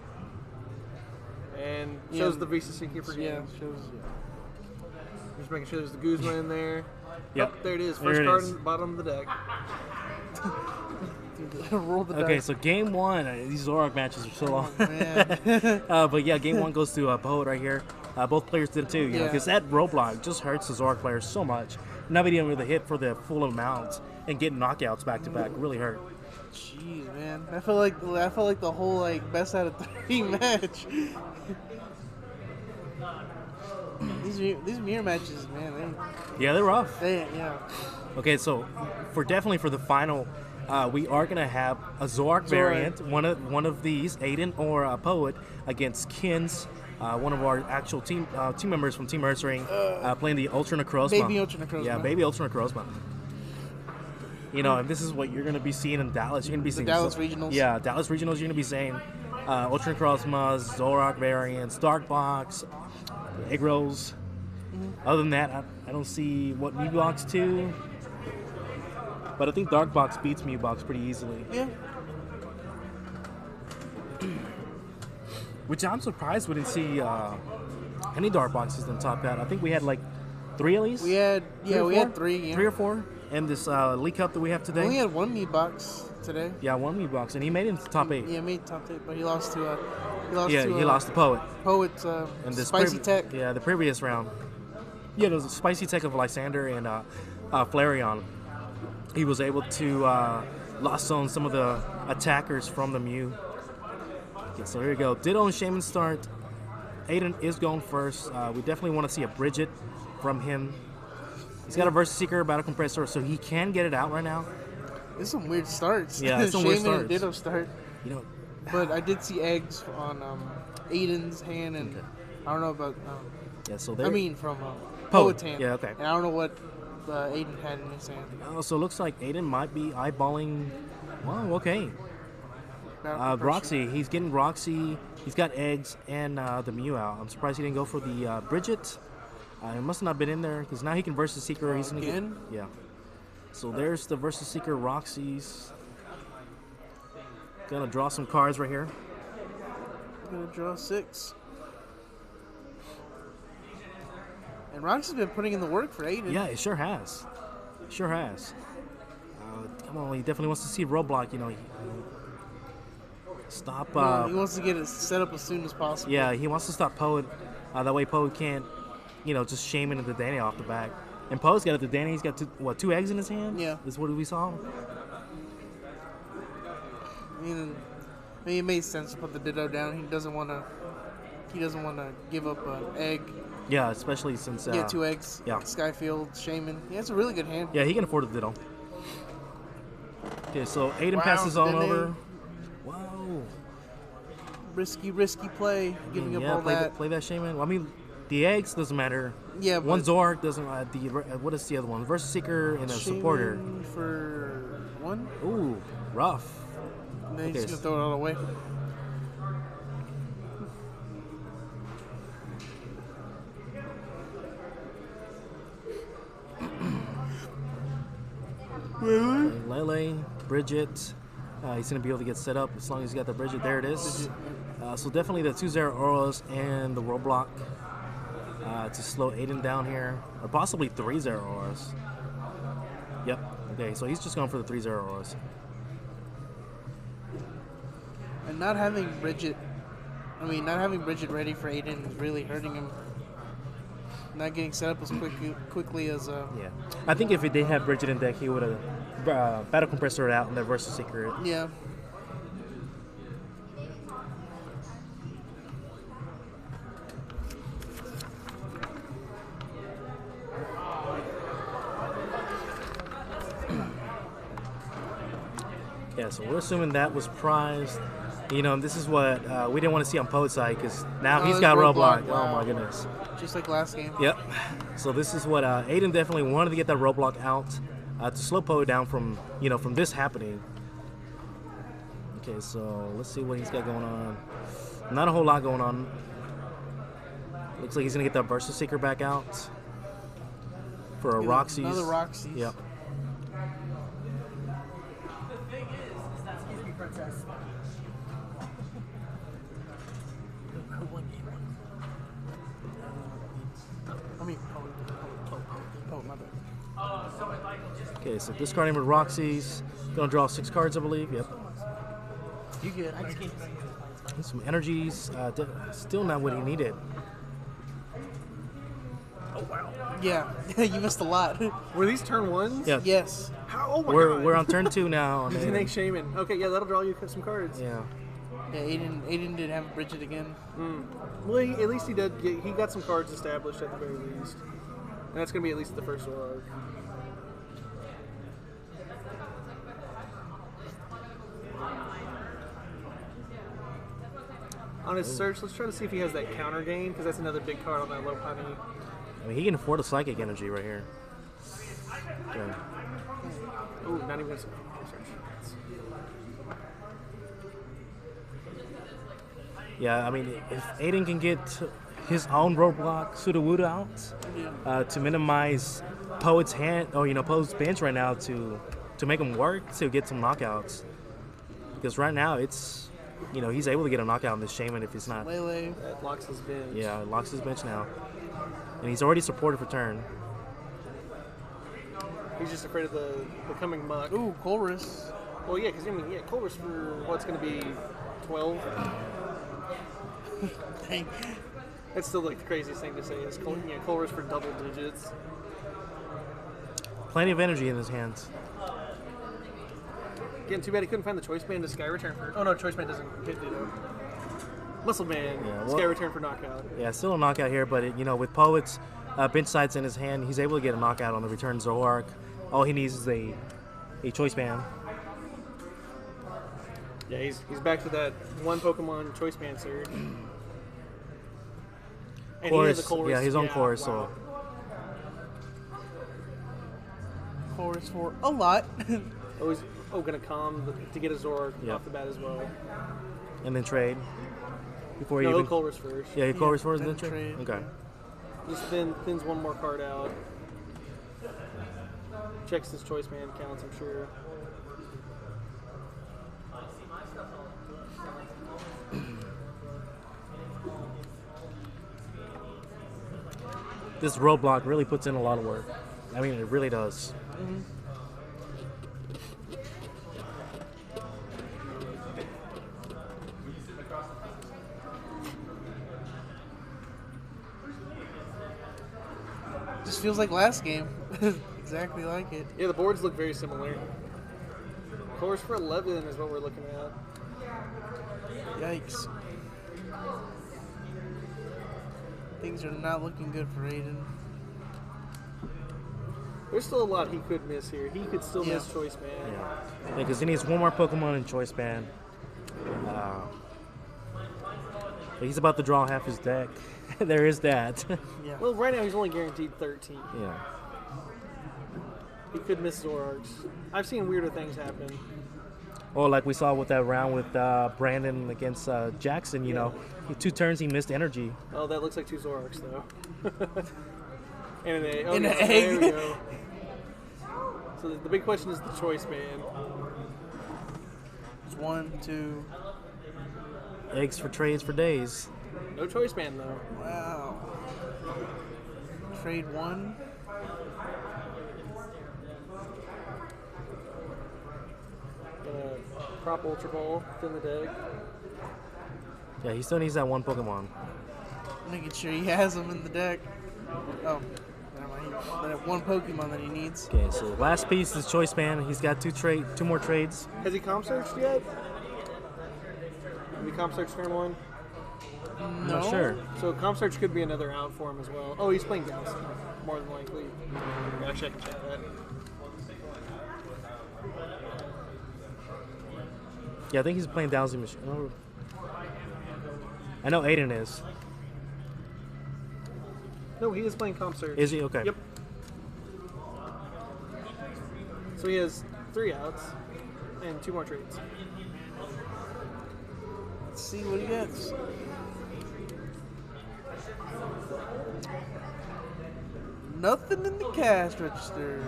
And shows Yeah. the Visa Seeker for game. yeah, shows. Just making sure there's the Guzma in there. Yep. Oh, there it is. There First it card is. in the bottom of the deck. Roll the Okay, dice. so game one. These Zorak matches are so long. Man. But yeah, game one goes to Poet right here. Both players did it too, Yeah. because that roadblock just hurts the Zorak players so much. Not being able to hit for the full amount and getting knockouts back to back really hurt. Jeez, man. I felt like the whole like best out of 3 match. these mirror matches, man. Yeah, they're rough. Yeah. Okay, so definitely for the final, we are gonna have a Zorak variant, one of these, Aiden or Poet, against Kins, one of our actual team members from Team Ursaring, playing the Ultra Necrozma. Baby Ultra Necrozma. Yeah, baby Ultra Necrozma. You know, and this is what you're gonna be seeing in Dallas. You're gonna be seeing Dallas Regionals. Yeah, Dallas Regionals. You're gonna be seeing Ultra Necrozma, Zorak variants, Dark Box, Egg Rolls. Other than that, I don't see what Mew Box 2. But I think Dark Box beats Mew Box pretty easily. Yeah. Which I'm surprised we didn't see any Dark Boxes in Top Hat. I think we had like 3 at least. We had Three or 3. Yeah. 3 or 4 in this League Cup that we have We today. only had 1 meat box today. Yeah, 1 Mew Box, and he made it into top 8. Yeah, made top 8, but he lost to He lost to Poet. Poet's And this Spicy Tech. Yeah, the previous round. Yeah, there was a Spicy Tech of Lysander and Flareon. He was able to lost on some of the attackers from the Mew. Okay, so here we go. Ditto and Shaman start. Aiden is going first. We definitely want to see a Bridget from him. He's got a Versus Seeker, Battle Compressor, so he can get it out right now. It's some weird starts. Yeah, it's some weird Shaman and starts. Ditto start. You know, But I did see eggs on Aiden's hand, and Okay. I don't know about. yeah, so there. I mean, from Poet's hand. Yeah, okay. And I don't know what Aiden had in his hand. So it looks like Aiden might be eyeballing. Wow, okay. Battle Compressor. Roxy, he's getting Roxy. He's got eggs and the Mew out. I'm surprised he didn't go for the Bridget. It must not have been in there because now he can Versus Seeker. He's gonna Again? get, yeah. So there's the Versus Seeker Roxy's. Gonna draw some cards right here. Gonna draw 6. And Roxy's been putting in the work for Aiden. Yeah, it sure has. Sure has. Come on, he definitely wants to see Roadblock. You know, stop. He wants to get it set up as soon as possible. Yeah, he wants to stop Poet. That way Poet can't, just Shaman into Danny off the back. And Poet's got it to Danny. He's got 2 eggs in his hand? Yeah. Is what we saw? I mean, it made sense to put the Ditto down. He doesn't want to give up an egg. Yeah, especially since... Get 2 eggs. yeah. Skyfield, Shaman. Yeah, it's a really good hand. Yeah, he can afford a Ditto. Okay, so Aiden Wow, passes on didn't over. Whoa. Risky play. Giving up Yeah, all that. play that Shaman. Well, I mean, the eggs doesn't matter. Yeah, One but Zorak doesn't... what is the other one? Versus Seeker and a Supporter. Shaman for 1. Ooh, rough. And then he's Okay, just going to throw it all away. Lele, Bridget. He's going to be able to get set up as long as he's got the Bridget. There it is. So definitely the 2-0 Auras and the roadblock to slow Aiden down here. Or possibly 3-0 Auras. Yep. Okay, so he's just going for the 3-0 Auras. And not having Bridget ready for Aiden is really hurting him. Not getting set up as quickly as Yeah. I think if he did have Bridget in deck, he would have Battle Compressor it out and then Versus Seeker it. yeah. Yeah, so we're assuming that was prized. This is what we didn't want to see on Poet's side because now Oh, he's it's got roadblock. roadblock. Wow. Oh my goodness. Just like last game. Yep. So this is what Aiden definitely wanted to get that roadblock out to slow Poet down from from this happening. Okay, so let's see what he's got going on. Not a whole lot going on. Looks like he's gonna get that Versus Seeker back out for a Get Roxy's. Another Roxy's. Yep. Excuse me, princess. I mean, oh, my bad. Okay, so discarding with Roxy's. Gonna draw 6 cards, I believe. Yep. You good? I just can't see. And some energies. Still not what he needed. Yeah, you missed a lot. Were these turn ones? Yeah. Yes. How? Oh my We're god. we're on turn 2 now. He's an shaman. Okay, yeah, that'll draw you some cards. Yeah. Yeah, Aiden did have Bridget again. Well, at least he did. He got some cards established at the very least, and that's gonna be at least the first arc. On his search, let's try to see if he has that counter gain, because that's another big card on that low honey. I mean, he can afford a psychic energy right here. Okay. Ooh, not even gonna search. Yeah, I mean, if Aiden can get his own roadblock Sudowoodo out to minimize Poet's hand, or Poet's bench right now to make him work to get some knockouts, because right now it's he's able to get a knockout on this Shaman if he's not. Lele. That locks his bench. Yeah, it locks his bench now, and he's already supported for turn. He's just afraid of the coming muck. Ooh, Chorus. Well, yeah, because Culver's for what's going to be 12. Dang. That's still like the craziest thing to say is Culver's for double digits. Plenty of energy in his hands. Again, too bad he couldn't find the choice band to Sky Return for. Oh no, choice band doesn't hit Ditto. Muscle band, Yeah, Sky Return for knockout. Yeah, still a knockout here, but with Poet's bench sides in his hand, he's able to get a knockout on the return Zoroark. All he needs is a choice band. Yeah, he's back to that one Pokemon choice band surge. And he has a Chorus, chorus. yeah, his own yeah, chorus. wow. Chorus for a lot. He's gonna calm to get a Zoroark Yeah. off the bat as well. So, and then trade before he No, even. Culver's first. Yeah, he Chorus first, then and then trade. trade. Okay. Just thins one more card out. Checks his choice band counts, I'm sure. This roadblock really puts in a lot of work. I mean, it really does. Just feels like last game. Exactly like it. Yeah, the boards look very similar. Course for 11 is what we're looking at. Yikes. Things are not looking good for Aiden. There's still a lot he could miss here. He could still miss choice band. Yeah, because he needs one more Pokemon in choice band. But he's about to draw half his deck. There is that. Yeah. Well, right now he's only guaranteed 13. Yeah. He could miss Zoroarks. I've seen weirder things happen. Or like we saw with that round with Brandon against Jackson, you know, 2 turns he missed energy. Oh, that looks like 2 Zoroarks, though. And an egg. Oh, And yeah, an there egg. we go. So the big question is the choice band. It's 1, 2. Eggs for trades for days. No choice band, though. Wow. Trade 1. Gonna prop Ultra Ball within the deck. Yeah, he still needs that one Pokemon. Making sure he has them in the deck. Oh, never mind. That one Pokemon that he needs. Okay, so the last piece is choice band. He's got 2 more trades. Has he comp searched yet? Have he comp searched turn 1? I'm not sure. So comp search could be another out for him as well. Oh, he's playing Gauss, more than likely. Actually, I can check that. Yeah, I think he's playing Dowsing Machine. Oh. I know Aiden is. No, he is playing comp search. Is he? Okay. Yep. So he has 3 outs and 2 more trades. Let's see what he gets. Nothing in the cash register.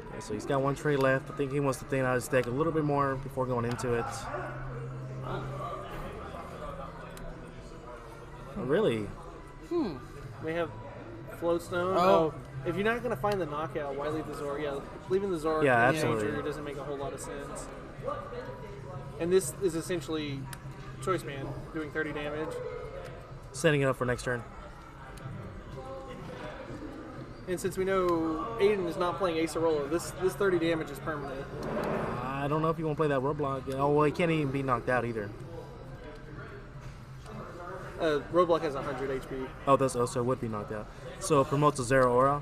Okay, so he's got 1 trade left. I think he wants to thin out his deck a little bit more before going into it. Oh, really? We have Floatstone. Oh. If you're not going to find the knockout, why leave the Zord? Yeah, leaving the Zord Yeah, in absolutely. danger doesn't make a whole lot of sense. And this is essentially Choice Man doing 30 damage. Setting it up for next turn. And since we know Aiden is not playing Ace Arola, this 30 damage is permanent. I don't know if you want to play that roadblock. Oh, well, he can't even be knocked out either. Roadblock has 100 HP. Oh, that's also would be knocked out. So it promotes a Zero Aura.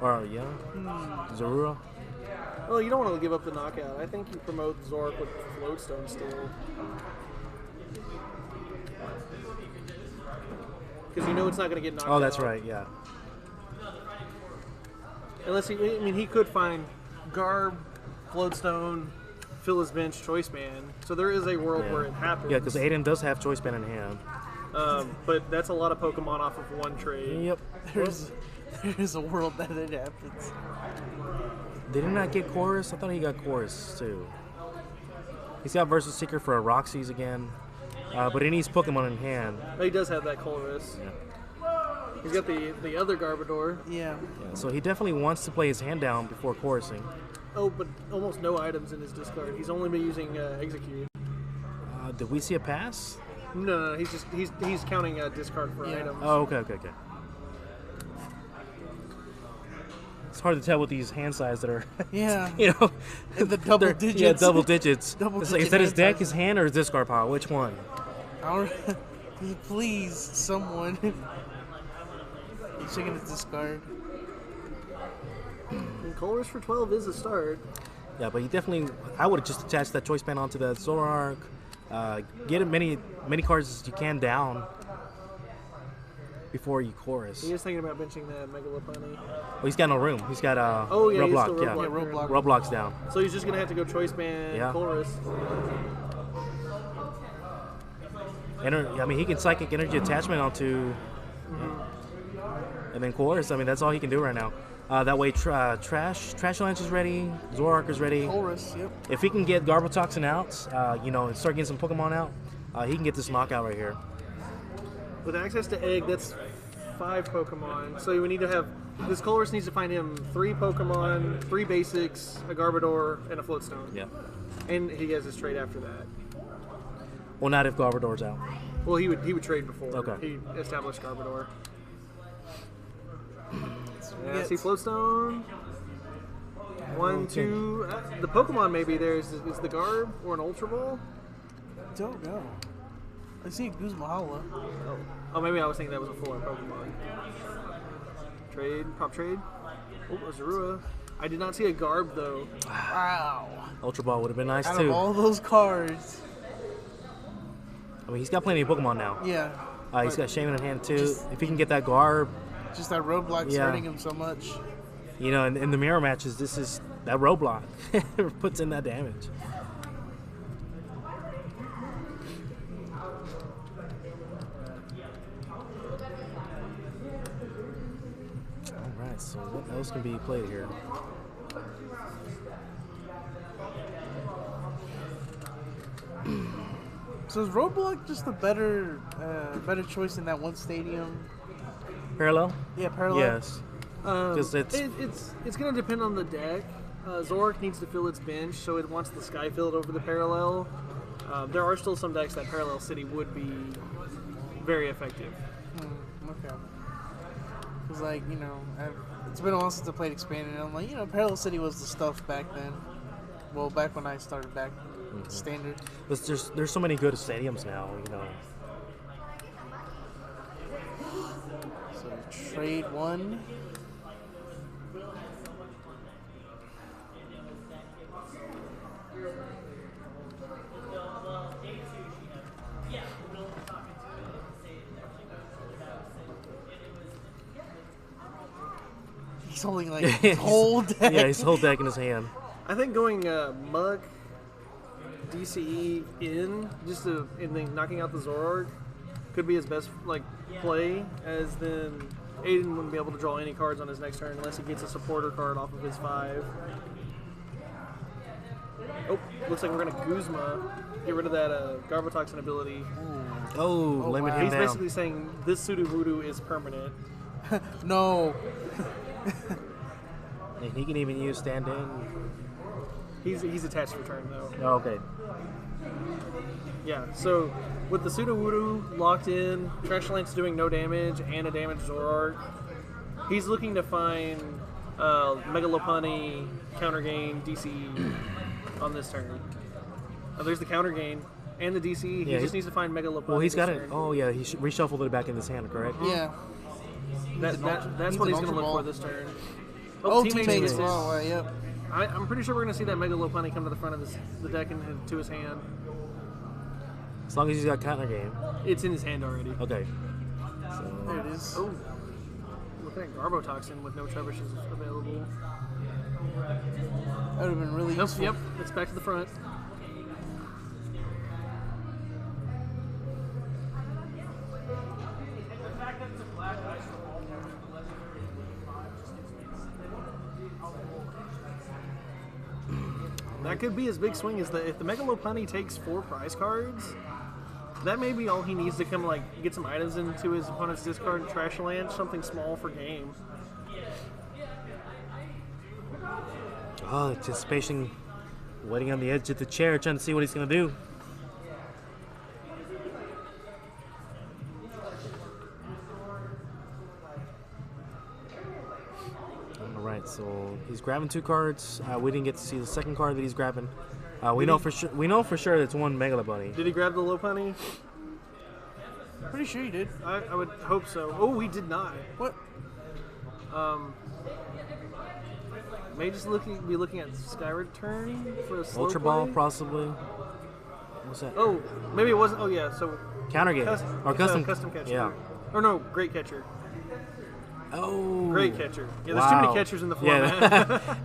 Or, yeah. Zorua. Well, you don't want to give up the knockout. I think you promote Zork with Floatstone still. Because you know it's not going to get knocked out. Oh, that's right, yeah. Unless he could find Garb, Floatstone, fill his bench, Choice Man. So there is a world where it happens. Yeah, because Aiden does have Choice Band in hand. But that's a lot of Pokemon off of one trade. Yep. There's a world that it happens. Did he not get Chorus? I thought he got Chorus too. He's got Versus Seeker for a Roxy's again. But he needs Pokemon in hand. He does have that Colress. Yeah. He's got the other Garbodor. Yeah. Yeah, so he definitely wants to play his hand down before chorusing. Oh, but almost no items in his discard. He's only been using Execute. Did we see a pass? No, he's counting discard for items. Oh, okay. It's hard to tell with these hand size that are, Yeah. you know, In the double they're- digits. Yeah, double digits. Double It's like, is digit that his hand deck, sizes. his hand, or his discard pile? Which one? Please, someone. He's checking his discard. And Colress for 12 is a start. Yeah, but he definitely. I would have just attached that choice band onto that Zoroark. Get as many cards as you can down before you chorus. He is thinking about benching that Megalopunny. Well, he's got no room. He's got Oh, yeah, he's Roblox. still Yeah, Roblox. Roblox down. So he's just going to have to go Choice Band, Yeah. Colress. I mean, he can psychic energy attachment onto, and then chorus. I mean, that's all he can do right now. That way, Trash Lance is ready. Zoroark is ready. Chorus, yep. If he can get Garbotoxin out, and start getting some Pokemon out, he can get this knockout right here. With access to Egg, that's 5 Pokemon. So we need to have... This Colress needs to find him 3 Pokemon, 3 basics, a Garbodor, and a Floatstone. Yeah. And he has his trade after that. Well, not if Garbodor's out. Well, he would trade before Okay. he established Garbodor. Yeah, I see Floatstone. 1, 2. The Pokemon maybe there is the Garb or an Ultra Ball. Don't know. I see Guzma Hala. Oh, maybe I was thinking that was a full art Pokemon. Trade, pop trade. Oh, a Zorua. I did not see a Garb though. Wow. Ultra Ball would have been nice Out too. of all those cards. I mean, he's got plenty of Pokemon now. Yeah. He's got Shaman in hand too. If he can get that Garb, Just that roadblock's Yeah. hurting him so much. in the mirror matches, this is that roadblock puts in that damage. All right, so what else can be played here? So is roadblock just a better choice in that one stadium? Parallel? Yeah, parallel. Yes. 'Cause it's- It's going to depend on the deck. Zoroark needs to fill its bench, so it wants the Sky Field over the Parallel. There are still some decks that Parallel City would be very effective. Okay. Because, it's been a while since I played Expanded, and I'm like, Parallel City was the stuff back then. Well, back when I started back Standard. But there's so many good stadiums now, So, trade one. He's holding his whole deck. Yeah, his whole deck in his hand. I think going Mug, DCE in, and then knocking out the Zoroark could be his best play, as then Aiden wouldn't be able to draw any cards on his next turn unless he gets a supporter card off of his 5. Oh, looks like we're going to Guzma, get rid of that Garbotoxin ability. Oh, limit wow. him He's down. basically saying this Sudowoodo is permanent. No. And he can even use stand-in. He's attached for turn though. Oh, okay. Yeah, so with the Sudowoodo locked in, Trashline's doing no damage and a damaged Zoroark. He's looking to find Megalopunny, counter gain, DCE on this turn. There's the counter gain and the DCE. He just needs to find Megalopunny. Well, he's got this it. turn. Oh, yeah, he reshuffled it back in his hand, correct? Yeah. That's what he's going to look for this turn. Oh, Teammate teammates. Assist. Oh, yep. I'm pretty sure we're going to see that Megalopunny come to the front of the deck and to his hand. As long as he's got counter game. It's in his hand already. Okay. There it is. Oh, looking at Garbotoxin with no Trebuchets available. That would have been really useful. Yep, it's back to the front. That could be his big swing. Is that if the Megalopunny takes 4 prize cards, that may be all he needs to come get some items into his opponent's discard and trash land, something small for game. Oh, anticipation, waiting on the edge of the chair, trying to see what he's going to do. All right, so he's grabbing 2 cards. We didn't get to see the second card that he's grabbing. We know for sure it's one Megalopunny. Did he grab the Lopunny? Pretty sure you did. I would hope so. Oh, he did not. What? May just be looking at Skyward Turn for a slow Ultra play? Ball, possibly. What's that? Oh, maybe it wasn't. Oh, yeah. So Counter game. Or custom. custom catcher. Yeah. Or no, Great Catcher. Oh. Great Catcher. Yeah, there's too many catchers in the format. Yeah.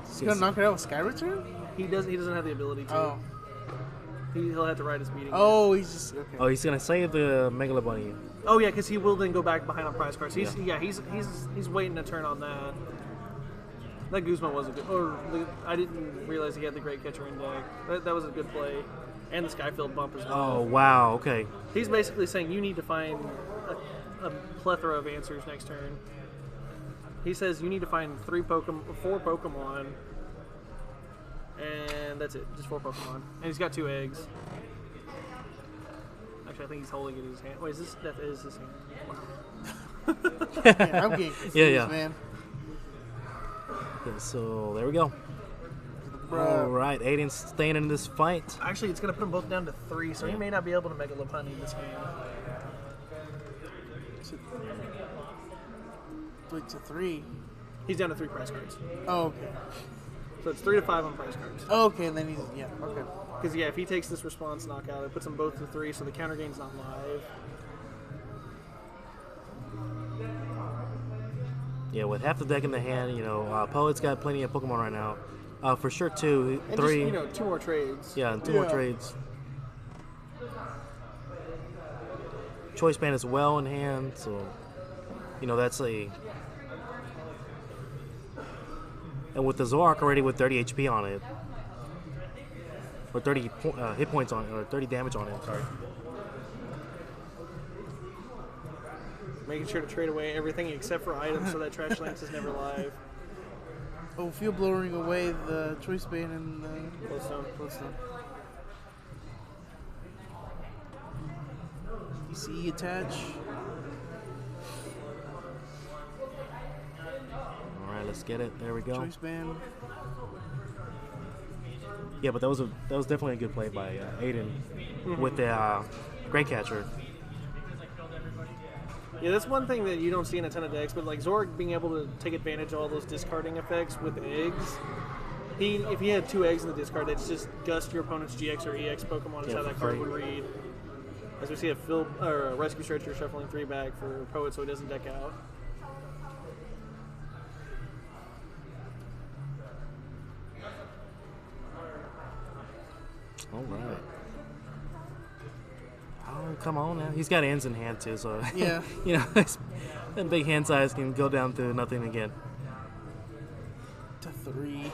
He's gonna knock it out with Sky Return? He doesn't have the ability to. Oh. He'll have to ride his meeting. Oh, he's just okay. Oh, he's gonna save the Megalopunny. Oh yeah, because he will then go back behind on prize cards. He's waiting to turn on that. That Guzma was a good. I didn't realize he had the Great Catcher in deck. That was a good play, and the Skyfield bump as well. Oh wow. Okay. He's basically saying you need to find a plethora of answers next turn. He says you need to find 4 Pokemon, and that's it. Just 4 Pokemon, and he's got 2 eggs. Actually, I think he's holding it in his hand. Wait, that is his hand. Yeah, I'm getting confused, Yeah. man. Yeah, so there we go. Bruh. All right, Aiden's staying in this fight. Actually, it's going to put them both down to 3, so he may not be able to Megalopunny this game. Wait to 3. He's down to 3 prize cards. Oh, okay. So it's 3 to 5 on prize cards. Okay, and then he's okay. Because if he takes this response knockout, it puts them both to 3, so the counter gain's not live. Yeah, with half the deck in the hand, Poet's got plenty of Pokemon right now. For sure, 2, And 3. just, 2 more trades. Yeah, and 2 more trades. Choice Band is well in hand, so that's a. And with the Zoroark already with 30 HP on it, or 30 hit points on it, or 30 damage on it. Sorry. Making sure to trade away everything except for items so that Trash Lance is never live. Oh, field blowing away the choice bane and the Glowstone. DCE attach. All right, let's get it. There we go. Choice band. Yeah, but that was definitely a good play by Aiden with the Great Catcher. Yeah, that's one thing that you don't see in a ton of decks, but like Zoroark being able to take advantage of all those discarding effects with eggs. If he had 2 eggs in the discard, that's just gust your opponent's GX or EX Pokemon is how that card would read. As we see a Rescue Stretcher shuffling 3 back for Poet so he doesn't deck out. All right. Oh, come on now. He's got ends in hand too, so Yeah. that big hand size can go down to nothing again. To 3.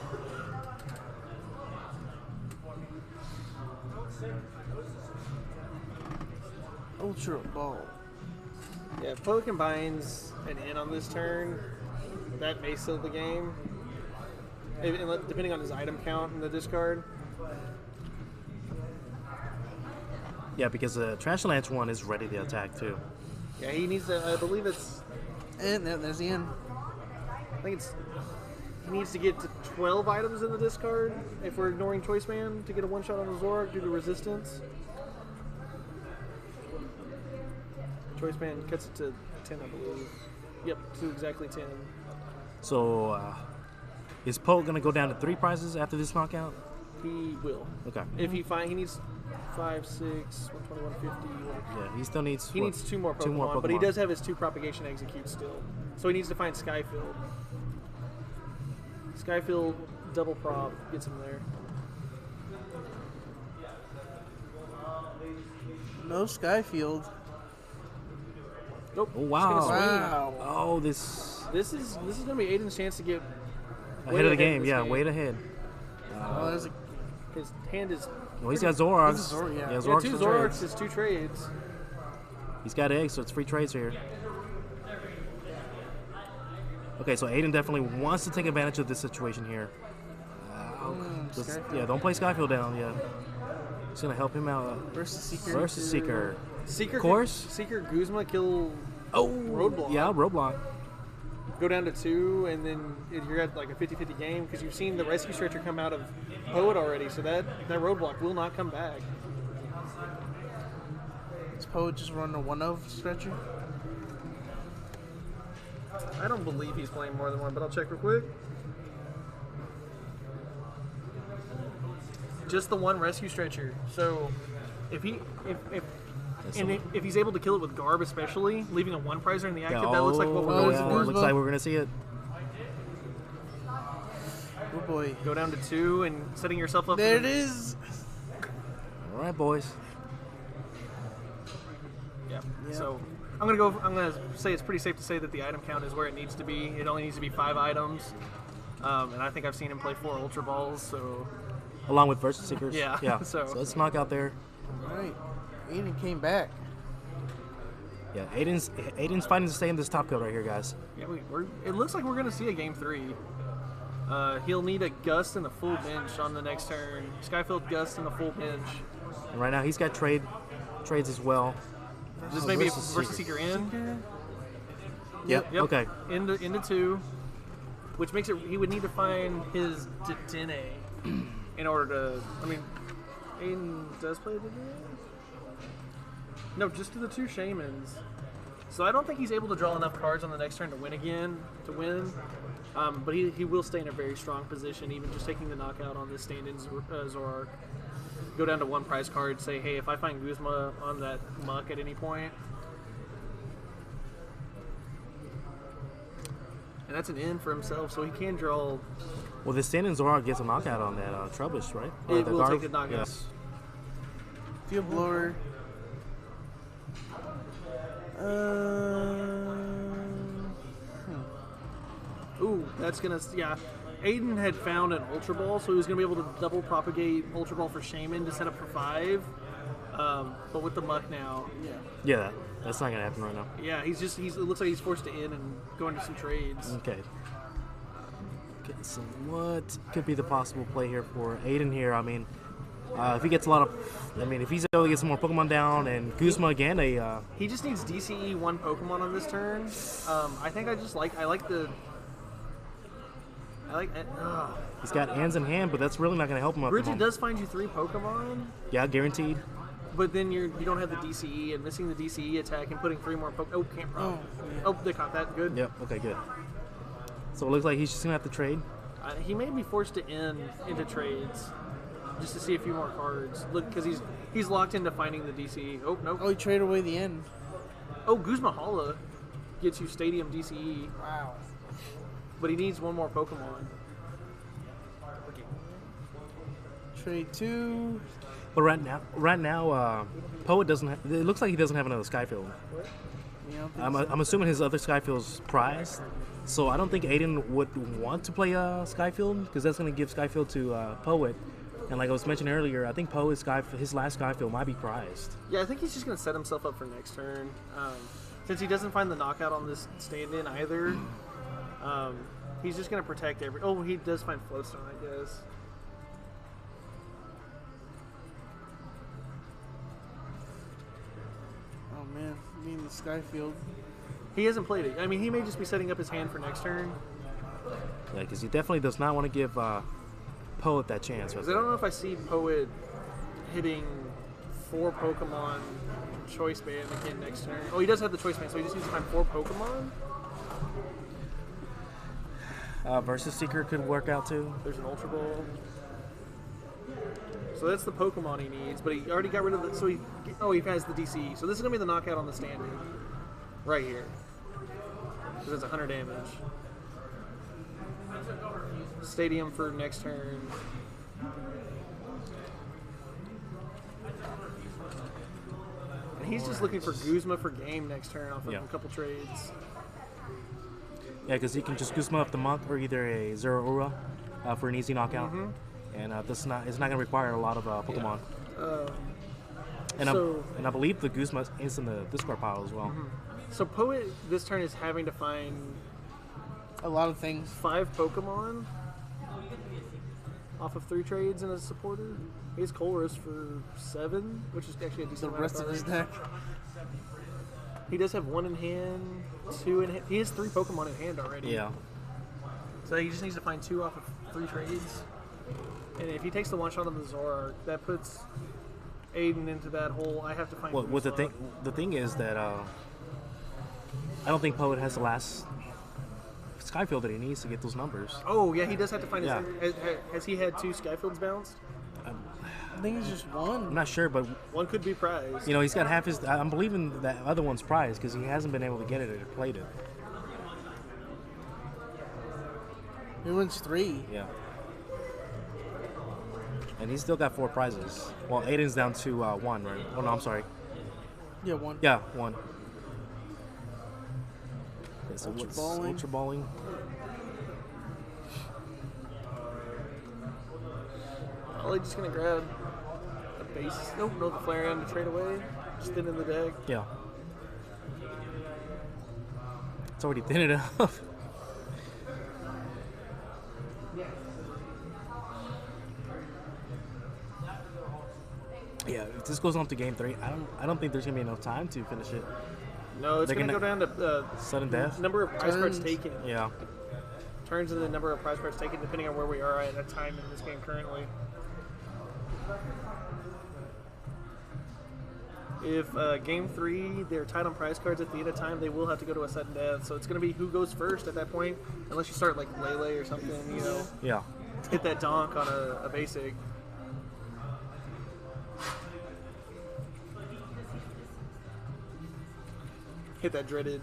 Ultra Ball. Yeah, if Poe combines an in on this turn, that may seal the game. Depending on his item count in the discard. Yeah, because the Trash Lance one is ready to attack too. Yeah, he needs to. I believe it's. And there's the end. I think it's. He needs to get to 12 items in the discard if we're ignoring Choice Man to get a one shot on the Zorak due to resistance. Choice Man cuts it to 10, I believe. Yep, to exactly 10. So, is Poe gonna go down to 3 prizes after this knockout? He will. Okay. If he needs 5, 6, 120, 150. Yeah, he still needs. He needs 2 more Pokemon, 2 more Pokemon, but he does have his 2 propagation executes still. So he needs to find Skyfield. Skyfield double prop gets him there. No Skyfield. Nope. Oh It's wow! gonna swing. Wow. Oh, this This is gonna be Aiden's chance to get ahead of the game. this Yeah, wait ahead. Oh, there's a his hand is. Well, he's got Zoroarks. This is Zor- yeah. Yeah, Yeah, Zoroarks 2 for Zorks trades. is 2 trades. He's got eggs, so it's free trades here. Okay, so Aiden definitely wants to take advantage of this situation here. Yeah, don't play Skyfield down yet. It's gonna help him out. versus Seeker. Versus Seeker. Seeker, Course. Seeker, Guzma kill. Oh, Roadblock. Yeah, roadblock. Go down to 2, and then you're at like a 50-50 game because you've seen the rescue stretcher come out of Poet already, so that roadblock will not come back. Is Poe just run a 1-of stretcher? I don't believe he's playing more than one, but I'll check real quick. Just the one rescue stretcher. So if he's able to kill it with Garb, especially leaving a 1 prizer in the active, that looks like what we're going yeah, for. looks like we're gonna see it. Oh boy. Go down to 2 and setting yourself up. There for it is. All right, boys. Yeah. So I'm gonna say it's pretty safe to say that the item count is where it needs to be. It only needs to be 5 items, and I think I've seen him play 4 Ultra Balls. So Along with Versus Seekers. Yeah, Yeah. so- let's knock out there. All right. Aiden came back. Yeah, Aiden's fighting to stay in this top code right here, guys. yeah, it looks like we're gonna see a game 3. He'll need a Gust and a full bench on the next turn. Skyfield Gust and a full bench. And right now he's got trades as well. This may be a Versus versus Seeker in. Yep. Yep. Okay. Into 2, which makes it he would need to find his Dedenne in order to. I mean, Aiden does play Dedenne. No, just to the 2 Shamans. So I don't think he's able to draw enough cards on the next turn to win again. But he will stay in a very strong position, even just taking the knockout on this stand-in Zoroark. Go down to 1 prize card, say, hey, if I find Guzma on that muck at any point. And that's an in for himself, so he can draw. Well, the stand-in Zoroark gets a knockout on that Trubbish, right? It will Garb? take the knockout. Yes. Field blower. Ooh, that's gonna, yeah. Aiden had found an Ultra Ball, so he was gonna be able to double propagate Ultra Ball for Shaman to set up for 5. But with the muck now, Yeah, that's not gonna happen right now. yeah, it looks like he's forced to in and go into some trades. Okay. So what could be the possible play here for Aiden here? I mean, if he gets a lot of, if he's able to get some more Pokemon down and Guzma again, He just needs DCE 1 Pokemon on this turn. I think he's got hands in hand, but that's really not gonna help him. Bridget does find you 3 Pokemon, Yeah, guaranteed. but then you don't have the DCE, and missing the DCE attack and putting 3 more Pokemon. Oh, can't prop. Oh, they caught that. Good. Yep. Okay, good. So it looks like he's just gonna have to trade. He may be forced to into trades just to see a few more cards. Look, because he's locked into finding the DCE. Oh, nope. Oh, he traded away the end. Oh, Guzma Hala gets you Stadium DCE, Wow. but he needs 1 more Pokemon. Trade 2. But right now, Poet doesn't. It looks like he doesn't have another Skyfield. You know, I'm assuming his other Skyfield's prized, so I don't think Aiden would want to play Skyfield because that's going to give Skyfield to Poet. And like I was mentioning earlier, I think his last Skyfield might be prized. Yeah, I think he's just going to set himself up for next turn. Since he doesn't find the knockout on this stand-in either, he's just going to protect every... Oh, he does find Floatstone, I guess. Oh man, me in the Skyfield. He hasn't played it. I mean, he may just be setting up his hand for next turn. Yeah, because he definitely does not want to give Poet that chance. Because I don't know if I see Poet hitting 4 Pokemon Choice Band again next turn. Oh, he does have the Choice Band, so he just needs to find 4 Pokemon. Versus Seeker could work out too. There's an Ultra Ball. So that's the Pokemon he needs, but he already got rid of the... So he has the DC. So this is going to be the knockout on the standing. Right here. Because it's 100 damage. Stadium for next turn. And he's just looking for Guzma for game next turn off of a couple trades. Yeah, because he can just Guzma up the monk or either a Zero Aura for an easy knockout. And it's not going to require a lot of Pokemon. And I believe the Guzma is in the discard pile as well. So Poet this turn is having to find A lot of things. 5 Pokemon off of 3 trades and a supporter. He has Colress for 7, which is actually a decent The amount rest of his cards. deck. He does have 1 in hand, 2 in hand. He has 3 Pokemon in hand already. Yeah. So he just needs to find 2 off of 3 trades. And if he takes the one shot on the Zoroark, that puts Aiden into that whole I have to find. Well, with the thing is that I don't think Poet has the last Skyfield that he needs to get those numbers. Oh yeah, he does have to find Yeah. his. Has he had 2 Skyfields bounced? I think it's just I'm one. not sure, but One could be prized. you know he's got half his. I'm believing that other one's prized because he hasn't been able to get it or played it. He wins 3. Yeah. And he's still got 4 prizes. Well, Aiden's down to 1, right? Oh no, I'm sorry. Yeah, 1. Yeah, 1. Okay, so Ultra what's balling. Ultra balling? Probably just gonna grab a base. Nope, no the Flareon to trade away. Just thin in the deck. Yeah. It's already thin enough. Yeah, if this goes on to game 3, I don't think there's gonna be enough time to finish it. No, it's They're gonna go down to Sudden death. number of prize cards Turns. taken. Yeah. Turns and the number of prize cards taken, depending on where we are at a time in this game currently. If game 3 they're tied on prize cards at the end of time, they will have to go to a sudden death. So it's gonna be who goes first at that point, unless you start like Lele or something, you know, Yeah. hit that donk on a basic. Hit that dreaded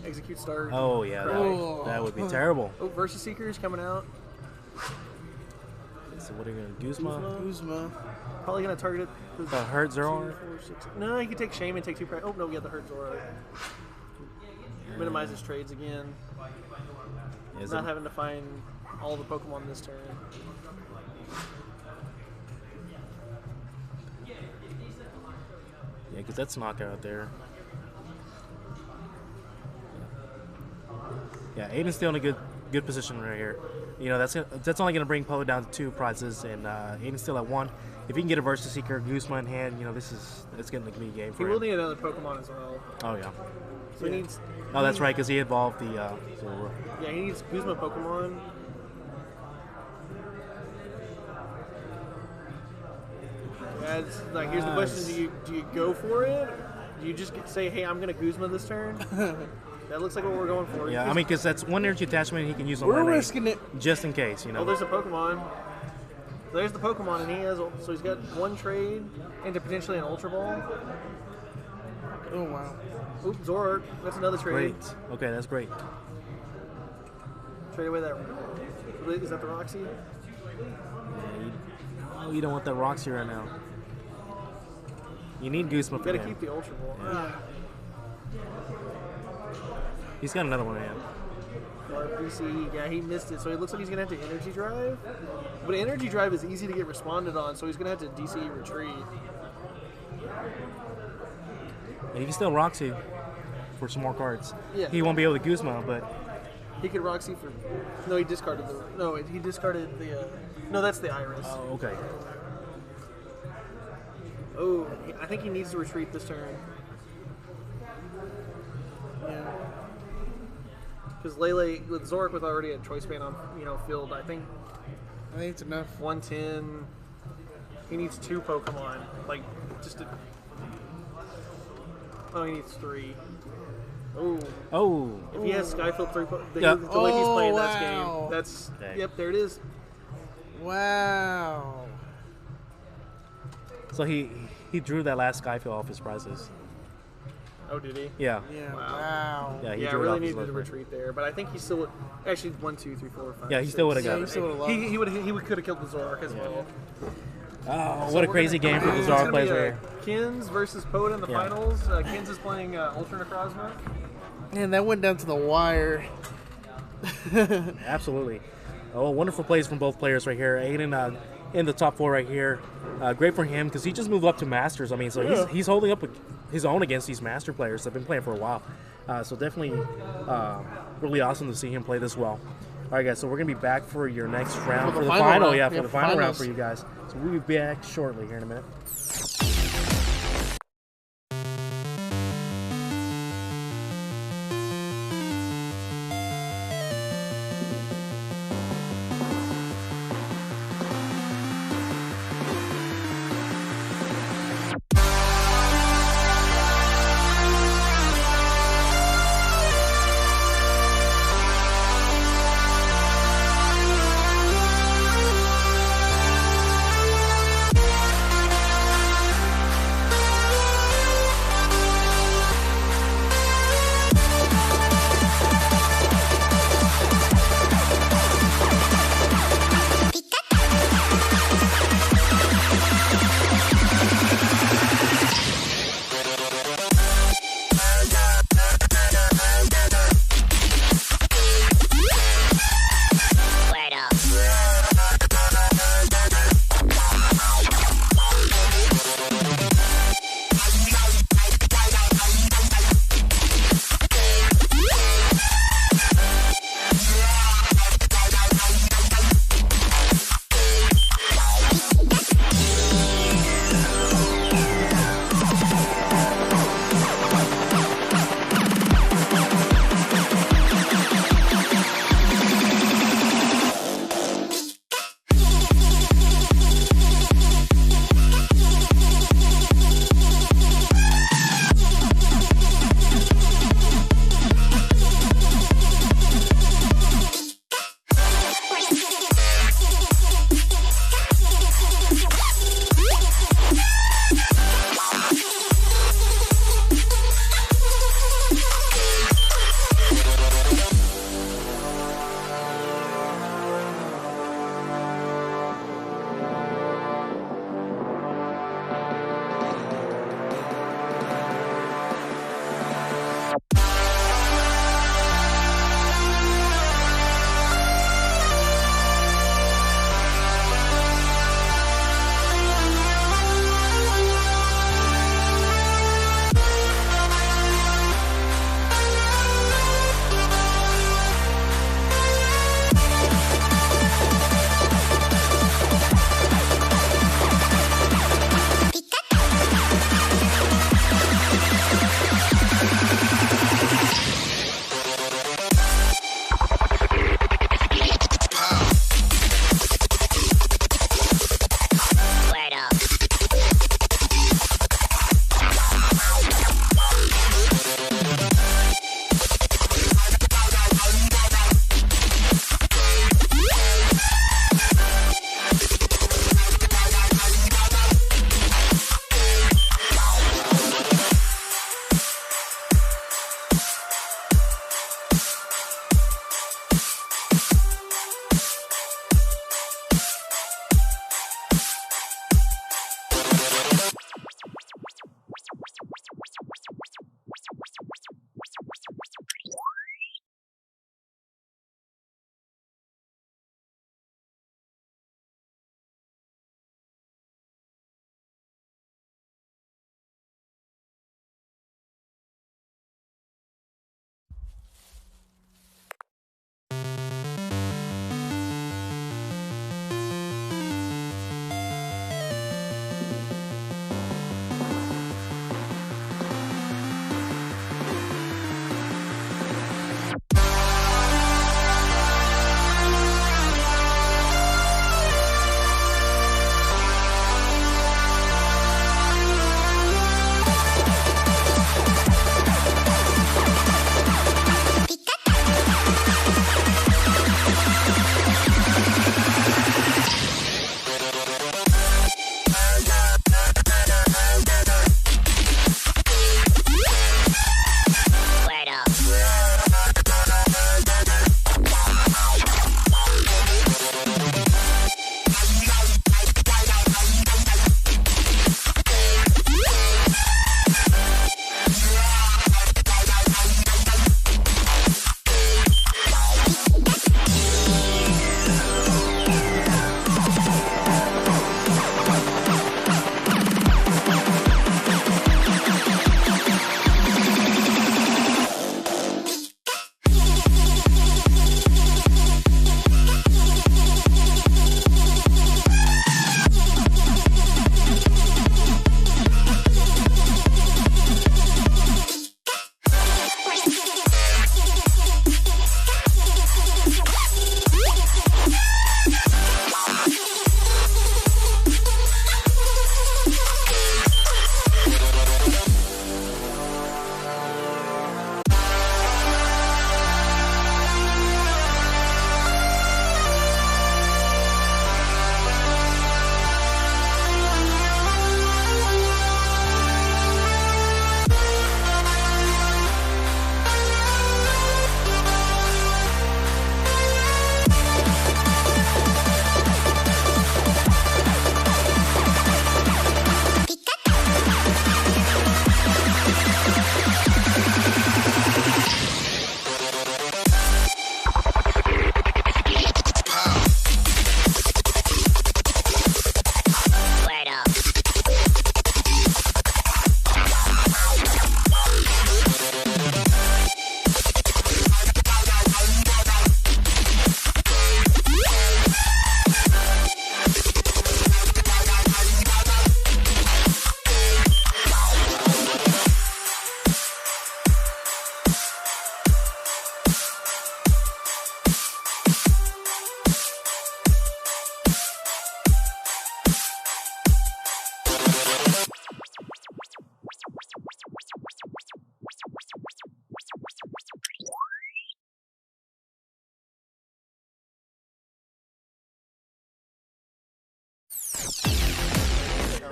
execute start. Oh yeah, Oh. that would be terrible. Oh, Versus Seekers coming out. So what are you gonna do, Guzma? Kuzma. Probably gonna target it. The Hurt Zoroark? 4, 6. No, he can take Shame and take 2 prize. Oh no, we got the Hurt Zoroark. Minimizes trades again. Is Not it? having to find all the Pokemon this turn. Yeah, because that's knockout there. Yeah, Aiden's still in a good position right here. You know, that's only going to bring Poe down to 2 prizes, and Aiden's still at 1. If he can get a Versus Seeker, Guzma in hand, you know, it's going to be a game for He him. will need another Pokemon as well. Oh yeah. So he needs. Oh, that's right, because he evolved the. Zoroark. Yeah, he needs Guzma Pokemon. Yeah, it's like here's the question: Do you go for it? Do you just say, "Hey, I'm gonna Guzma this turn"? That looks like what we're going for. Yeah, I mean, because that's 1 energy attachment he can use on We're Lele, risking it. just in case, you know. Oh, there's a Pokemon. There's the Pokemon, and so he's got 1 trade into potentially an Ultra Ball. Oh, wow. Oops, Zoroark. That's another trade. Great. Okay, that's great. Trade away that. Is that the Roxy? Yeah, you don't want that Roxy right now. You need Guzma You for gotta him. keep the Ultra Ball. Yeah. He's got another one in hand. RPC, yeah, he missed it, so it looks like he's gonna have to Energy Drive. But Energy Drive is easy to get responded on, so he's gonna have to DC Retreat. And you can still Roxy. for some more cards. Yeah. He won't be able to Guzma, but He could Roxy for. No, he discarded the. No, he discarded the. No, that's the Iris. oh, okay. Oh, I think he needs to retreat this turn. Yeah. Because Lele with Zorik with already a choice band on field, I think I think it's enough. 110. He needs 2 Pokemon, like just. Oh, he needs 3. Oh, Oh, if he has Skyfield 3, Yeah. the way he's playing Oh, that's wow. game. That's Dang. Yep, there it is. Wow. so he drew that last Skyfield off his prizes. Oh, did he? Yeah. Yeah. Wow. Wow. Yeah, he Yeah, I drew it really off his needed to left. retreat there, but I think he still would. Actually, 1, 2, 3, 4, 5. Yeah, he still would've Yeah, got he it. still would've lost. He could have killed the Zorak as well. Oh, So what a we're crazy gonna- game for the it's Zara gonna players be, right here. Kins versus Poda in the Yeah. finals. Kins is playing Ultra Necrozma. Man, that went down to the wire. Absolutely. Oh, wonderful plays from both players right here. Aiden in the top 4 right here. Great for him because he just moved up to Masters. I mean, so he's holding up his own against these Master players that have been playing for a while. So definitely really awesome to see him play this well. All right, guys, so we're going to be back for your next round. For the For the final final, round. yeah, for Yeah, the final round finals. for you guys. So we'll be back shortly here in a minute.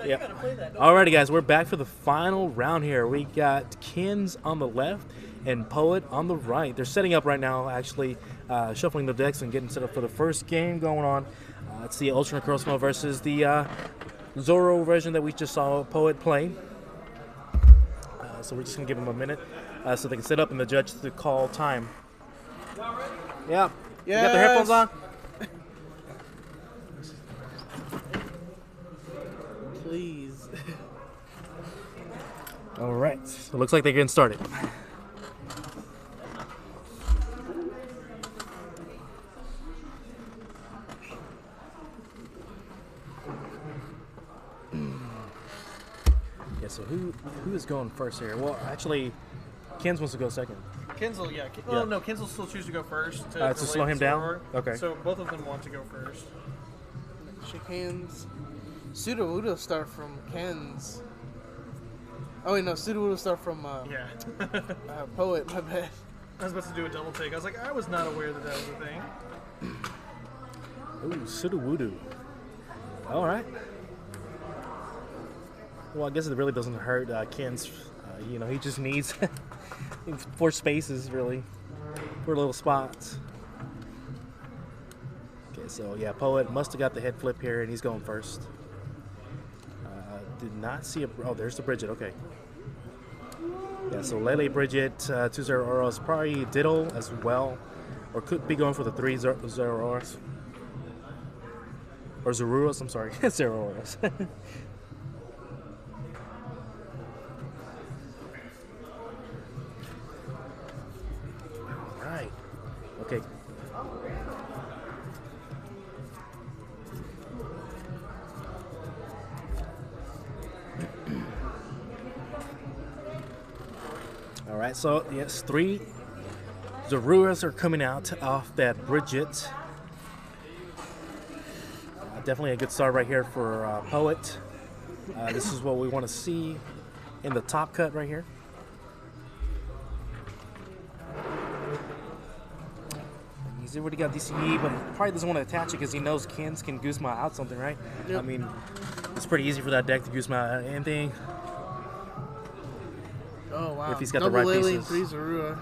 Yeah. gotta play that. Alrighty, guys, we're back for the final round here. We got Kins on the left and Poet on the right. They're setting up right now, actually, shuffling the decks and getting set up for the first game going on. It's the Ultra Necrozma versus the Zoro version that we just saw Poet play. So we're just gonna give them a minute so they can set up and the judge to call time. Yeah. You got their headphones on? Please. All right. So it looks like they're getting started. Yeah, so who is going first here? Well, actually, Kins wants to go second. Kinsel, yeah. Yeah. Well, no, Kinsel still choose to go first. To slow him down? Okay. So both of them want to go first. Shake hands. Sudowoodo start from Ken's. Oh wait, no, Sudowoodo start from Yeah. Poet. My bad. I was about to do a double take. I was like, I was not aware that that was a thing. Ooh, Sudowoodo. All right. Well, I guess it really doesn't hurt Kins. You know, he just needs 4 spaces, really. 4 little spots. Okay, so yeah, Poet must have got the head flip here, and he's going first. Did not see a... Oh, there's the Bridget, okay. Yeah, so Lele, Bridget, 2 Zero Auras, probably Diddle as well. Or could be going for the 3 Zero Auras. Or Zeruas, I'm sorry. Zero Auras. Alright. Okay. All right, so yes, 3 Zeruas are coming out off that Bridget. Definitely a good start right here for Poet. This is what we want to see in the top cut right here. He's already got DCE, but probably doesn't want to attach it because he knows Kins can Guzma out something, right? Yep. I mean, it's pretty easy for that deck to Guzma out anything. Oh wow. If he's got the Double right Lele pieces. and 3 Zorua.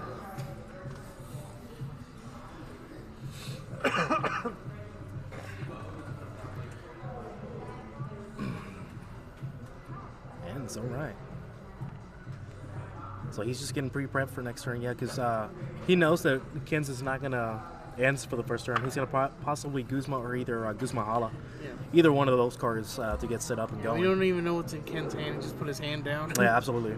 And it's all right. So he's just getting pre-prepped for next turn, yeah, because he knows that Kins is not going to end for the first turn. He's going to possibly Guzma or either Guzma Hala. Yeah. Either one of those cards to get set up and going. We don't even know what's in Ken's hand. He just put his hand down. Yeah, absolutely.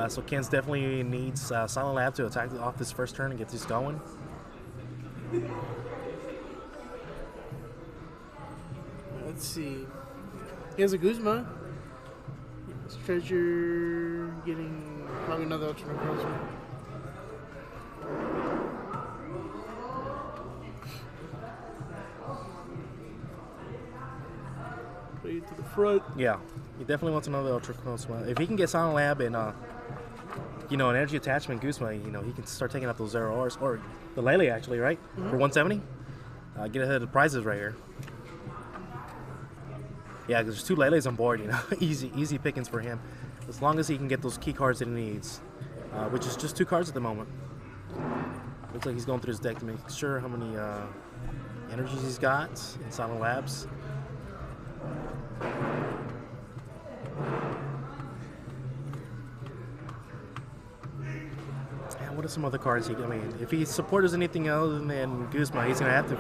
So Kins definitely needs Silent Lab to attack off this first turn and get this going. Let's see. He has a Guzma. His treasure getting probably another Ultra Necrozma. Play it to the front. Yeah, he definitely wants another Ultra Necrozma. If he can get Silent Lab and you know, an energy attachment Guzma, you know, he can start taking out those Zero R's or the Lele actually, right? For 170. Get ahead of the prizes right here. Yeah, because there's 2 Leles on board, you know, easy pickings for him. As long as he can get those key cards that he needs, which is just 2 cards at the moment. Looks like he's going through his deck to make sure how many energies he's got in Silent Labs. And what are some other cards? I mean, if he supports anything other than Guzma, he's going to have to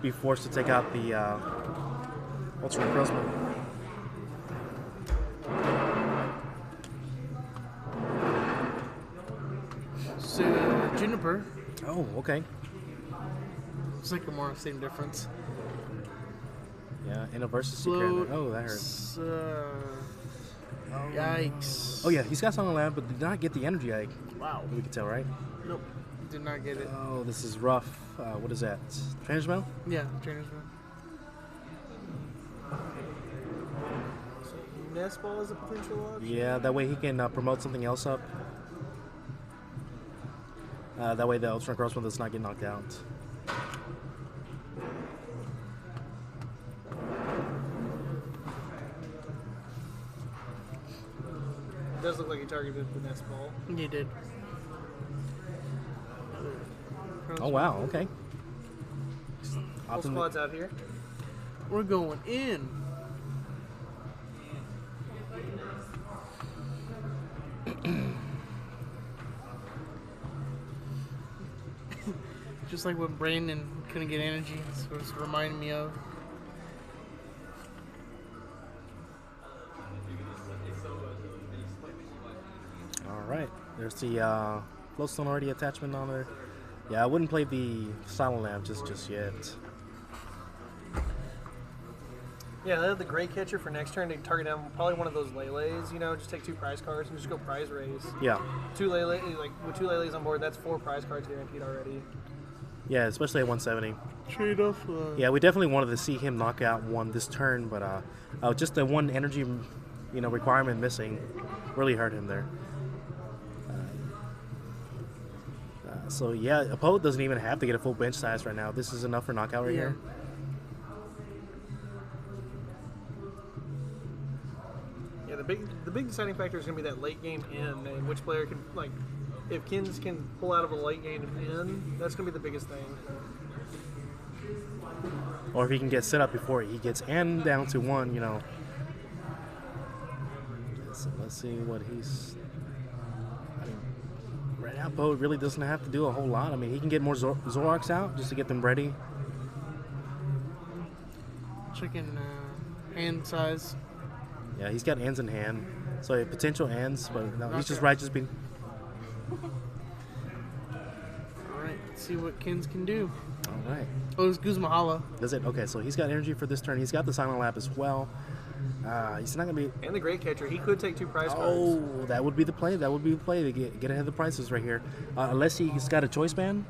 be forced to take out the Ultra Necrozma. So, Juniper. Oh, okay. Sycamore, same difference. Yeah, and a versus secret. Float. Oh, that hurts. Yikes. Oh yeah, he's got Silent Lab, but did not get the energy egg. Wow. We can tell, right? Nope. Did not get it. Oh, this is rough. What is that? Transmel? Yeah, Trainer's Room. Nest Ball is a potential option. Yeah, that way he can promote something else up. That way the Ultra Necrozma does not get knocked out. does look like he targeted the nest ball. You did. Oh wow. Okay. Whole squad's out here. We're going in. Just like when Brandon couldn't get energy, that's what it's reminding me of. All right. There's the glowstone already attachment on there. Yeah, I wouldn't play the silent lamp just yet. Yeah, they have the Great Catcher for next turn to target down probably one of those Lele's, you know, just take 2 prize cards and just go prize raise. Yeah. 2 Lele, like with 2 Lele's on board, that's 4 prize cards guaranteed already. Yeah, especially at 170. Trade off. Yeah, we definitely wanted to see him knock out one this turn, but just the one energy, requirement missing really hurt him there. So yeah, opponent doesn't even have to get a full bench size right now. This is enough for knockout right here. Yeah, the big deciding factor is going to be that late game in, and which player can, like, if Kins can pull out of a late game in, that's going to be the biggest thing. Or if he can get set up before he gets N down to 1, So let's see what he's. Right now, Poe really doesn't have to do a whole lot. I mean, he can get more Zoroarks out just to get them ready. Checking hand size. Yeah, he's got ends in hand, so potential ends, but no, he's just being. All right, let's see what Kins can do. All right. Oh, it's Guzma Hala. Does it? Okay, so he's got energy for this turn. He's got the Silent Lap as well. He's not going to be... And the Great Catcher. He could take 2 prize cards. Oh, that would be the play. That would be the play to get ahead of the prices right here. Unless he's got a choice band.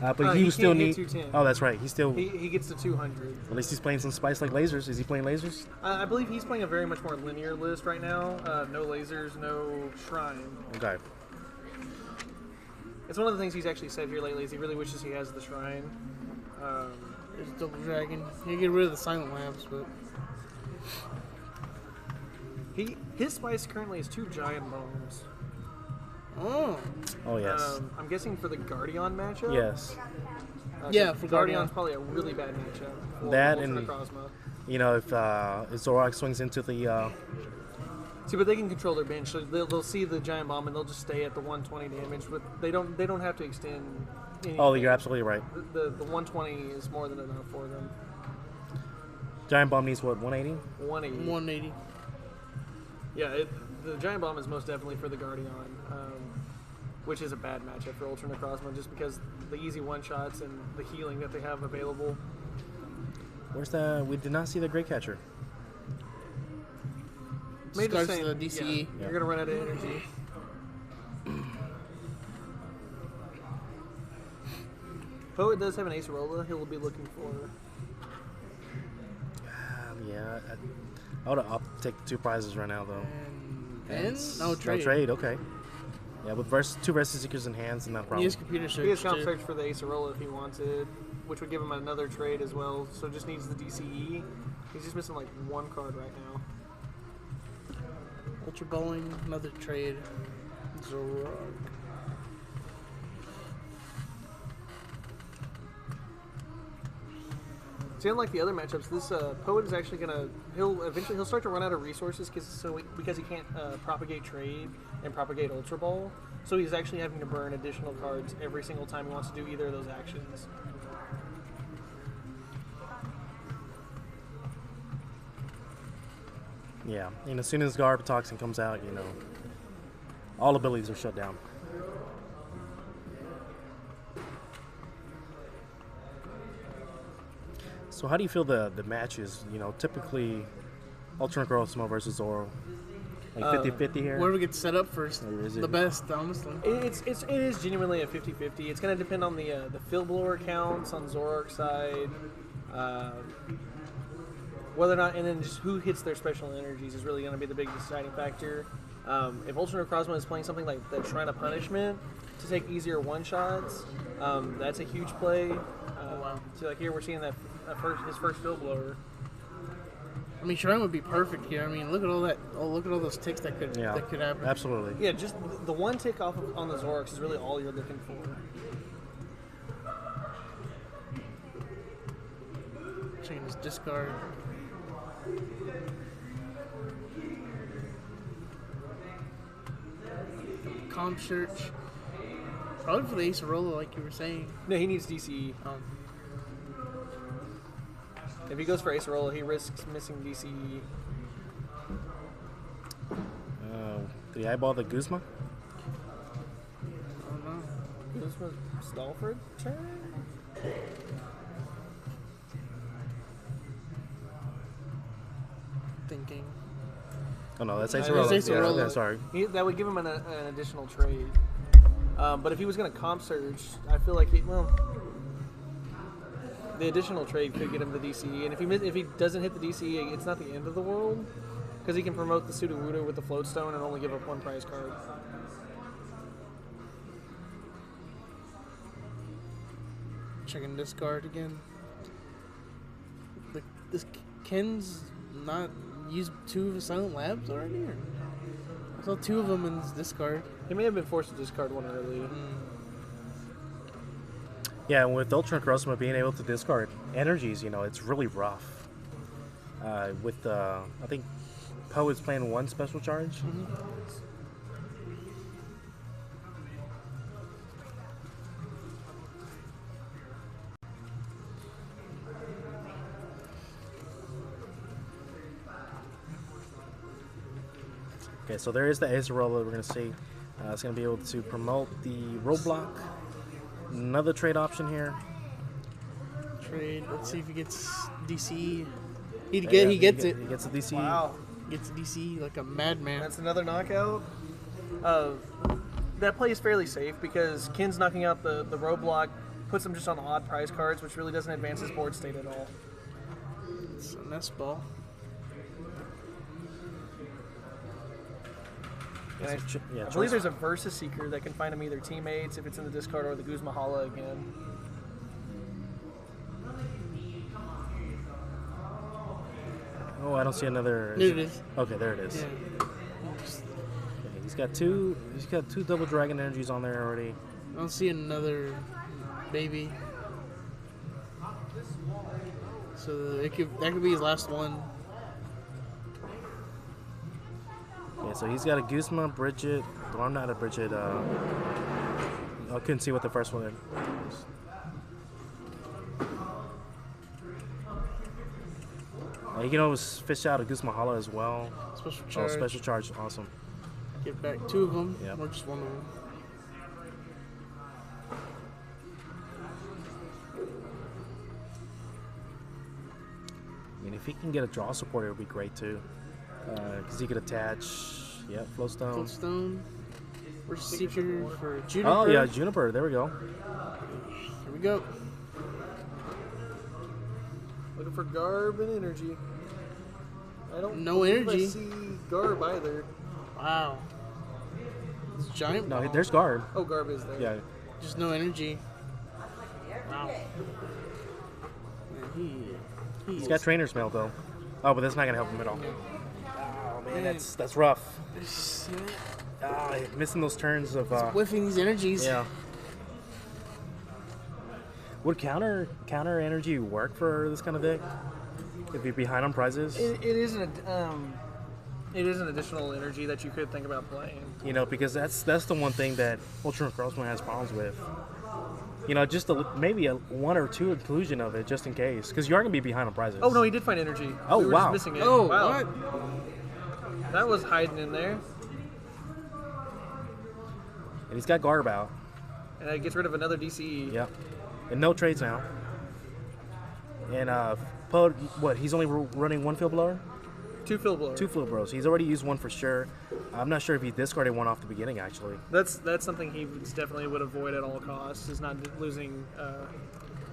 But he would still need... 210. Oh, that's right. He still... He gets to 200. At least he's playing some spice like lasers. Is he playing lasers? I believe he's playing a very much more linear list right now. No lasers, no shrine. Okay. It's one of the things he's actually said here lately is he really wishes he has the shrine. There's Double Dragon. You get rid of the silent lamps, but his spice currently is 2 giant bombs. Oh, yes. I'm guessing for the Guardian matchup. Yes. Yeah, so for Guardian's probably a really bad matchup. For That Ultra and Necrozma. if Zoroark swings into the See, but they can control their bench. So they'll see the giant bomb and they'll just stay at the 120 damage. But they don't have to extend. Anything. Oh, you're absolutely right. The 120 is more than enough for them. Giant Bomb needs what, 180? 180. 180. Yeah, the giant bomb is most definitely for the Guardian, which is a bad matchup for Ultra Necrozma just because the easy one-shots and the healing that they have available. Where's the... We did not see the Great Catcher. Made the Starts same. the DCE. Yeah, you're going to run out of energy. Poet does have an Acerola he'll be looking for. Yeah, I'll take the 2 prizes right now, though. And no trade. No trade, okay. Yeah, with 2 Versus Seekers in hands, not a He problem. has computer search. He has comp too. search for the Acerola if he wanted, which would give him another trade as well. So just needs the DCE. He's just missing like 1 card right now. Ultra Bowling, another trade. Zoroark. See, unlike the other matchups, this Poet is actually he'll start to run out of resources because he can't propagate trade and propagate Ultra Ball. So he's actually having to burn additional cards every single time he wants to do either of those actions. Yeah, and as soon as Garb Toxin comes out, all abilities are shut down. So how do you feel the matches? Typically Ultra Necrozma versus Zoro, like 50-50 here. Whoever gets set up first, Or is it- the best, honestly. It is genuinely a 50-50. It's going to depend on the field blower counts on Zoroark's side, whether or not, and then just who hits their special energies is really going to be the big deciding factor. If Ultra Necrozma is playing something like the Shrine of Punishment to take easier one-shots, that's a huge play. So like here we're seeing that his first field blower. I mean, Shrine would be perfect here. I mean, look at all that. Oh, look at all those ticks that could happen. Absolutely. Yeah, just the one tick off on the Zorax is really all you're looking for. Checking his discard. Comp search. Probably for the Ace Rolla, like you were saying. No, he needs DCE. If he goes for Ace Rolla, he risks missing DCE. Did he eyeball the Guzma? I don't know. Guzma stall for a turn? Thinking. Oh no, that's Ace That's Rolla. Ace Rolla. Yeah, sorry. That would give him an additional trade. But if he was going to comp surge, I feel like the additional trade could get him the DCE. And if he doesn't hit the DCE, it's not the end of the world, because he can promote the Sudowoodo with the Float Stone and only give up one prize card. Checking discard again. This Ken's not used 2 of his Silent Labs already? Or? I saw 2 of them in his discard. He may have been forced to discard one early. Yeah, and with Ultra Crossma being able to discard energies, it's really rough. I think Poe is playing 1 special charge. Okay, so there is the Ace Rolla we're going to see. It's going to be able to promote the roadblock. Another trade option here. Trade. Let's see if he gets DCE. He gets it. He gets a DC. Wow. Gets DCE like a madman. That's another knockout. That play is fairly safe because Kin's knocking out the roadblock, puts him just on odd prize cards, which really doesn't advance his board state at all. It's a nest ball. I believe there's a Versus Seeker that can find him either teammates if it's in the discard or the Guzma Hala again. Oh, I don't see another. There it is. Okay, there it is. Yeah. Okay, he's got two double dragon energies on there already. I don't see another baby. So that could be his last one. Yeah, so he's got a Guzma, Bridget. Well, I'm not a Bridget. I couldn't see what the first one is. You can always fish out a Guzma Hala as well. Special charge. Oh, special charge. Awesome. Get back 2 of them. Yep. Or just 1 of them. I mean, if he can get a draw support, it would be great too. Because he could attach, Flowstone. Floatstone. Where's Seeker for Juniper? Oh, yeah, Juniper. There we go. Here we go. Looking for Garb and energy. I don't No believe energy. I see Garb either. Wow. It's giant No, ball. there's guard. Oh, Garb is there. Yeah. Just no energy. Wow. Man, He's got trainer's mail though. Oh, but that's not gonna help him at all. Oh man, that's rough. Missing those turns of. whiffing these energies. Yeah. Would counter energy work for this kind of deck? If you're behind on prizes? It is an additional energy that you could think about playing. Because that's the one thing that Ultra Crossman has problems with. Just maybe a 1 or 2 inclusion of it, just in case, because you are gonna be behind on prizes. Oh no, he did find energy. Oh, we were wow. just missing it. Oh, wow. what? That was hiding in there. And he's got Garb out. And it gets rid of another DCE. Yep. And no trades now. And Poe, he's only running 1 field blower? 2 fill blowers. 2 field blowers. He's already used 1 for sure. I'm not sure if he discarded 1 off the beginning, actually. That's something he definitely would avoid at all costs, is not losing.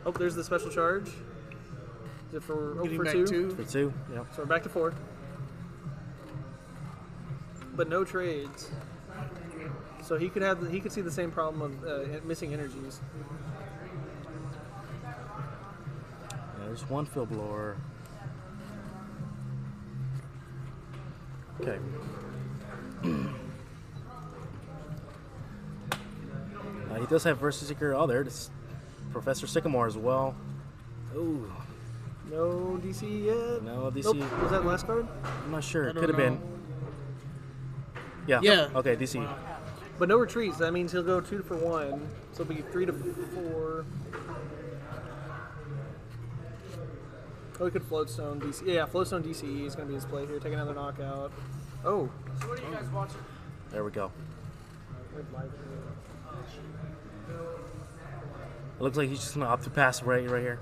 Oh, there's the special charge. Is it for Getting back 2? 2. For 2, yep. So we're back to 4. But no trades. So he could see the same problem of missing energies. Yeah, there's 1 field blower. Okay. He does have Versus Seeker. Oh, there it is. Professor Sycamore as well. Ooh. No DC yet. No DC. Nope. Was that last card? I'm not sure. I It don't could have know. been. Yeah. Yeah. Okay, DC. But no retreats. That means he'll go 2 for 1. So it'll be 3 to 4. Oh, he could Floatstone DC. Yeah, Floatstone DCE is going to be his play here. Take another knockout. Oh. So what are you guys watching? There we go. It looks like he's just gonna opt to pass right here.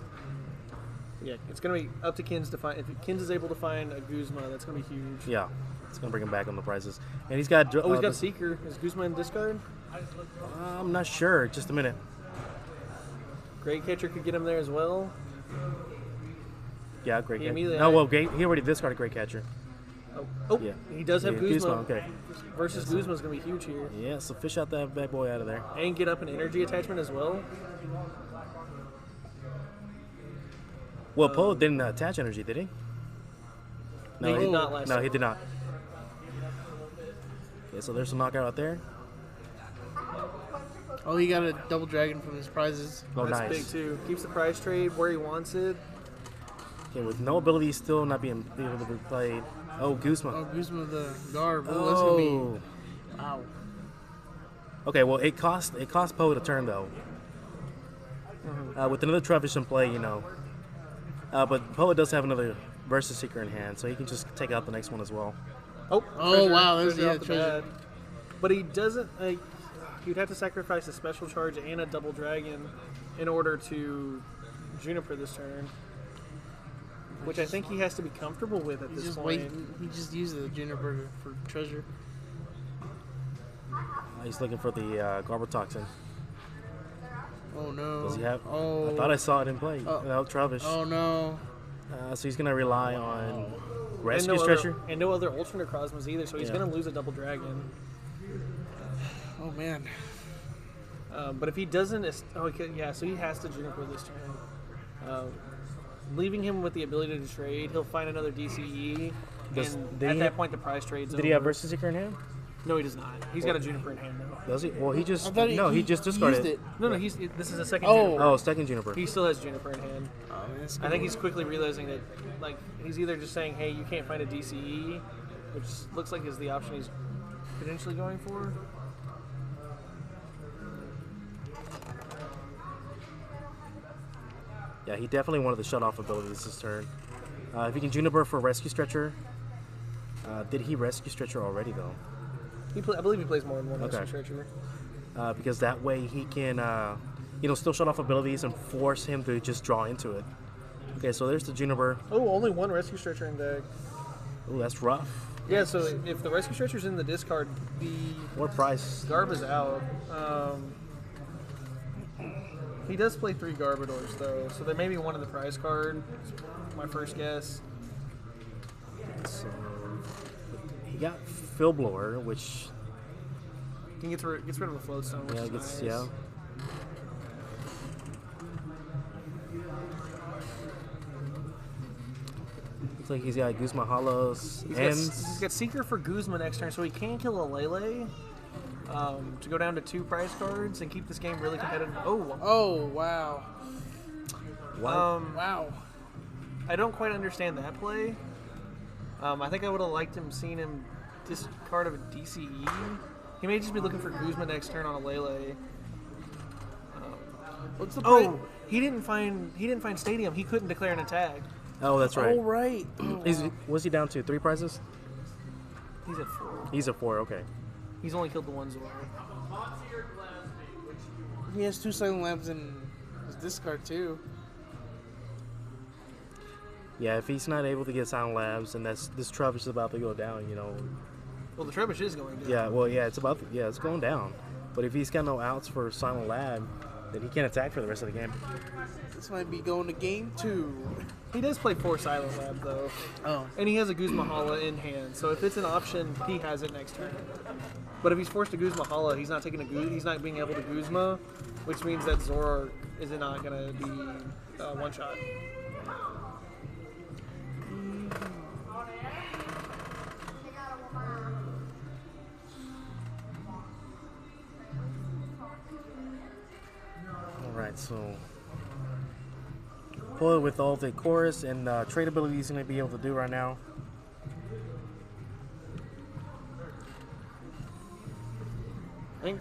Yeah, it's going to be up to Kins to find. If Kins is able to find a Guzma, that's going to be huge. Yeah, it's gonna bring him back on the prices. And he's got. Oh, he's got Seeker. Is Guzma in discard? I'm not sure. Just a minute. Great Catcher could get him there as well. Yeah, great Yeah, catcher. immediately No, I- well, he already discarded great catcher. Oh, Yeah. he does have Yeah, Guzma. Okay. Versus Guzma is going to be huge here. Yeah, so fish out that bad boy out of there. And get up an energy attachment as well. Well, Poe didn't attach energy, did he? No, he did not last No, time. he did not. Okay, so there's a knockout out there. Oh, he got a double dragon from his prizes. Oh, That's nice. big too. Keeps the prize trade where he wants it. Okay, with no ability still not being able to be played. Oh, Guzma. Oh, Guzma the Garb. Oh, that's gonna be. Wow. Okay, well, it cost Poe to turn though. With another Trubbish in play, you know. But Poe does have another Versus Seeker in hand, so he can just take out the next one as well. Oh, Wow, that's- treasure yeah, off the treasure. bat. But he doesn't. He'd have to sacrifice a special charge and a double dragon in order to Juniper this turn, which I think he has to be comfortable with at He's this just point. waiting. He just used the Juniper for treasure. He's looking for the Garber Toxin. Oh no. Does he have? Oh. I thought I saw it in play. Oh. Without Trubbish. Oh no. So he's gonna rely on And Rescue no Stretcher. other, and no other alternate Cosmos either, so he's Yeah. going to lose a double dragon. Oh man. But if he doesn't, so he has to Juniper this turn. Leaving him with the ability to trade, he'll find another DCE, Does- and did at he- that point the prize trade's Did over. he have Versus Seeker in hand? No, he does not. He's got a Juniper in hand now. Does he? Well, he just I thought he just discarded used it. No, this is a second Oh. Juniper. Oh, second Juniper. He still has Juniper in hand. Oh, man, it's I gonna think be- he's quickly realizing that, like, he's either just saying, hey, you can't find a DCE, which looks like is the option he's potentially going for. Yeah, he definitely wanted the shut-off abilities this turn. If he can Juniper for Rescue Stretcher. Did he Rescue Stretcher already, though? I believe he plays more than one Okay. Rescue Stretcher. Because that way he can, still shut off abilities and force him to just draw into it. Okay, so there's the Juniper. Oh, only one Rescue Stretcher in deck. Oh, that's rough. Yeah, so if the Rescue Stretcher's in the discard, the What price? Garb is out. He does play 3 Garbodors, though, so there may be one in the prize card. My first guess. So, he got Fill Blower, which He gets rid of a Floatstone, which is nice. Looks like he's got Guzma Hollows He's got Seeker for Guzma next turn, so he can kill a Lele to go down to 2 prize cards and keep this game really competitive. Oh wow. Wow. I don't quite understand that play. I think I would have liked him seeing him discard of a DCE. He may just be looking for Guzma next turn on a Lele. What's the play? Oh, he didn't find Stadium. He couldn't declare an attack. Oh, that's right. Oh right. Was he down to 3 prizes? He's at 4. He's at 4. Okay. He's only killed the one Zora. He has 2 Silent Labs in his discard too. Yeah, if he's not able to get Sound Labs, and this Trubbish is about to go down, Well, the Trebuch is going down. Yeah, well, yeah, it's going down. But if he's got no outs for Silent Lab, then he can't attack for the rest of the game. This might be going to game 2. He does play 4 Silent Lab, though. Oh. And he has a Guzma Hala in hand, so if it's an option, he has it next turn. But if he's forced to Guzma Hala, he's not he's not being able to Guzma, which means that Zora is not going to be one shot. Alright, so pull it with all the chorus and trade ability he's going to be able to do right now. I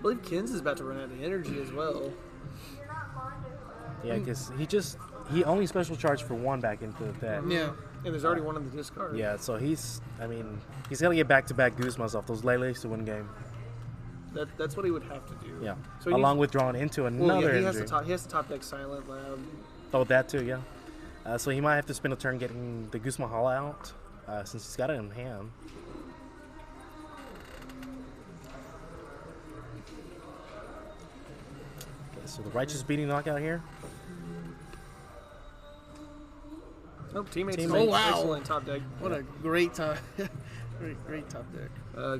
believe Kins is about to run out of energy as well. Yeah, because he only special charged for one back into that. Yeah. And there's already one on the discard. Yeah, so he's got to get back-to-back Guzmas off those Lele's to win game. That's what he would have to do. Yeah, So he along needs- with drawing into another Well, yeah, he energy. has to top deck Silent Lab. Oh, that too, yeah. So he might have to spend a turn getting the Guzma Hala out, since he's got it in hand. Okay, so the Righteous Beating knockout here. Oh, teammates. Teammates. Oh, wow. Excellent top deck. What a great top, great top deck.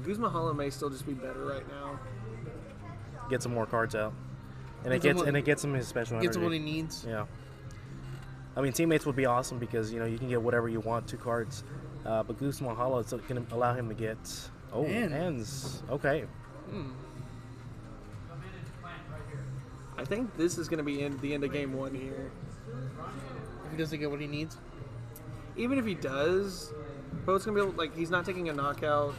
Guzma Hala may still just be better right now. Get some more cards out, and it Gets him gets him his special Gets him what energy. he needs. Yeah. I mean, teammates would be awesome because you can get whatever you want, 2 cards. But Guzma Hala is going to allow him to get hands. Okay. I think this is going to be the end of game 1 here. If he doesn't get what he needs. Even if he does, Poet's going to be able, he's not taking a knockout.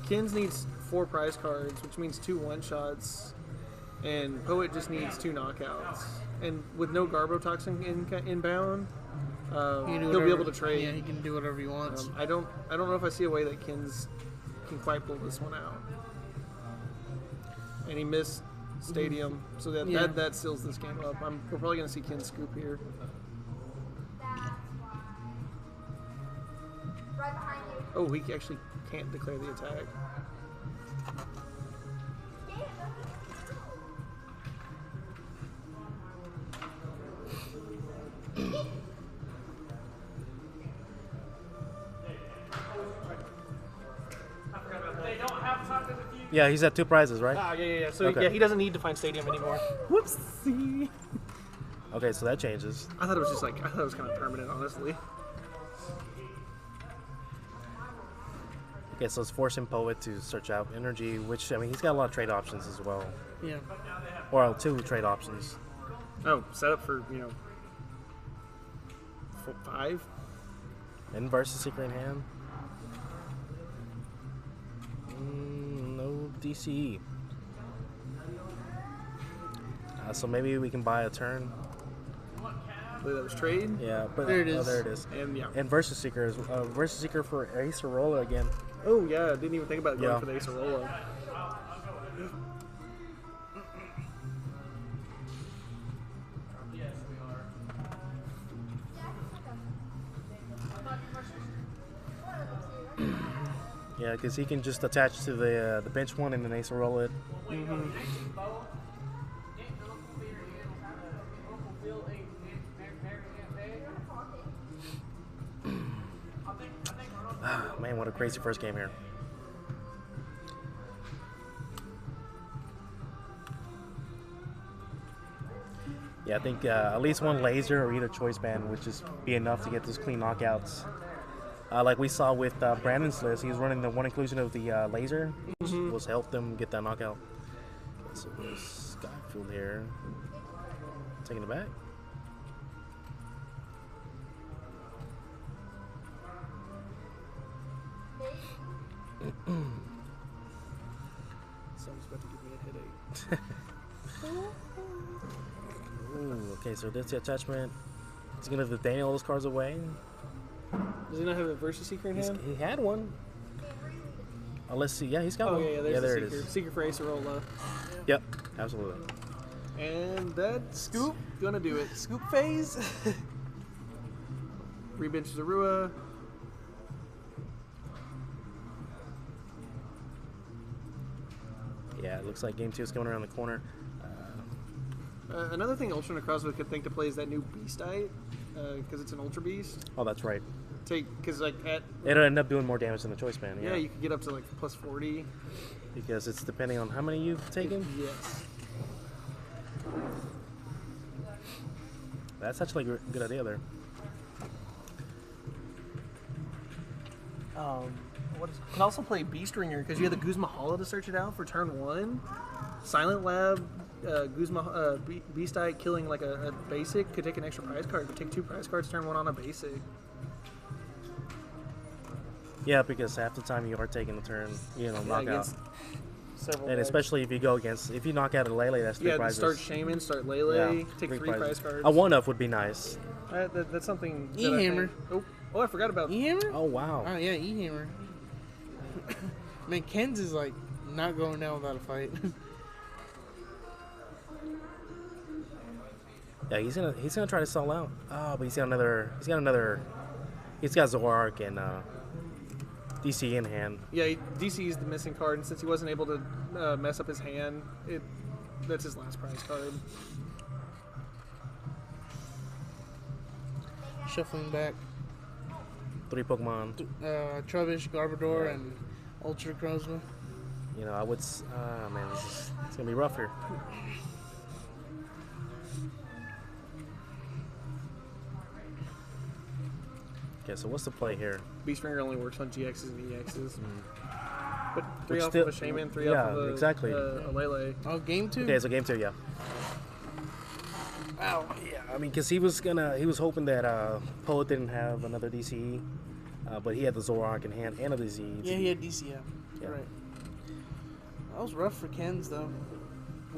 Kins needs 4 prize cards, which means 2 one-shots. And Poet just needs 2 knockouts. And with no Garbotoxin inbound, he'll be able to trade. Yeah, he can do whatever he wants. I don't know if I see a way that Kins can quite pull this one out. And he missed Stadium, so that seals this game up. We're probably going to see Kins scoop here. Oh, he actually can't declare the attack. Yeah, he's at 2 prizes, right? Yeah. So Okay. he doesn't need to find Stadium anymore. Whoopsie. Okay, so that changes. I thought it was I thought it was kind of permanent, honestly. Okay, so it's forcing Poet to search out energy, which he's got a lot of trade options as well, Yeah. or 2 trade options. Oh, set up for 5. And versus Secret in hand. No DCE. So maybe we can buy a turn. I believe that was trade. Yeah, but There it is. there it is. And yeah. And versus Seeker is versus Seeker for Ace Arola again. Oh yeah, didn't even think about going Yeah. for the Ace Arola. Yeah, because he can just attach to the bench one and then Ace Arola it. Man, what a crazy first game here. Yeah, I think at least one laser or either choice band would just be enough to get those clean knockouts. Like we saw with Brandon's list, he was running the one inclusion of the laser, which was helped them get that knockout. Okay, so there's Skyfield here. Taking it back. Someone's about to give me a headache. Ooh, okay, so that's the attachment. He's gonna have to Daniel those cards away. Does he not have a Versus Seeker in hand? He had one. Let's see. Yeah, he's got Oh one. yeah, there's there the it Seeker. is. Seeker for Ace Arola. Yep, absolutely. And that's Scoop. gonna do it. Scoop phase. Rebench Zorua. Yeah, it looks like game 2 is coming around the corner. Another thing Ultra Necrozma could think to play is that new Beastite, because it's an Ultra Beast. Oh, that's right. Because It'll end up doing more damage than the choice band. yeah, you could get up to plus 40. Because it's depending on how many you've taken. Yes. That's actually a good idea there. Can also play Beast Ringer because you have the Guzma Hollow to search it out for turn 1. Silent Lab, Guzma Beast Eye killing like a basic could take an extra prize card. Could take 2 prize cards turn 1 on a basic. Yeah, because half the time you are taking the turn, knockout. Against several And decks. especially if you knock out a Lele, that's 3 prizes. Start Shaman, start Lele, Yeah, take 3 prizes. prize cards. A 1-up would be nice. That's something. that I E-Hammer. think- Oh, I forgot about. E-Hammer? Oh, wow. Oh, yeah, E-Hammer. Man, Ken's is like not going down without a fight. Yeah, he's gonna try to stall out. Oh, but he's got Zorark and DC in hand. Yeah, DC is the missing card, and since he wasn't able to mess up his hand, that's his last prize card. Shuffling back. 3 Pokemon. Trubbish, Garbodor, and Ultra Crozma. I would. Man, it's gonna be rough here. Okay, so what's the play here? Beast Ringer only works on GXs and EXs. But 3 Which off still- of a Shaman, 3 yeah, off of a, exactly. a Lele. Oh, game 2? Okay, so game 2, yeah. Ow. Yeah, I mean, because he was hoping that Poet didn't have another DCE, but he had the Zorark in hand and a DCE. Yeah, he had DCF. Yeah. Right. That was rough for Ken's, though.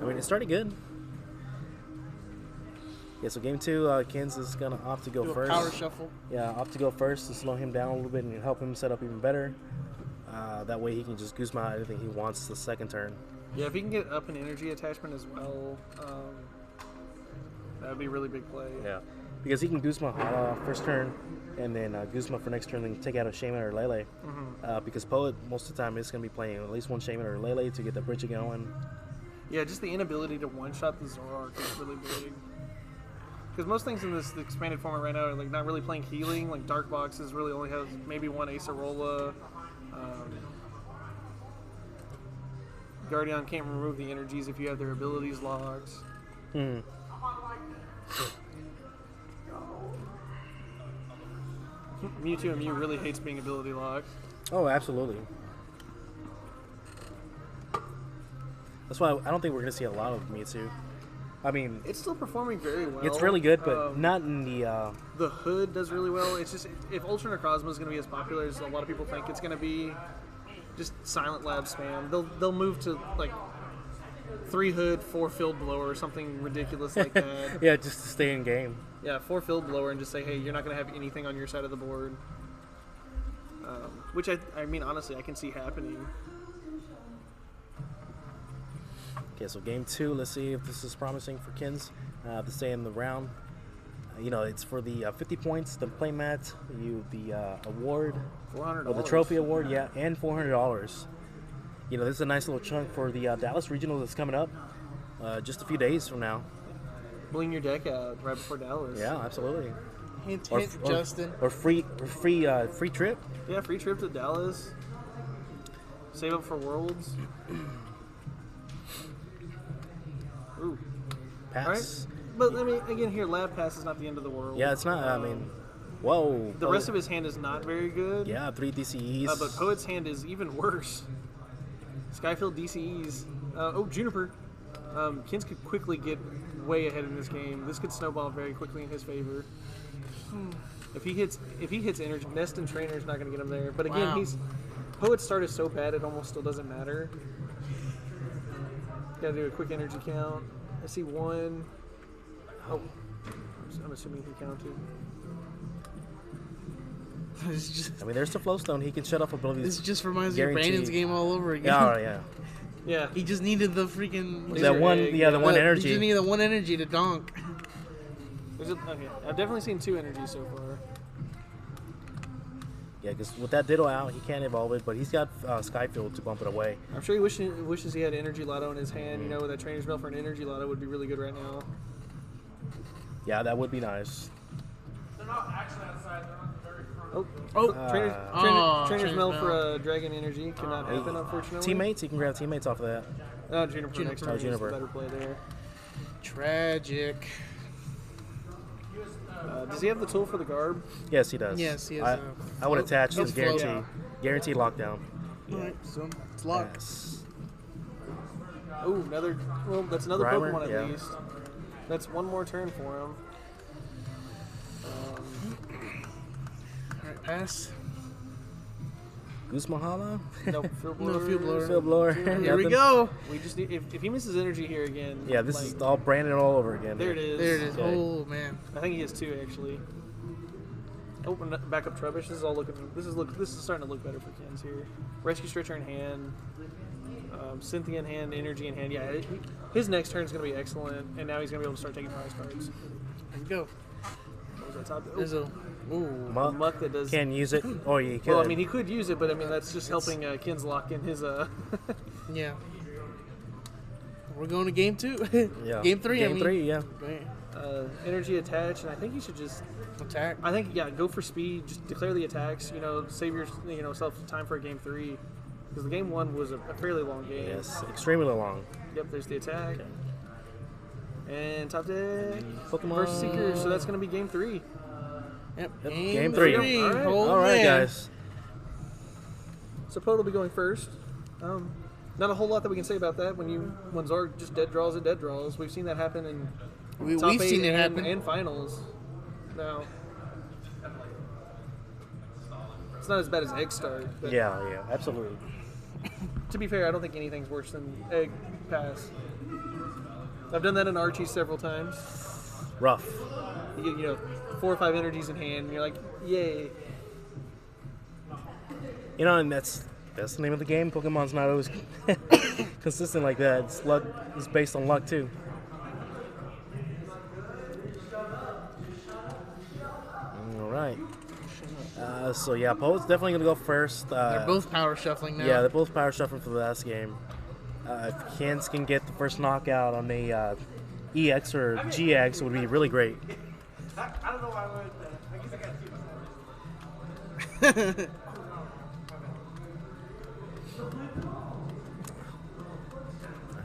I mean, it started good. Yeah, so game 2, Ken's is gonna opt to go Do a first. power shuffle. Yeah, opt to go first to slow him down a little bit and help him set up even better. That way he can just Guzma out anything he wants the second turn. Yeah, if he can get up an energy attachment as well, that would be a really big play. Yeah, because he can Guzma Hala first turn, and then Guzma for next turn, then take out a Shaman or Lele. Because Poet most of the time is going to be playing at least one Shaman or Lele to get the bridge going. Yeah, just the inability to one-shot the Zorark is really big. Because most things in this expanded format right now are like not really playing healing. Like Dark Boxes really only has maybe one Acerola. Guardian can't remove the energies if you have their abilities locked. Mewtwo and Mew really hates being ability locked. Oh, absolutely. That's why I don't think we're going to see a lot of Mewtwo. I mean, It's still performing very well. it's really good, but not in the... The Hood does really well. It's just if Ultra Necrozma is going to be as popular as a lot of people think it's going to be, just Silent Lab spam. They'll move to like 3 Hood, 4 Field Blower, or something ridiculous like that. yeah, just to stay in game. Yeah, 4 Field Blower, and just say, hey, you're not going to have anything on your side of the board. Which I mean, honestly, I can see happening. Okay, so game 2, let's see if this is promising for Kins to stay in the round. It's for the 50 points, the playmat, the award, $400. or the trophy award, yeah, and $400. This is a nice little chunk for the Dallas Regional that's coming up just a few days from now. Bling your deck out right before Dallas. Yeah, absolutely. Hint, Or, hint, or, Justin. or free trip. Yeah, free trip to Dallas. Save up for Worlds. Ooh. Pass. But I mean, again, here, Lab Pass is not the end of the world. Yeah, it's not. I mean, whoa. The rest of his hand is not very good. Yeah, 3 DCEs. But Poet's hand is even worse. Skyfield DCEs. Juniper. Kins could quickly get way ahead in this game. This could snowball very quickly in his favor. If he hits energy, Nest and Trainer is not going to get him there. But again, Wow. Poet's start is so bad it almost still doesn't matter. Got to do a quick energy count. I see 1. Oh, I'm assuming he counted. It's just, I mean, there's the Flowstone. He can shut off this abilities. just reminds me of Guaranteed. Brandon's game all over again. Yeah, yeah. Yeah. He just needed the freaking... That one, egg, yeah, the one He energy. just needed the one energy to donk. Okay. I've definitely seen 2 energies so far. Yeah, because with that Ditto out, he can't evolve it, but he's got Skyfield to bump it away. I'm sure he wishes he had Energy Lotto in his hand. That Trainer's Mail for an Energy Lotto would be really good right now. Yeah, that would be nice. Trainer's Mail for a Dragon Energy cannot happen, unfortunately. Teammates, he can grab teammates off of that. Juniper next turn is the Juniper. better play there. Tragic. Does he have the tool for the garb? Yes, he does. Yes, he has I would attach the His float. guaranteed lockdown. Alright, so it's locked. Yes. Oh, another. Well, that's another Grimer, Pokemon at yeah. least. That's one more turn for him. Alright, pass. Guzmahala? Nope, Field Blower. No Field Blower. Field blower. Here we Nothing. go. We just need, if he misses energy here again. Yeah, this like, is all branded all over again. There it is. There it is. Okay. Oh man. I think he has 2 actually. Open back up Trubbish. This is all looking. This is starting to look better for Kins here. Rescue Stretcher in hand. Cynthia in hand. Energy in hand. Yeah, his next turn is going to be excellent, and now he's going to be able to start taking prize cards. Here we go. What was that top? There's a Muck. Muck that does. Can't use it. Or you could. Well, I mean, he could use it, but I mean, that's just helping Kins lock in his. yeah. We're going to game 2. yeah. Game 3. Game 3, yeah. Energy attach, and I think you should just. Attack. I think go for speed. Just declare the attacks. Save your self time for game 3, because the game 1 was a fairly long game. Yes, extremely long. Yep, there's the attack. Okay. And top deck. Pokemon. Versus Seeker, so that's going to be game 3. Yep. Yep, game 3. All right. Oh, All right, man. guys. So Poe will be going first. Not a whole lot that we can say about that. When Zarg just dead draws and dead draws, we've seen that happen in top We've 8 seen it happen. and finals. Now, it's not as bad as Egg Start. But Yeah, absolutely. to be fair, I don't think anything's worse than Egg Pass. I've done that in Archie several times. Rough. You get 4 or 5 energies in hand, and you're like, yay. And that's the name of the game. Pokemon's not always consistent like that. It's luck. It's based on luck too. All right. So yeah, Poe's definitely gonna go first. They're both power shuffling now. Yeah, they're both power shuffling for the last game. If Kins can get the first knockout on the EX or GX, it would be really great. I don't know why I went there. I guess I got 2.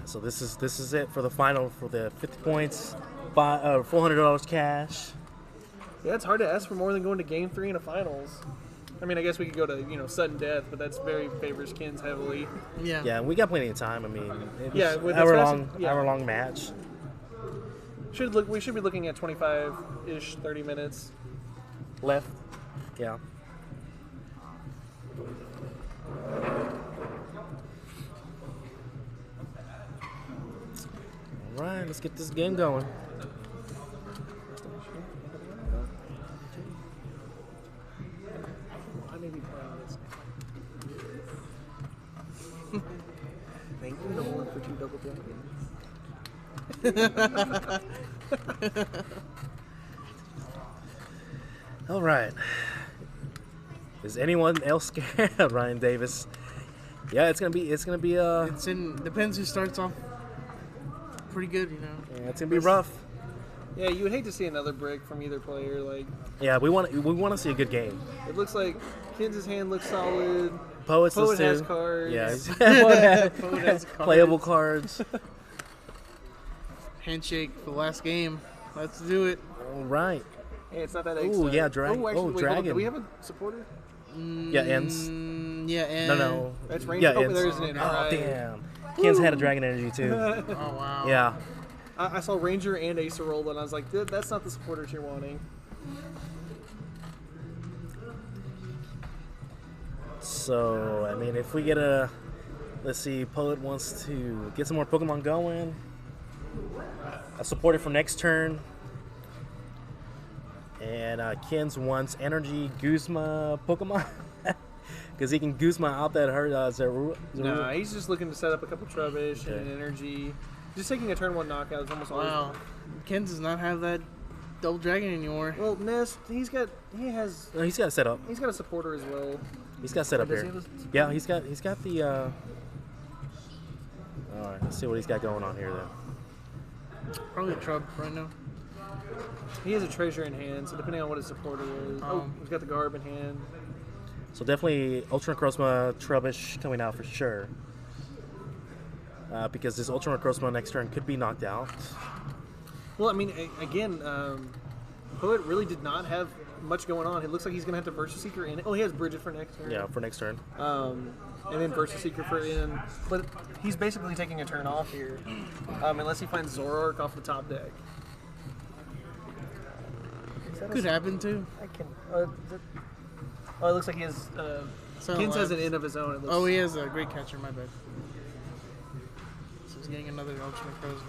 So this is it for the final for the 50 points, $400 cash. Yeah, it's hard to ask for more than going to game 3 in a finals. I mean, I guess we could go to sudden death, but that's very favors Kins heavily. Yeah. Yeah, we got plenty of time. I mean, it was Yeah, with hour as fast long, as- yeah. hour long match. We should be looking at 25-ish, 30 minutes. Left. Yeah. All right, let's get this game going. I may be playing this. Thank you, Nolan, for 2 double dragons. All right. Is anyone else scared of Ryan Davis? Yeah, it's gonna be. Depends who starts off pretty good, Yeah, it's gonna be rough. Yeah, you would hate to see another brick from either player. Like, Yeah, we want to see a good game. it looks like Kins' hand looks solid. Poets Poet has too. cards. Yeah, Poet has playable cards. Handshake for the last game. Let's do it. All right. Hey, it's not that Ooh, exciting. yeah, Oh, dragon. actually, Oh, wait, hold on. dragon. Do we have a supporter? Yeah, ends. Yeah, and No. That's Ranger. Yeah, Oh, ends. there isn't it. Oh, All right. damn. Kins had a dragon energy too. Oh wow. Yeah. I saw Ranger and Acer roll, and I was like, that's not the supporters you're wanting. So, I mean, if we get let's see, Poet wants to get some more Pokemon going. A supporter for next turn. And Kins wants Energy Guzma Pokemon. Because he can Guzma out that hurt Zeru. No, he's just looking to set up a couple Trubbish and Okay. an Energy. Just taking a turn 1 knockout is almost always. Wow. Ken does not have that double dragon anymore. Well, Nest, he's got No, he's got it set up. he's got a supporter as well. He's got it set up Does he here. have a- Yeah, he's got the. All right, let's see what he's got going on here then. Probably a Trub right now. He has a treasure in hand, so depending on what his supporter is. He's got the Garb in hand. So definitely Ultra Necrozma Trubbish coming out for sure. Because this Ultra Necrozma next turn could be knocked out. Well, I mean, again, Poet really did not have much going on. It looks like he's going to have to Versus Seeker in. Oh, he has Bridget for next turn. Yeah, for next turn. And then Versus Seeker for in. But he's basically taking a turn off here, unless he finds Zoroark off the top deck. Could happen too. I can. It looks like he has. Kins has an in of his own. It looks, Oh, he has a great catcher. My bad. So he's getting another Ultra Necrozma.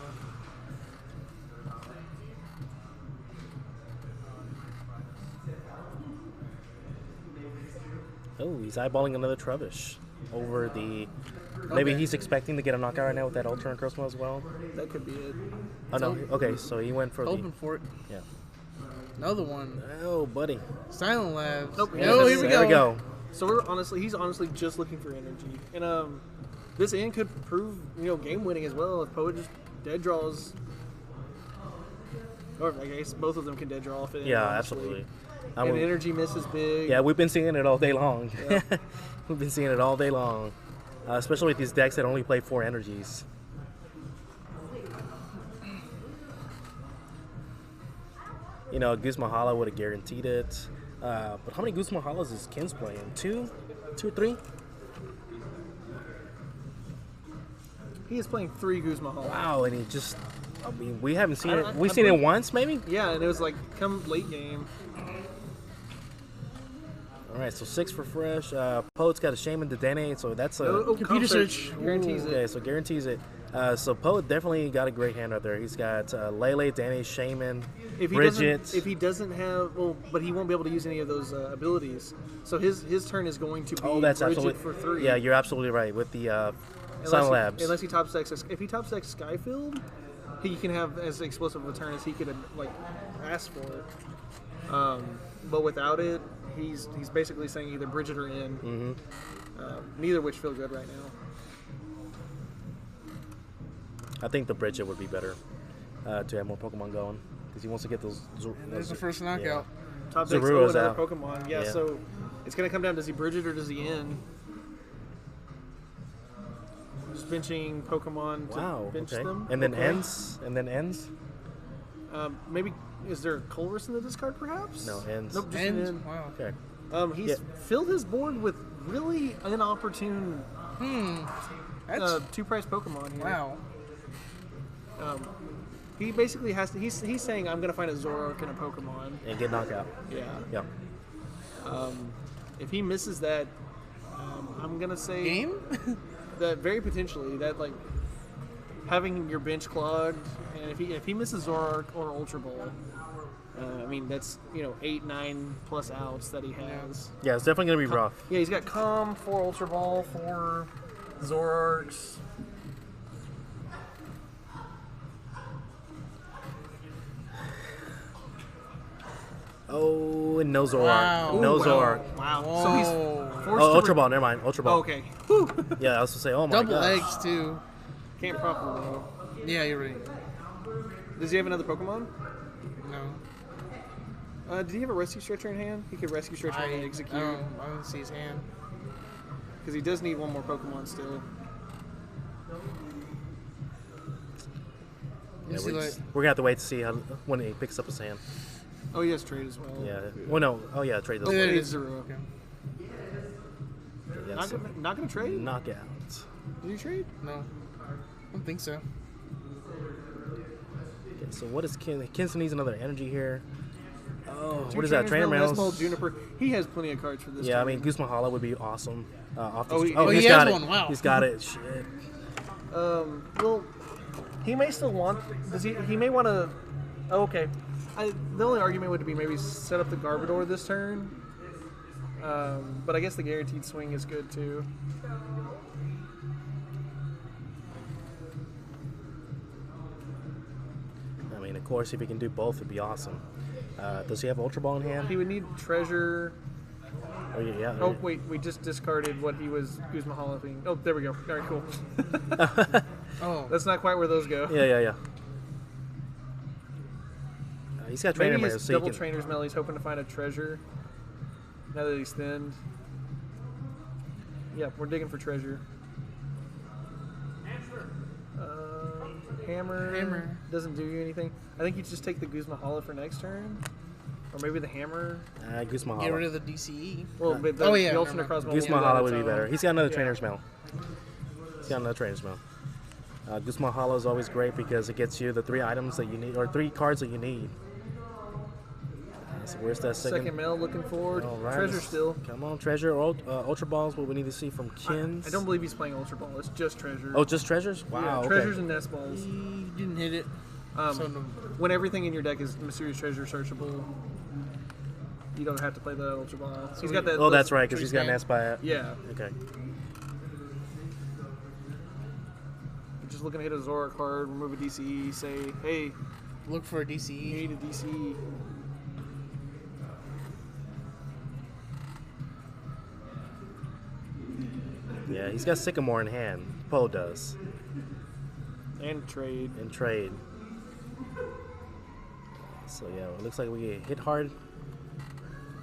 Oh, he's eyeballing another Trubbish over the. Maybe Okay. he's expecting to get a knockout right now with that Ultra Necrozma as well. that could be it. Oh no. Okay, so he went for Hoping the. for it. Yeah. Another one. Oh, buddy. Silent Labs. Nope, Oh, yeah, here we There we go. go. So he's honestly just looking for energy, and this in could prove game winning as well if Poet just dead draws. Or I guess both of them can dead draw off it. Yeah, honestly. absolutely. And energy miss is big. Yeah, we've been seeing it all day long. Yeah. We've been seeing it all day long, especially with these decks that only play 4 energies. Goose Mahala would have guaranteed it. But how many Goose Mahalas is Kins playing? 2 or 3? He is playing 3 Guzma Hall. Wow, and he just. I mean, we haven't seen it. We've seen it once, maybe. Yeah, and it was like come late game. All right, so 6 for fresh. Poet's got a Shaman Dedenne, so that's a. Computer search. guarantees it. Okay, so guarantees it. So Poet definitely got a great hand right there. He's got Lele, Dane, Shaman, Bridget. If he doesn't have, but he won't be able to use any of those abilities. So his turn is going to be that's Bridget absolutely for 3. Yeah, you're absolutely right with the Silent Labs. Unless he top decks, if he top decks Skyfield, he can have as explosive a turn as he could ask for. But without it, he's basically saying either Bridget or in. Mm-hmm. Neither of which feel good right now. I think the Bridget would be better to have more Pokemon going because he wants to get those. There's the first knockout. Top decks Zaruro's another out. Pokemon. Yeah, so it's going to come down, does he Bridget or does he in? Just benching Pokemon to bench them. And then Okay. ends. Maybe, is there a Colress in the discard perhaps? No, ends. Nope, just And an in. wow. Okay. He's filled his board with really inopportune That's 2-price Pokemon here. wow. He basically has to. He's saying I'm going to find a Zoroark and a Pokemon. And get knocked out. Yeah. Yeah. If he misses that, I'm going to say Game? that very potentially that having your bench clogged, and if he misses Zoroark or Ultra Ball, I mean that's 8-9 plus outs that he has. Yeah, it's definitely gonna be rough. Yeah, he's got Calm, 4 Ultra Ball, 4 Zoroarks. Oh, and no Zoroark. Wow. No Ooh, Zoroark. Wow. Whoa. So he's forced Oh, to Ultra Ball. Never mind. Ultra Ball. Oh, okay. Whew. Yeah, I was gonna say. Oh my Double god. eggs too. Can't properly though. Yeah, you're right. Does he have another Pokemon? No. Did he have a Rescue Stretcher in hand? He could Rescue Stretcher and execute. I don't see his hand. Because he does need one more Pokemon still. Yeah, Is he we're like- gonna have to wait to see when he picks up his hand. Oh, he has trade as well. Yeah. Well, no. Oh yeah, trade those. Oh, there it Trade is. 0. Okay. Yeah, Not so gonna trade? knockout. Did you trade? No. I don't think so. Okay, so what is Kinson needs another energy here. Oh, Two what is that? Trainer Trainers, Mails. Juniper. He has plenty of cards for this. Yeah, I turn. mean Goose Mahala would be awesome. Off Oh, this, he he's has got it. one, wow. He's got it. Shit. Well, he may still want. Does he? He may want to. Oh, okay. The only argument would be maybe set up the Garbodor this turn. But I guess the guaranteed swing is good too. I mean, of course, if he can do both, it'd be awesome. Does he have Ultra Ball in hand? He would need Treasure. Oh yeah. Oh wait, we just discarded what he was Guzma Hollowing. Oh, there we go. All right, cool. Oh. That's not quite where those go. Yeah. He's got Trainer Maybe Mails, his so double he can. Trainer's Mail. He's hoping to find a treasure. Now that he's thinned. Yeah, we're digging for treasure. Hammer Hammer. doesn't do you anything. I think you just take the Guzma Hollow for next turn. Or maybe the hammer. Guzma Get rid Hala. of the DCE. Well, but the, Oh, yeah, the never alternate mind. crossbow. Guzma will do Hala that would be on its better. own. He's got another Yeah. trainer's mail. He's got another trainer's mail. Guzma Hala is always great because it gets you the 3 items that you need, or 3 cards that you need. So where's that Second mail looking forward. All right, Treasure let's- still. Come on, treasure. Ultra balls. What we need to see from Kins. I don't believe he's playing Ultra Ball. It's just treasure. Oh, just treasures. yeah, Wow. treasures okay. and nest balls. He didn't hit it. So no. When everything in your deck is mysterious treasure searchable, you don't have to play the Ultra Ball. He's got that. Oh, that's right, because he's got an Trees S by it. Yeah. Okay. Just looking to hit a Zora card, remove a DCE, say, hey, Look for a you DCE. need a DCE. Yeah, he's got Sycamore in hand. Poe does. And trade. In trade. So yeah, it looks like we get hit hard.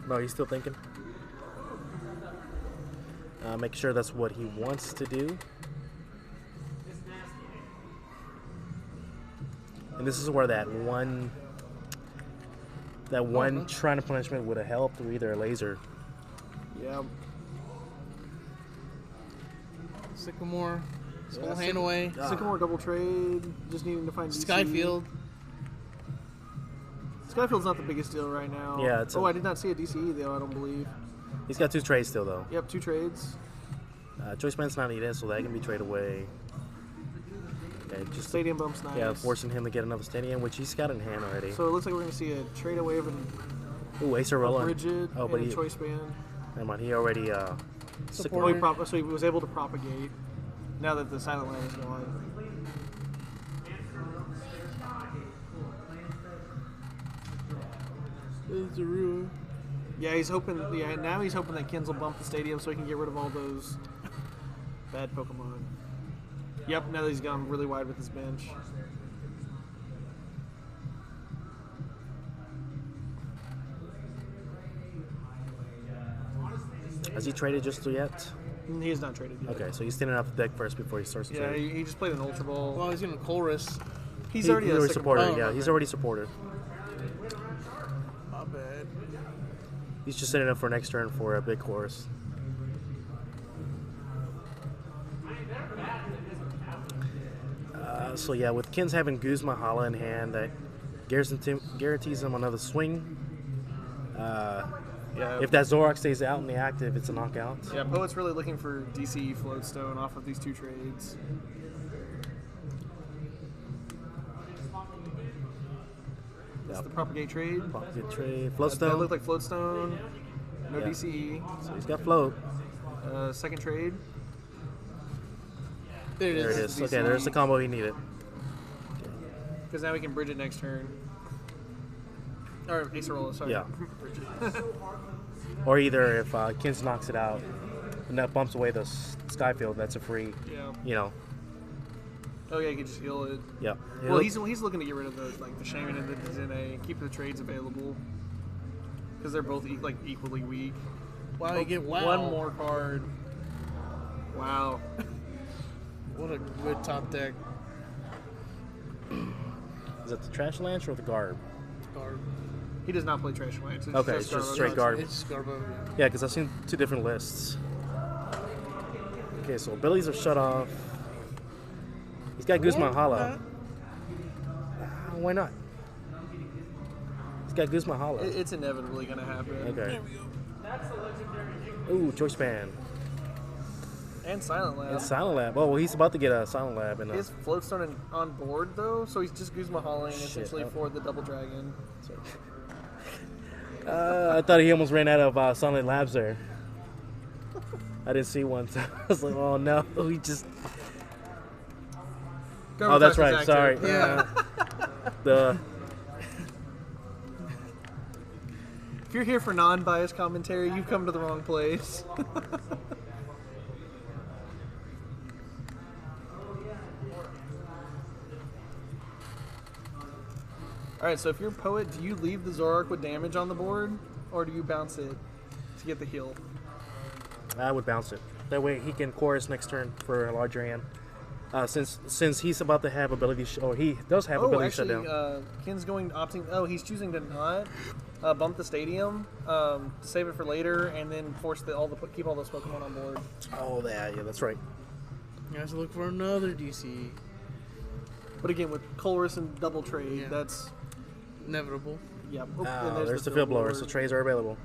No, he's still thinking. Make sure that's what he wants to do. And this is where that one Shrine of Punishment would have helped, or either a laser. Yeah. Sycamore. Skull Yeah, hand away. Sycamore double trade. Just needing to find DCE. Skyfield. Skyfield's not the biggest deal right now. Yeah, it's Oh, a- I did not see a DCE though, I don't believe. He's got 2 trades still though. Yep, 2 trades. Choice Man's not needed, so that can be traded away. Okay, just Stadium bump's nice. yeah, forcing him to get another stadium, which he's got in hand already. So it looks like we're going to see a trade away of an Ooh, Ace Rolla. Bridget Oh, and but a he, choice band. never mind, he already Support. So he was able to propagate now that the Silent Land is gone. There's the ruin. Yeah, he's hoping. Yeah, now he's hoping that Kins will bump the stadium so he can get rid of all those bad Pokemon. Yep, now that he's gone really wide with his bench. has he traded just yet? He has not traded yet. Okay, so he's standing off the deck first before he starts to Yeah, trade. he just played an Ultra Ball. Well, he's gonna chorus. He's He already a already second- supported. Oh, yeah, okay. he's already supported. Not bad. He's just setting up for next turn for a big chorus. So yeah, with Kins having Guzma Hala in hand, that guarantees him another swing. Yeah. If that Zoroark stays out in the active, it's a knockout. Yeah, Poet's really looking for DCE Floatstone off of these 2 trades. That's the Propagate trade. Pocket trade, That Floatstone. looked like Floatstone. No Yeah. DCE. So he's got float. Second trade. There it There it is. is. Okay, there's the combo he needed. Because now we can bridge it next turn. Or Acerola, sorry. Yeah. Or either if Kins knocks it out and that bumps away the Skyfield, that's a free, Yeah. you know. Oh yeah, you can just heal it. Yeah. Well, he's looking to get rid of the Shaman and the Dizene, keep the trades available. Because they're both equally weak. Wow, you get wow. One more card. Wow. What a good top deck. Is that the Trash Lance or the Garb? Garb. He does not play Trash Lance. It's Okay, it's just Garbo. straight Garb. It's Garbo. Yeah, because I've seen 2 different lists. Okay, so abilities are shut off. He's got Guzman Hala. Why not? He's got Guzman Hala. It's inevitably going to happen. Okay. Ooh, Choice Band. And Silent Lab. And Silent Lab. Oh, well, he's about to get a Silent Lab. And, He has Floatstone on board, though, so he's just Guzma Hauling Shit, essentially oh. for the Double Dragon. I thought he almost ran out of Silent Labs there. I didn't see one, so I was like, oh no, he just... Oh, that's right, sorry. Yeah. The... If you're here for non-biased commentary, you've come to the wrong place. Alright, so if you're Poet, do you leave the Zoroark with damage on the board? Or do you bounce it to get the heal? I would bounce it. That way he can chorus next turn for a larger hand. Since he's about to have ability, or he does have ability actually, shutdown. Kin's opting. Oh, he's choosing to not. bump the stadium, save it for later, and then force keep all those Pokemon on board. Oh, yeah, that's right. You have to look for another DC. But again, with Colress and double trade, Yeah. that's Inevitable. Yep. There's the field blower, so trades are available.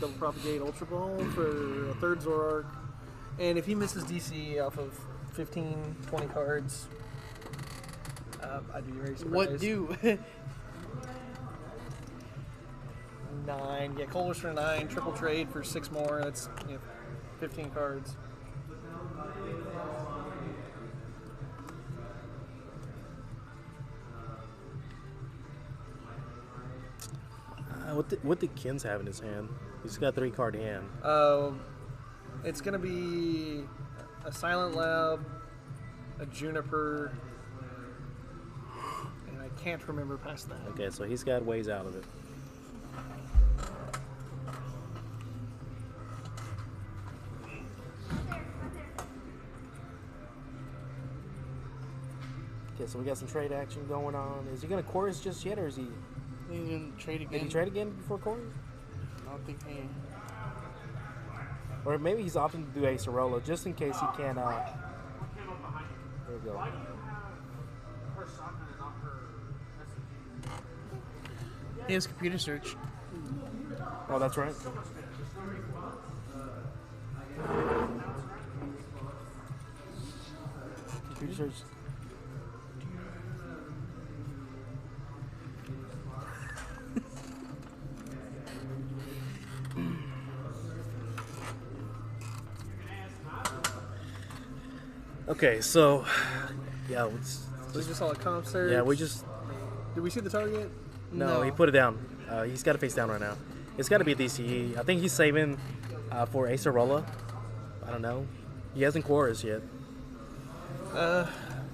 Double propagate Ultra Ball for a third Zoroark. And if he misses DC off of 15, 20 cards, I'd be very surprised. What do? 9. Yeah, Colress for 9, triple trade for 6 more. That's 15 cards. What did Kins have in his hand? He's got a 3-card hand. It's going to be a Silent Lab, a Juniper, and I can't remember past that. Okay, so he's got ways out of it. Okay, so we got some trade action going on. Is he going to chorus just yet, or is he... He's gonna trade again. Did he trade again before chorus? I don't think he. Or maybe he's opting to do Acerola just in case he can. There we go. He has computer search. Oh, that's right. Computer search. Okay, so yeah, We just saw a comp search. yeah, we just Did we see the target? no, he put it down. He's got it face down right now. It's got to be DCE. I think he's saving for Acerola. I don't know. He hasn't chorus yet.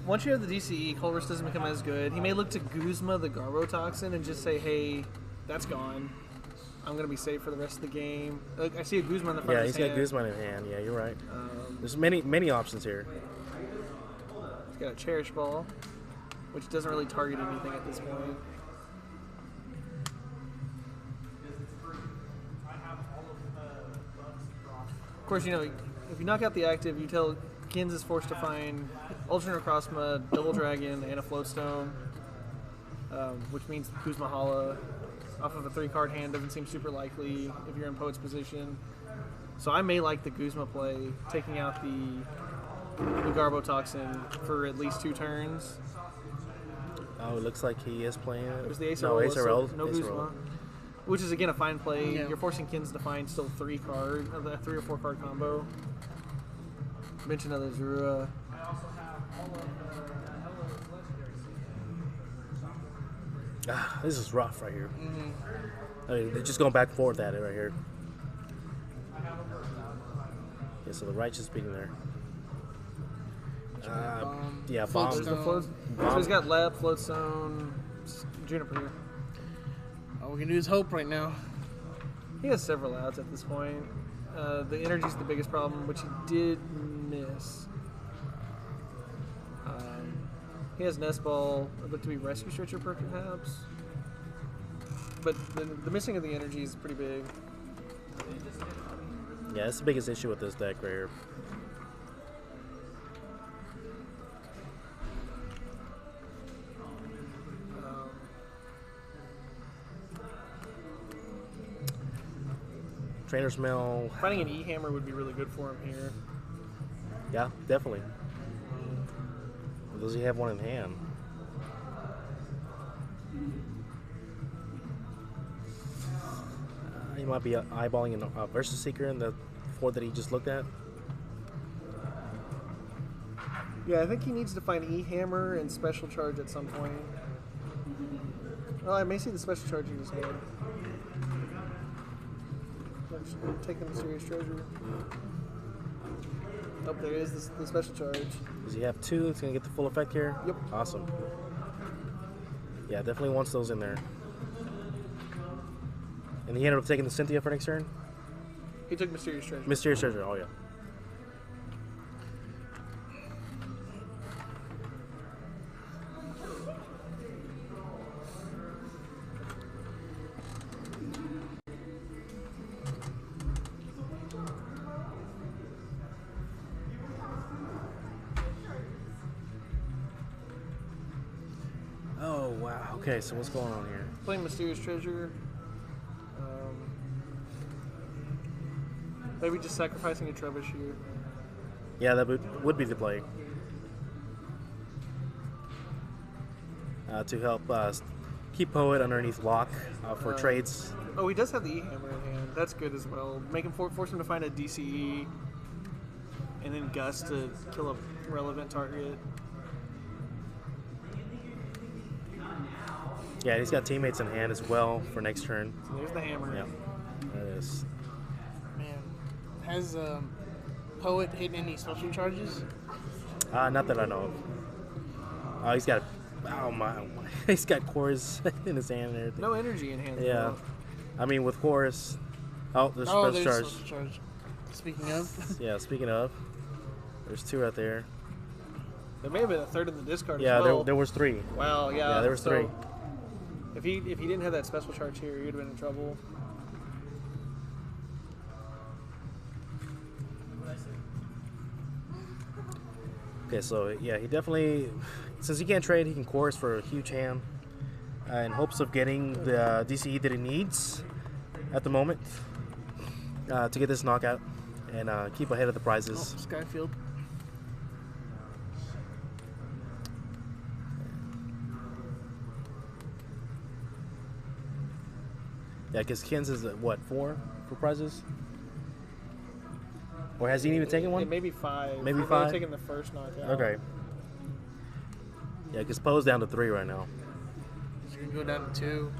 Once you have the DCE, Colress doesn't become as good. He may look to Guzma, the Garbotoxin, and just say, hey, that's gone. I'm going to be safe for the rest of the game. I see a Guzma in the front Yeah, of he's his got hand. Guzman in hand. Yeah, you're right. There's many options here. He's got a Cherish Ball, which doesn't really target anything at this point. Of course, if you knock out the active, you tell Kins is forced to find Ultra Necrozma, Double Dragon, and a Floatstone, which means Guzma Hala off of a 3-card hand doesn't seem super likely if you're in Poet's position. So I may like the Guzma play, taking out the Garbotoxin for at least 2 turns. Oh, it looks like he is playing. There's the No, Acerola, Acerola. so no Acerola. Guzma. Which is, again, a fine play. Yeah. You're forcing Kins to find still 3 or 4 card combo. Bench another Zorua. This is rough right here. I mean, they're just going back and forth at it right here. Yeah, so the righteous being there. Yeah, bomb. There's the float. So he's got Lab, Floatstone, Juniper. All we can do is hope right now. He has several outs at this point. The energy's the biggest problem, which he did miss. He has Nest Ball. It looked to be Rescue Stretcher perhaps. But the missing of the energy is pretty big. Yeah, that's the biggest issue with this deck right here. Trainer's Mail. Finding an E-Hammer would be really good for him here. Yeah, definitely. Does he have one in hand? He might be eyeballing a Versus Seeker in the 4 that he just looked at. Yeah, I think he needs to find E-Hammer and Special Charge at some point. Well, I may see the Special Charge he just made. Take the Mysterious Treasure. Oh, there is the Special Charge. Does he have 2? It's going to get the full effect here? Yep. Awesome. Yeah, definitely wants those in there. And he ended up taking the Cynthia for next turn? He took Mysterious Treasure. Mysterious Treasure, oh yeah. wow. Okay, so what's going on here? Playing Mysterious Treasure. Maybe just sacrificing a Trebuchet. Yeah, that would be the play. To help keep Poet underneath lock for trades. Oh, he does have the E-Hammer in hand. That's good as well. Make him force him to find a DCE, and then Gust to kill a relevant target. Yeah, he's got teammates in hand as well for next turn. So there's the hammer. Yeah, there it is. Man, has Poet hit any special charges? Not that I know of. Oh, he's got. Oh my! He's got cores in his hand and everything. No energy in hand. Yeah, though. I mean with cores. Oh, there's special charge. Special charge. Speaking of, Yeah, speaking of, there's 2 right there. There may have been a third in the discard Yeah, as well. there was 3. Wow, yeah. Yeah, there was 3. If he didn't have that special charge here, he would have been in trouble. Okay, so yeah, he definitely, since he can't trade, he can chorus for a huge hand in hopes of getting the DCE that he needs at the moment to get this knockout and keep ahead of the prizes. Skyfield. Yeah, because Ken's is at what, 4 for prizes? Or has he even taken one? Maybe 5. Maybe He's 5? only taken the first knockout. Okay. Yeah, because Poe's down to 3 right now. You can go down to 2.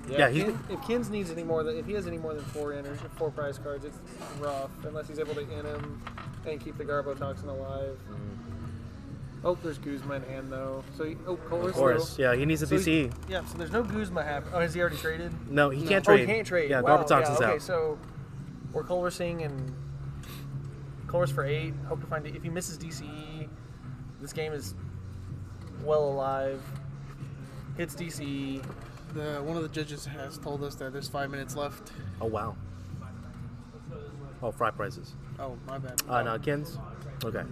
Yeah, if Kins needs any more than, if he has any more than 4 prize cards, it's rough unless he's able to in him and keep the Garbotoxin alive. Oh, there's Guzma in hand though. So Chorus. Of course, yeah, he needs a DCE. Yeah, so there's no Guzma happening. Oh, has he already traded? No, he can't Oh, trade. he can't trade. Yeah, wow, Garbotoxin's okay, out. so we're Chorusing and Chorus for 8. Hope to find it. If he misses DCE, this game is well alive. Hits DCE. One of the judges has told us that there's 5 minutes left. Oh, wow. Oh, fry prices. Oh, my bad. No, Ken's? Okay.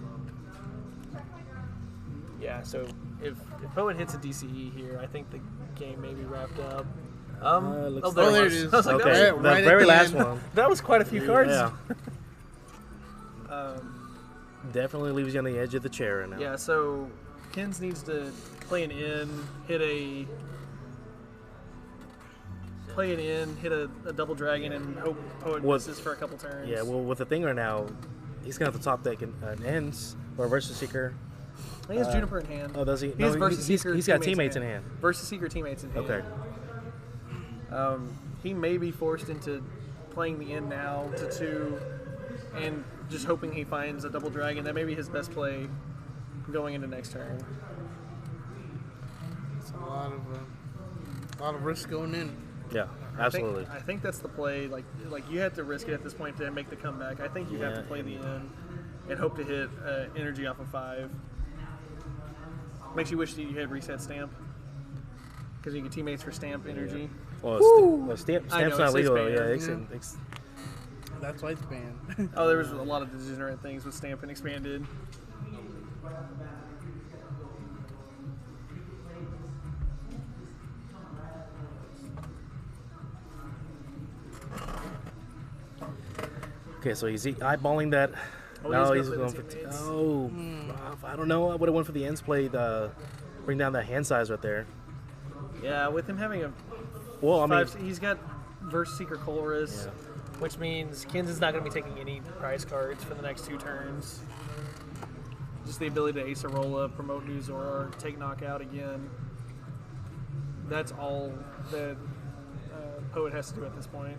Yeah, so if Poet hits a DCE here, I think the game may be wrapped up. there it is. I was like, Okay, that, the right at very the last end. one. that was quite a few cards. Yeah. Definitely leaves you on the edge of the chair right now. Yeah, so Kins needs to play an in, hit a double dragon, and hope Poet misses for a couple turns. Yeah, well, with the thing right now, he's going to have to top deck an ends or Versus Seeker. he has Juniper in hand. Oh, does he? He has Versus he's Seeker got teammates in hand. Versus Seeker teammates in hand. Okay. He may be forced into playing the in now to 2 and just hoping he finds a double dragon. That may be his best play going into next turn. It's a lot of risk going in. Yeah, absolutely. I think that's the play. Like you have to risk it at this point to make the comeback. I think you have to play the in and hope to hit energy off of 5. Makes you wish that you had reset stamp because you get teammates for stamp energy. Well, stamp's I know, not it's legal. banned. Yeah, That's why it's banned. Oh, there was a lot of degenerate things with stamp and expanded. Okay, so he's eyeballing that. Oh, No, he's he's going going for for. the teammates. Oh, I don't know. I would have went for the ends play. Bring down that hand size right there. Yeah, with him having a Well, I mean, he's got Verse Seeker Chorus, which means Kins is not going to be taking any prize cards for the next 2 turns. Just the ability to Ace a Rolla, promote new Zora, take knockout again. That's all that Poet has to do at this point.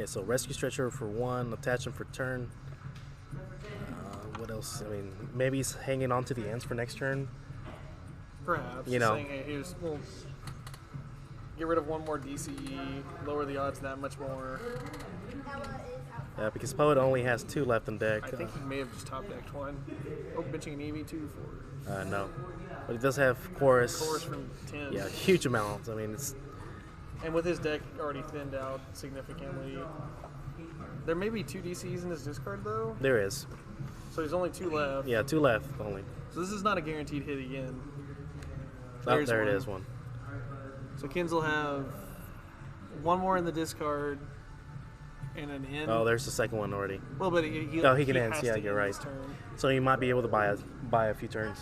okay, so rescue stretcher for 1, attach him for turn. What else? I mean, maybe he's hanging on to the ends for next turn. Perhaps. You know. Saying, hey, we'll get rid of 1 more DCE, lower the odds that much more. Yeah, because Poet only has 2 left in deck. I think he may have just top decked 1. Oh, benching an EV too for No, but he does have chorus. Chorus from 10. Yeah, huge amounts. I mean, it's And with his deck already thinned out significantly, there may be 2 DCs in his discard though. There is. So there's only 2 left. Yeah, 2 left only. So this is not a guaranteed hit again. Oh, there it is, one. So Kins will have 1 more in the discard and an end. Oh, there's the second one already. Well, but he can end. has Yeah, to you're end right. this turn. So he might be able to buy a few turns.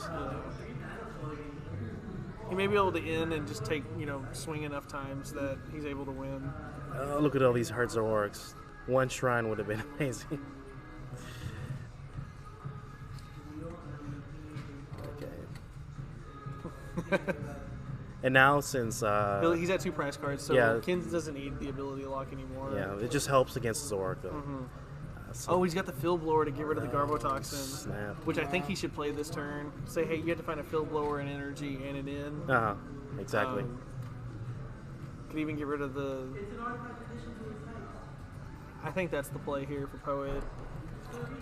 He may be able to end and just take, swing enough times that he's able to win. Oh, look at all these Hearts of Orcs. 1 shrine would have been amazing. Okay. And now since He's at 2 price cards, so yeah. Kins doesn't need the ability to lock anymore. yeah, it just helps against Zorak though. Oh, he's got the fill blower to get rid of the Garbotoxin, Snap. which I think he should play this turn. Say, hey, you have to find a fill blower, an energy, and an in. Exactly. Could even get rid of the. I think that's the play here for Poet.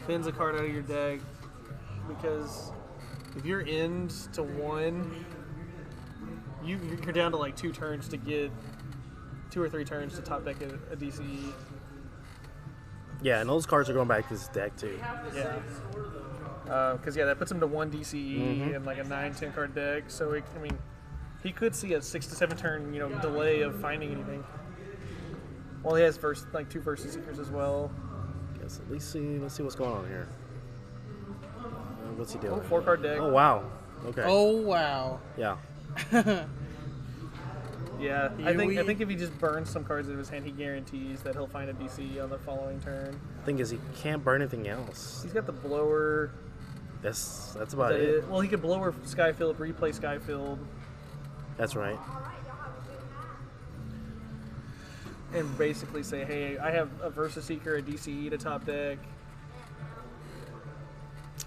Thins a card out of your deck because if you're end to 1, you're down to like 2 turns to get 2 or 3 turns to top deck a DCE. Yeah, and those cards are going back to this deck too. Yeah. Because that puts him to 1 DCE and like a 9-10 card deck. So he could see a 6 to 7 turn delay of finding anything. Well, he has 2 Versus Seekers as well. Guess let's see what's going on here. What's he doing? 4 card deck. Oh wow. Okay. Oh wow. Yeah. Yeah, I think if he just burns some cards out of his hand, he guarantees that he'll find a DC on the following turn. Thing is, he can't burn anything else. He's got the blower. That's about it. Well, he could blower Skyfield, replay Skyfield, That's right. and basically say, hey, I have a Versus Seeker, a DCE to top deck.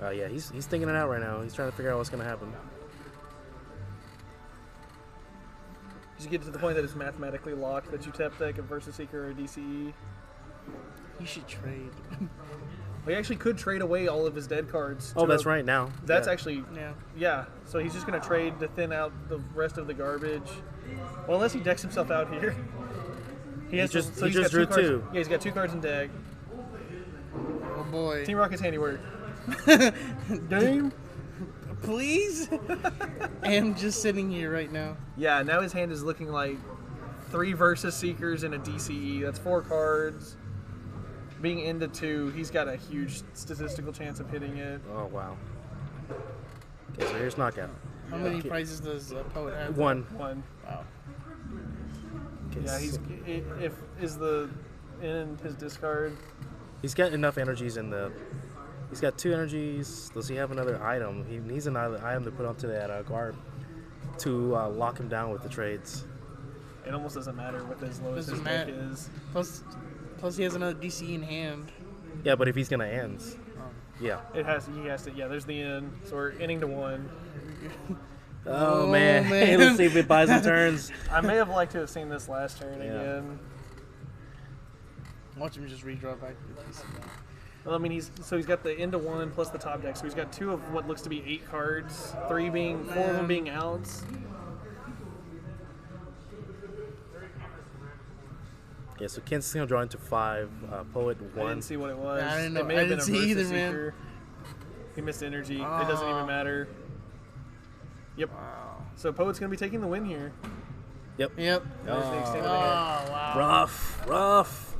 Yeah, he's thinking it out right now. He's trying to figure out what's going to happen. Just get to the point that it's mathematically locked that you tap deck a Versus Seeker or a DCE. You should trade. He actually could trade away all of his dead cards. Oh, that's right now. That's Yeah. actually, Yeah. yeah. So he's just going to trade to thin out the rest of the garbage. Well, unless he decks himself out here. He just got drew 2 cards. 2. Yeah, he's got 2 cards in deck. Oh boy. Team Rocket's handiwork. Game. Please. I am just sitting here right now. Yeah, now his hand is looking like 3 Versus Seekers and a DCE. That's 4 cards. Being into 2, he's got a huge statistical chance of hitting it. Oh, wow. Okay, so here's knockout. How many prizes does Poet have? 1. 1. Wow. Okay, Yeah, in his discard. he's got enough energies in the... He's got 2 energies. Does he have another item? He needs another item to put onto that guard to lock him down with the trades. It almost doesn't matter what his lowest Doesn't his deck matter. is. Plus he has another DC in hand. Yeah, but if he's going to end... Yeah. He has to, yeah, there's the end. So we're ending to 1. Oh, Oh, man. man. Let's see if it buys some turns. I may have liked to have seen this last turn Yeah. again. Watch him just redraw back to the DC. Well, he's got the end to 1 plus the top deck. So he's got 2 of what looks to be 8 cards. 4 of them being outs. Yeah, so Kansas is going to draw into 5. Poet I 1. didn't see what it was. Yeah, I didn't know. It may I have been didn't a see Versus either, man. Seeker. He missed energy. It doesn't even matter. Yep. Wow. So Poet's going to be taking the win here. Yep. Yep. There's the extended Oh hand. wow. Rough.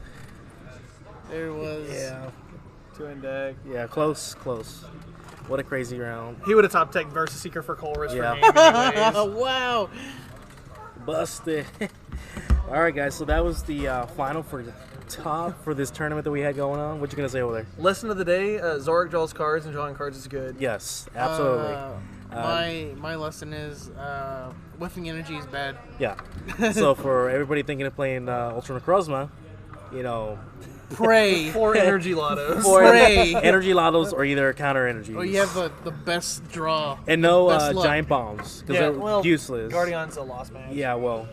There it was. Yeah. 2 in deck. Yeah, close. What a crazy round. He would have top deck Versus Seeker for Colress Yeah. for game anyways. Wow. Busted. All right, guys. So that was the final for the top for this tournament that we had going on. What you gonna say over there? Lesson of the day: Zorak draws cards, and drawing cards is good. Yes, absolutely. My lesson is whiffing energy is bad. Yeah. So for everybody thinking of playing Ultra Necrozma, Pray. 4 energy lottos. or Pray. energy lottos or either counter energies. Or you have the best draw. and no best luck. giant bombs because Yeah, they're well, useless. Guardian's a lost match. Yeah, well,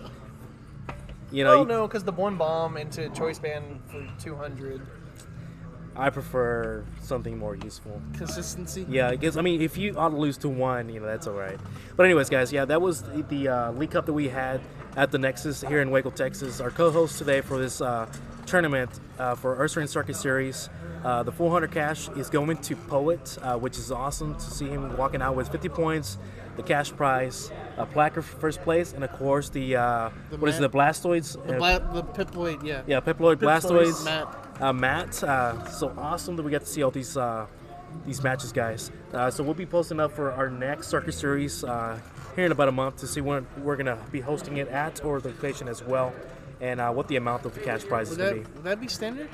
Oh no, because the 1 bomb into choice band for 200. I prefer something more useful. Consistency. Yeah, because I mean, if you ought to lose to one, that's all right. But anyways, guys, yeah, that was the League Cup that we had at the Nexus here in Waco, Texas. Our co-host today for this tournament for Ursaring Circuit Series. The 400 cash is going to Poet, which is awesome to see him walking out with 50 points, the cash prize, a placard for first place, and of course the Blastoids? The Piploid, yeah. Yeah, Piploid, Blastoids. Matt. So awesome that we got to see all these matches, guys. So we'll be posting up for our next Circuit Series here in about a month to see when we're gonna be hosting it at or the location as well, and what the amount of the cash prize is gonna be. Would that be standard?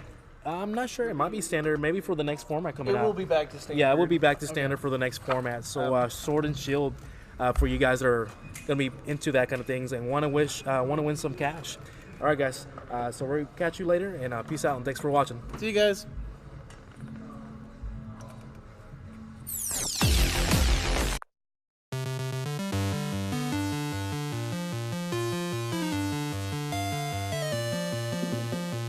I'm not sure. It might be standard. Maybe for the next format coming out. It will be back to standard. Yeah, it will be back to standard for the next format. So Sword and Shield for you guys that are gonna be into that kind of things and want to win some cash. All right, guys. So we'll catch you later, and peace out, and thanks for watching. See you guys.